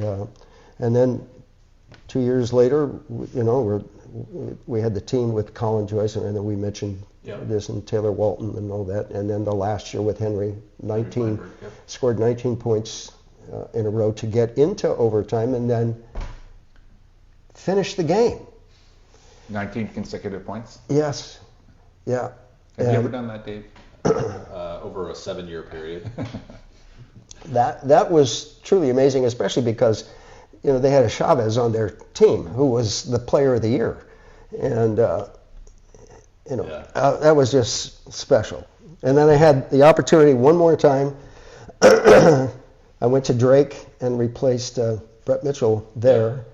S5: then 2 years later, we had the team with Colin Joyce, and then we mentioned this, and Taylor Walton and all that, and then the last year with Henry, scored 19 points in a row to get into overtime, and then finish the game.
S2: 19 consecutive points.
S5: Yes, yeah.
S2: Have you ever done that, Dave?
S3: Over a 7-year period.
S5: That was truly amazing, especially because they had a Chavez on their team who was the player of the year, and that was just special. And then I had the opportunity one more time. I went to Drake and replaced Brett Mitchell there,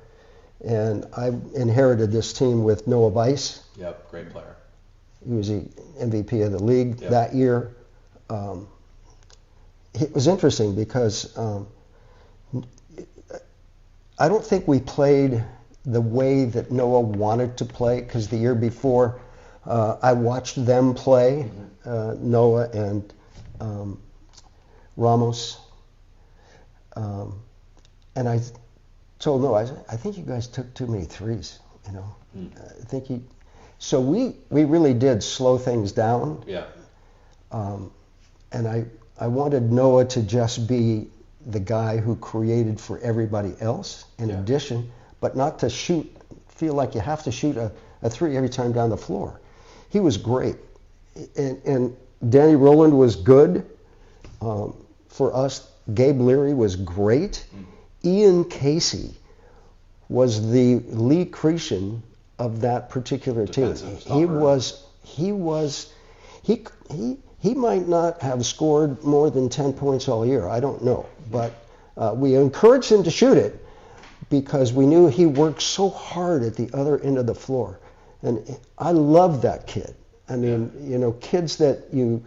S5: and I inherited this team with Noah Weiss.
S3: Yep, great player.
S5: He was the MVP of the league that year. It was interesting because I don't think we played the way that Noah wanted to play, because the year before I watched them play, Noah and Ramos, and I told Noah, I think you guys took too many threes. I think so we really did slow things down.
S3: Yeah.
S5: And I wanted Noah to just be the guy who created for everybody else in addition, but not to feel like you have to shoot a three every time down the floor. He was great. And Danny Rowland was good for us. Gabe Leary was great. Ian Casey was the Lee Cretion of that particular team. He might not have scored more than 10 points all year. I don't know. But we encouraged him to shoot it because we knew he worked so hard at the other end of the floor. And I love that kid. I mean, kids that you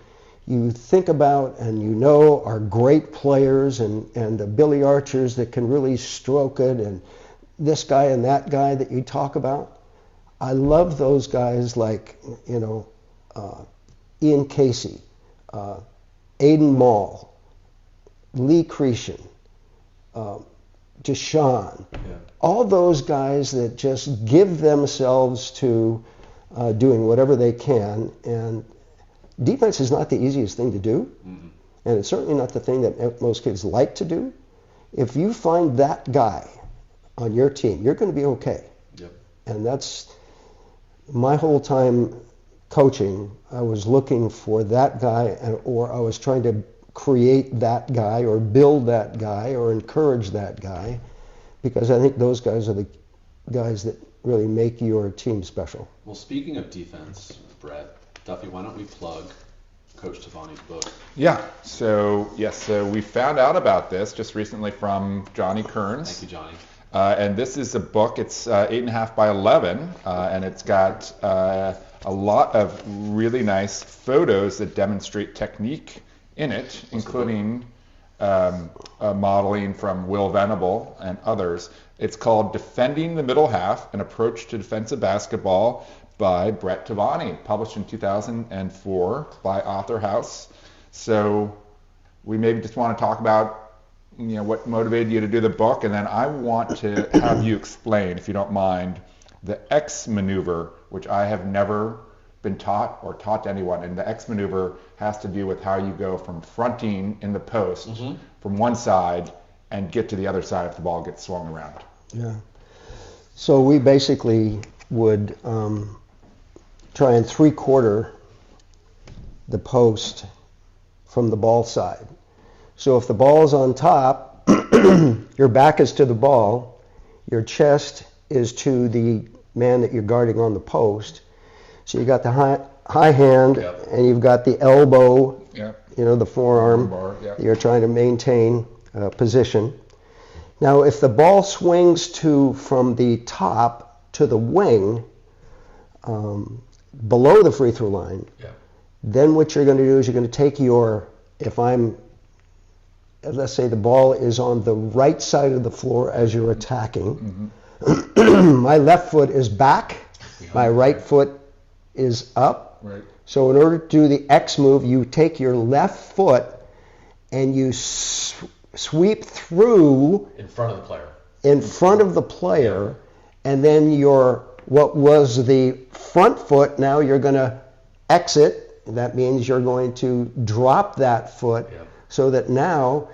S5: think about and are great players, and the Billy Archers that can really stroke it, and this guy and that guy that you talk about. I love those guys like, Ian Casey, Aiden Mall, Lee Cretion, Deshaun, all those guys that just give themselves to doing whatever they can. And defense is not the easiest thing to do, and it's certainly not the thing that most kids like to do. If you find that guy on your team, you're going to be okay.
S3: Yep.
S5: And that's my whole time coaching. I was looking for that guy, or I was trying to create that guy or build that guy or encourage that guy, because I think those guys are the guys that really make your team special.
S3: Well, speaking of defense, Brett, Duffy, why don't we plug Coach Tovani's book.
S2: Yeah. So we found out about this just recently from Johnny Kearns.
S3: Thank you, Johnny.
S2: And this is a book. It's 8.5 by 11, and it's got a lot of really nice photos that demonstrate technique in it, including modeling from Will Venable and others. It's called Defending the Middle Half, An Approach to Defensive Basketball by Bret Tovani, published in 2004 by Author House. So we maybe just want to talk about what motivated you to do the book, and then I want to have you explain, if you don't mind, the X maneuver, which I have never been taught or taught to anyone. And the X maneuver has to do with how you go from fronting in the post from one side and get to the other side if the ball gets swung around.
S5: Yeah. So we basically would try and 3/4 the post from the ball side. So if the ball is on top, your back is to the ball, your chest is to the man that you're guarding on the post. So you got the high hand, and you've got the elbow, the forearm.
S2: Bar,
S5: You're trying to maintain position. Now, if the ball swings from the top to the wing, below the free throw line, then what you're going to do is you're going to take let's say the ball is on the right side of the floor as you're attacking. My left foot is back, my right foot is up.
S2: Right.
S5: So in order to do the X move, you take your left foot and you sweep through
S3: In front of the player.
S5: And then what was the front foot, now you're going to exit. That means you're going to drop that foot so that now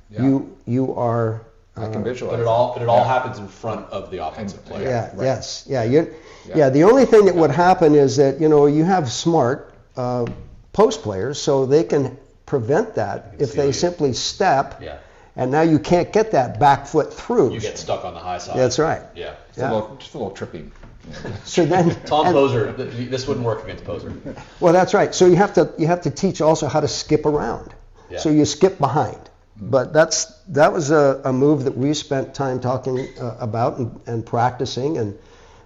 S5: you are...
S2: I can visualize.
S3: But it all happens in front of the offensive player.
S5: Yeah, right. Yes. Yeah, the only thing that would happen is that, you have smart post players, so they can prevent that if they simply step, and now you can't get that back foot through.
S3: You get stuck on the high side.
S5: That's right.
S3: Yeah.
S2: Just a little tripping.
S5: So then
S3: Tom Poser, this wouldn't work against Poser.
S5: Well, that's right. So you have to teach also how to skip around.
S3: Yeah.
S5: So you skip behind. But that was a move that we spent time talking about and practicing, and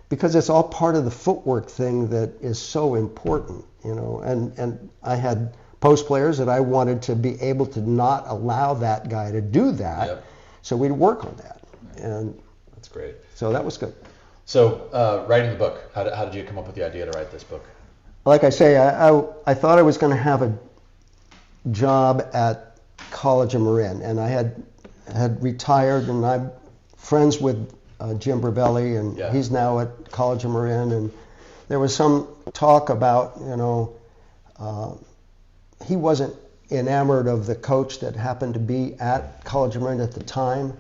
S5: because it's all part of the footwork thing that is so important, and I had post players that I wanted to be able to not allow that guy to do that, so we'd work on that, and
S3: that's great.
S5: So that was good.
S3: So writing the book, how did you come up with the idea to write this book?
S5: Like I say, I thought I was going to have a job at College of Marin, and I had retired, and I'm friends with Jim Brevelli, and he's now at College of Marin, and there was some talk about, he wasn't enamored of the coach that happened to be at College of Marin at the time,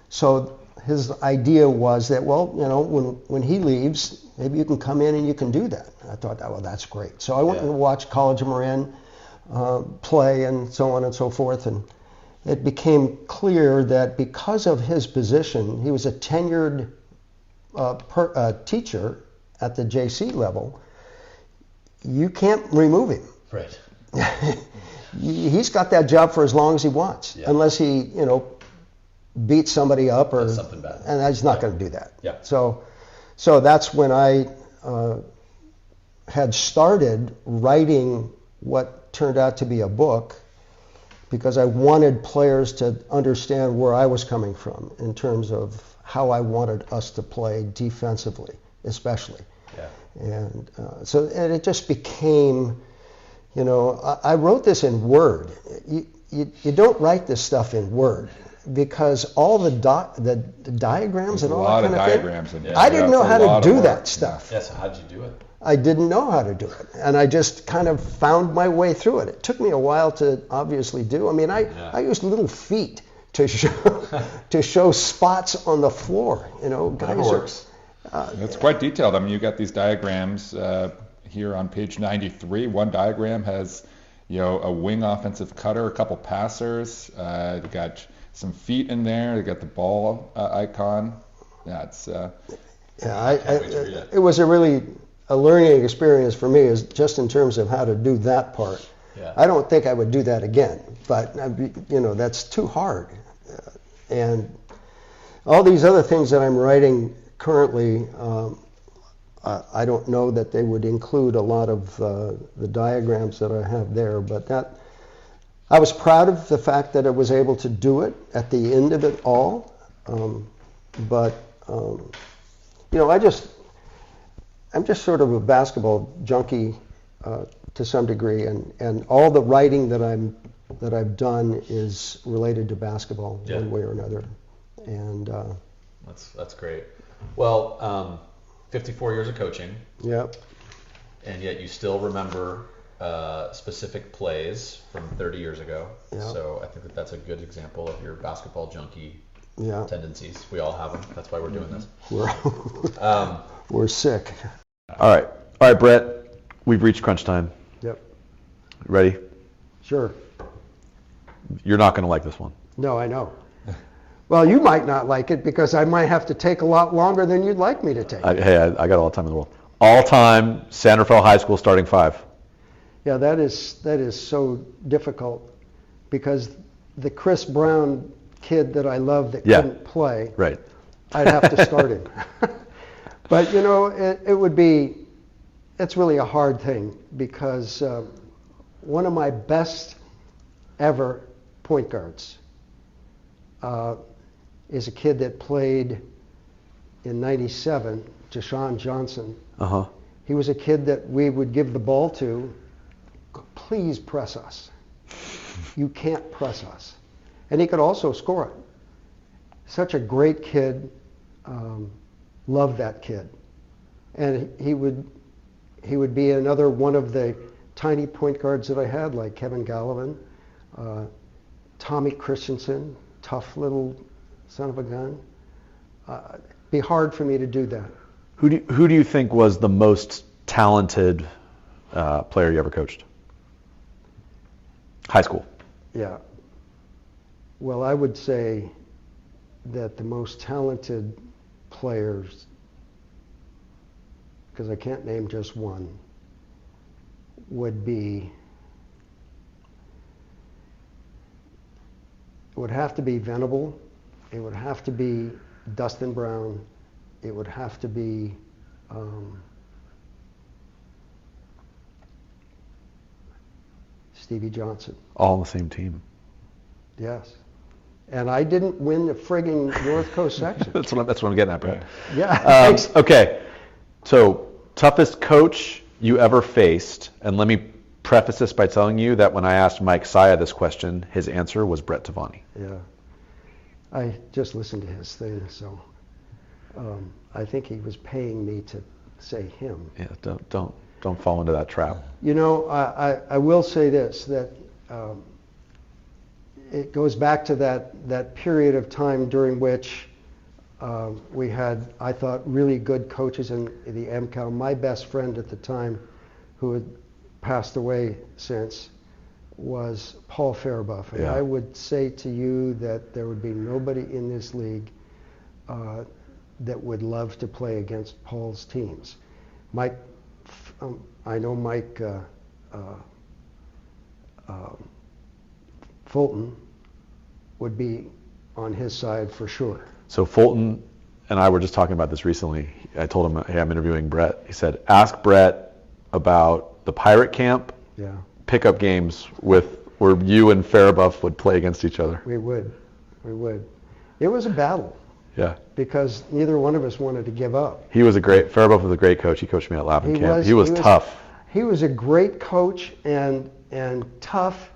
S5: so his idea was that, when he leaves, maybe you can come in and you can do that. And I thought, well, that's great. So I went and watched College of Marin play and so on and so forth, and it became clear that because of his position, he was a tenured teacher at the JC level, you can't remove him.
S3: Right.
S5: He's got that job for as long as he wants, unless he, beats somebody up or
S3: something bad,
S5: and he's not going to do that.
S3: Yeah.
S5: So that's when I had started writing what turned out to be a book, because I wanted players to understand where I was coming from in terms of how I wanted us to play defensively, especially.
S3: Yeah.
S5: And and it just became, I wrote this in Word. You don't write this stuff in Word, because all the diagrams and all that kind of
S2: diagrams
S5: thing, I didn't know how to do that stuff.
S3: Yeah, so how did you do it?
S5: I didn't know how to do it, and I just kind of found my way through it. It took me a while to obviously do. I mean, I used little feet to show spots on the floor. Guys
S3: works.
S2: It's quite detailed. I mean, you got these diagrams here on page 93. One diagram has, a wing offensive cutter, a couple passers. You got some feet in there. You got the ball icon. Yeah, it's.
S5: It was a learning experience for me, is just in terms of how to do that part.
S3: Yeah.
S5: I don't think I would do that again, but that's too hard. And all these other things that I'm writing currently, I don't know that they would include a lot of the diagrams that I have there, but I was proud of the fact that I was able to do it at the end of it all. I'm just sort of a basketball junkie to some degree, and all the writing that I've done is related to basketball one way or another. And
S3: that's great. Well, 54 years of coaching.
S5: Yep.
S3: And yet you still remember specific plays from 30 years ago.
S5: Yep.
S3: So I think that's a good example of your basketball junkie tendencies. We all have them. That's why we're doing this.
S5: We're sick.
S4: All right, Bret. We've reached crunch time.
S5: Yep.
S4: Ready?
S5: Sure.
S4: You're not going to like this one.
S5: No, I know. Well, you might not like it because I might have to take a lot longer than you'd like me to take.
S4: I got all the time in the world. All-time San Rafael High School starting five.
S5: Yeah, that is so difficult because the Chris Brown kid that I love that couldn't play,
S4: right?
S5: I'd have to start him. But it's really a hard thing because one of my best ever point guards is a kid that played in '97, Deshaun Johnson.
S4: Uh-huh.
S5: He was a kid that we would give the ball to. Please press us. You can't press us. And he could also score it. Such a great kid. Loved that kid. And he would be another one of the tiny point guards that I had, like Kevin Gallivan, Tommy Christensen, tough little son of a gun. Be hard for me to do that.
S4: Who do you think was the most talented player you ever coached? High school.
S5: Yeah. Well, I would say that the most talented players, because I can't name just one, would have to be Venable. It would have to be Dustin Brown. It would have to be Stevie Johnson.
S4: All on the same team.
S5: Yes. And I didn't win the frigging North Coast section.
S4: that's what I'm getting at, Brett.
S5: Yeah.
S4: Okay. So, toughest coach you ever faced, and let me preface this by telling you that when I asked Mike Saya this question, his answer was Bret Tovani.
S5: Yeah. I just listened to his thing, so I think he was paying me to say him.
S4: Yeah, don't fall into that trap.
S5: I will say this, that it goes back to that period of time during which we had, I thought, really good coaches in the MCAL. My best friend at the time, who had passed away since, was Paul Faribuff. And I would say to you that there would be nobody in this league that would love to play against Paul's teams. Mike, I know Mike Fulton would be on his side for sure.
S4: So Fulton and I were just talking about this recently. I told him, hey, I'm interviewing Bret. He said, ask Bret about the Pirate Camp pickup games where you and Faribuff would play against each other.
S5: We would. It was a battle.
S4: Yeah.
S5: Because neither one of us wanted to give up.
S4: Faribuff was a great coach. He coached me at Lapham Camp. He was tough.
S5: He was a great coach and tough,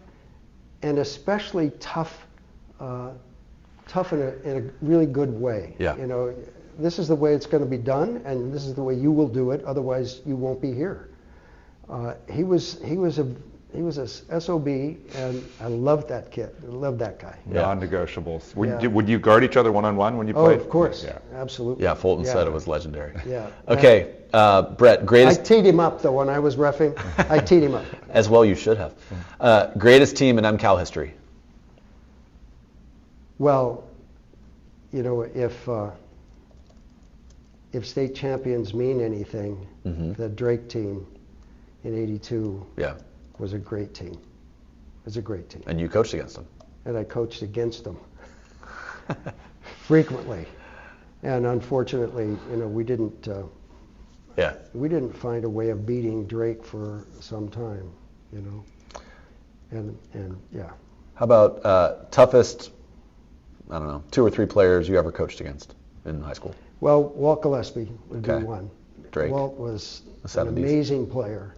S5: and especially tough in a really good way.
S4: Yeah.
S5: This is the way it's going to be done, and this is the way you will do it. Otherwise, you won't be here. He was a SOB, and I loved that kid. I loved that guy.
S2: Non-negotiables. Would you guard each other one-on-one when you played?
S5: Oh, of course. Yeah. Absolutely.
S3: Yeah, Fulton said it was legendary.
S5: Yeah.
S3: Okay, Bret, greatest...
S5: I teed him up, though, when I was reffing. I teed him up.
S3: As well you should have. Greatest team in MCAL history?
S5: Well, if state champions mean anything, the Drake team in '82 was a great team. It's a great team.
S4: And you coached against them.
S5: And I coached against them frequently. And unfortunately, we didn't find a way of beating Drake for some time, And yeah.
S4: How about toughest, I don't know, 2 or 3 players you ever coached against in high school?
S5: Well, Walt Gillespie would be
S4: Okay.
S5: one.
S4: Drake.
S5: Walt was
S4: The
S5: an
S4: 70s.
S5: amazing player,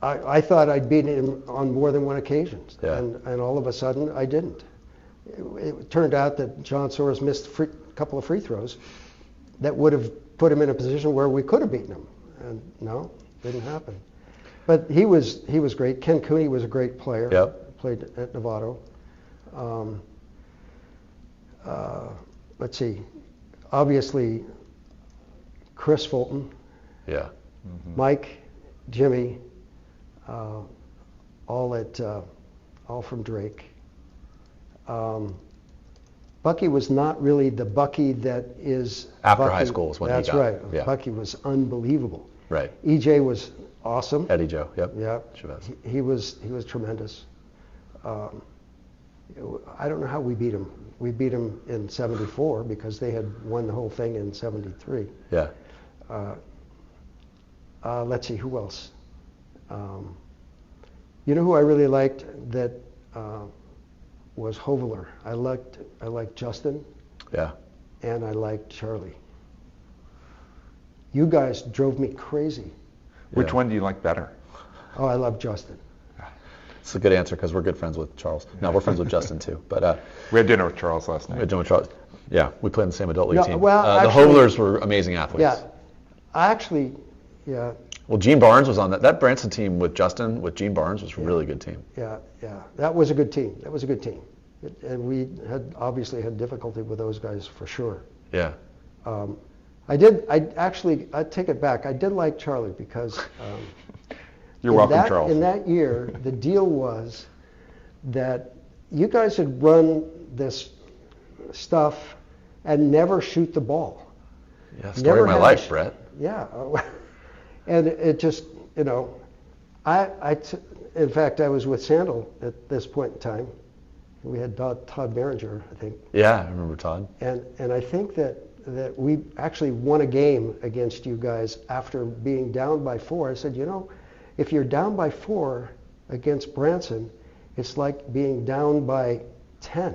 S5: I thought I'd beaten him on more than one occasion,
S4: Yeah.
S5: and all of a sudden I didn't. It turned out that John Soares missed a couple of free throws that would have put him in a position where we could have beaten him, and no, didn't happen. But he was great. Ken Cooney was a great player.
S4: Yep.
S5: Played at Novato. Let's see. Obviously, Chris Fulton,
S4: Yeah.
S5: Mike, Jimmy, all from Drake. Bucky was not really the Bucky that is
S4: After
S5: Bucky.
S4: high school is when he
S5: That's
S4: got
S5: right.
S4: yeah.
S5: Bucky was unbelievable.
S4: Right.
S5: EJ was awesome.
S4: Eddie Joe. Yep.
S5: Yeah,
S4: Chavez.
S5: he was tremendous. I don't know how we beat him. We beat him in '74 because they had won the whole thing in '73.
S4: Yeah.
S5: Let's see, who else? You know who I really liked that was Hovler. I liked Justin,
S4: Yeah.
S5: and I liked Charlie. You guys drove me crazy.
S2: Which
S4: Yeah.
S2: one do you like better?
S5: Oh, I love Justin.
S4: It's a good answer because we're good friends with Charles. No, we're friends with Justin too. But
S2: We had dinner with Charles last
S4: we
S2: night.
S4: had John Charles. Yeah, we played in the same adult league
S5: No,
S4: team.
S5: well,
S4: the
S5: actually-
S4: Hovlers were amazing athletes.
S5: Yeah, yeah,
S4: Well, Gene Barnes was on that. That Branson team with Justin, with Gene Barnes, was a really good team.
S5: yeah. That was a good team. And we had obviously had difficulty with those guys for sure.
S4: Yeah.
S5: I take it back. I did like Charlie because
S2: You're welcome, Charles.
S5: in that year, the deal was that you guys had run this stuff and never shoot the ball.
S4: Yeah, story of my
S5: had
S4: life,
S5: a-
S4: Brett.
S5: Yeah. And it just, in fact, I was with Sandal at this point in time. We had Todd Behringer, I think.
S4: Yeah, I remember Todd.
S5: And I think that we actually won a game against you guys after being down by 4. I said, if you're down by 4 against Branson, it's like being down by 10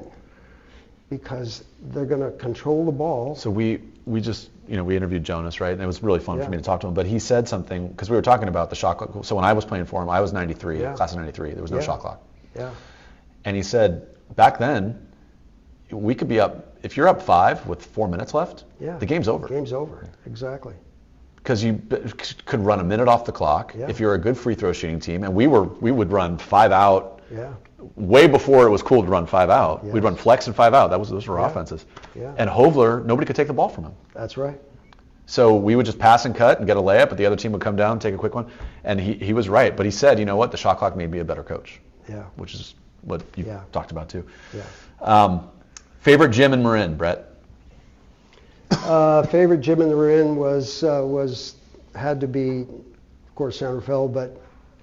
S5: because they're going to control the ball.
S4: So we just, we interviewed Jonas, right? And it was really fun
S5: Yeah.
S4: for me to talk to him. But he said something, because we were talking about the shot clock. So when I was playing for him, I was 93,
S5: Yeah.
S4: class of 93. There was no
S5: Yeah.
S4: shot clock.
S5: Yeah.
S4: And he said, back then, we could be up, if you're up 5 with 4 minutes left,
S5: Yeah.
S4: the game's over.
S5: Game's over. Exactly.
S4: Because you could run a minute off the clock
S5: Yeah.
S4: if you're a good free throw shooting team. And we would run 5 out
S5: Yeah.
S4: way before it was cool to run 5 out.
S5: Yes.
S4: We'd run flex and 5 out. Those were
S5: Yeah.
S4: offenses.
S5: Yeah.
S4: And Hovler, nobody could take the ball from him.
S5: That's right.
S4: So we would just pass and cut and get a layup, but the other team would come down, take a quick one. And he was right. But he said, you know what, the shot clock made me a better coach.
S5: Yeah.
S4: Which is what you
S5: Yeah.
S4: talked about too.
S5: Yeah.
S4: Favorite gym in Marin, Brett?
S5: Favorite gym in the Marin had to be, of course, San Rafael, but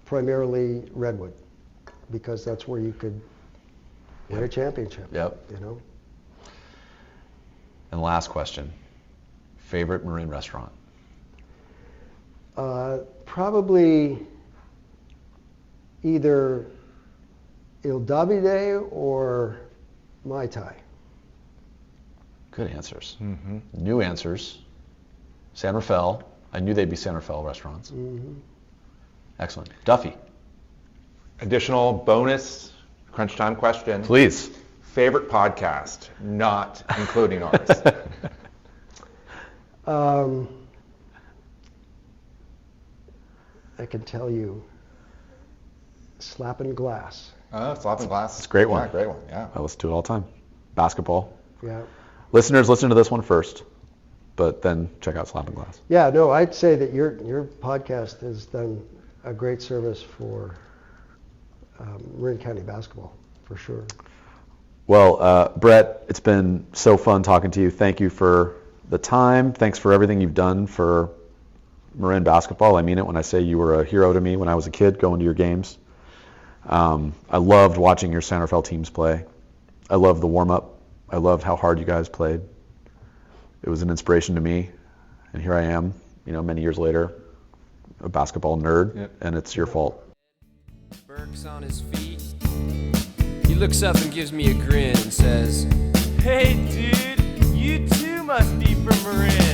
S5: primarily Redwood, because that's where you could win a championship.
S4: Yep. And last question. Favorite Marin restaurant?
S5: Probably either Il Davide or Mai Tai.
S4: Good answers.
S2: Mm-hmm.
S4: New answers. San Rafael. I knew they'd be San Rafael restaurants.
S5: Mm-hmm.
S4: Excellent. Duffy,
S2: Additional bonus crunch time question.
S4: please.
S2: Favorite podcast, not including ours.
S5: I can tell you, Slapping Glass.
S2: Slopping Glass.
S4: It's a great one.
S2: Yeah, great one. Yeah.
S4: I listen to it all the time. Basketball.
S5: Yeah.
S4: Listeners, listen to this one first, but then check out Slapping Glass.
S5: Yeah, no, I'd say that your podcast has done a great service for Marin County basketball, for sure.
S4: Well, Brett, it's been so fun talking to you. Thank you for the time. Thanks for everything you've done for Marin basketball. I mean it when I say you were a hero to me when I was a kid going to your games. I loved watching your San Rafael teams play. I loved the warm-up. I loved how hard you guys played. It was an inspiration to me. And here I am, many years later, a basketball nerd, and it's your fault.
S1: Burke's on his feet. He looks up and gives me a grin and says, "Hey dude, you too must be from Marin."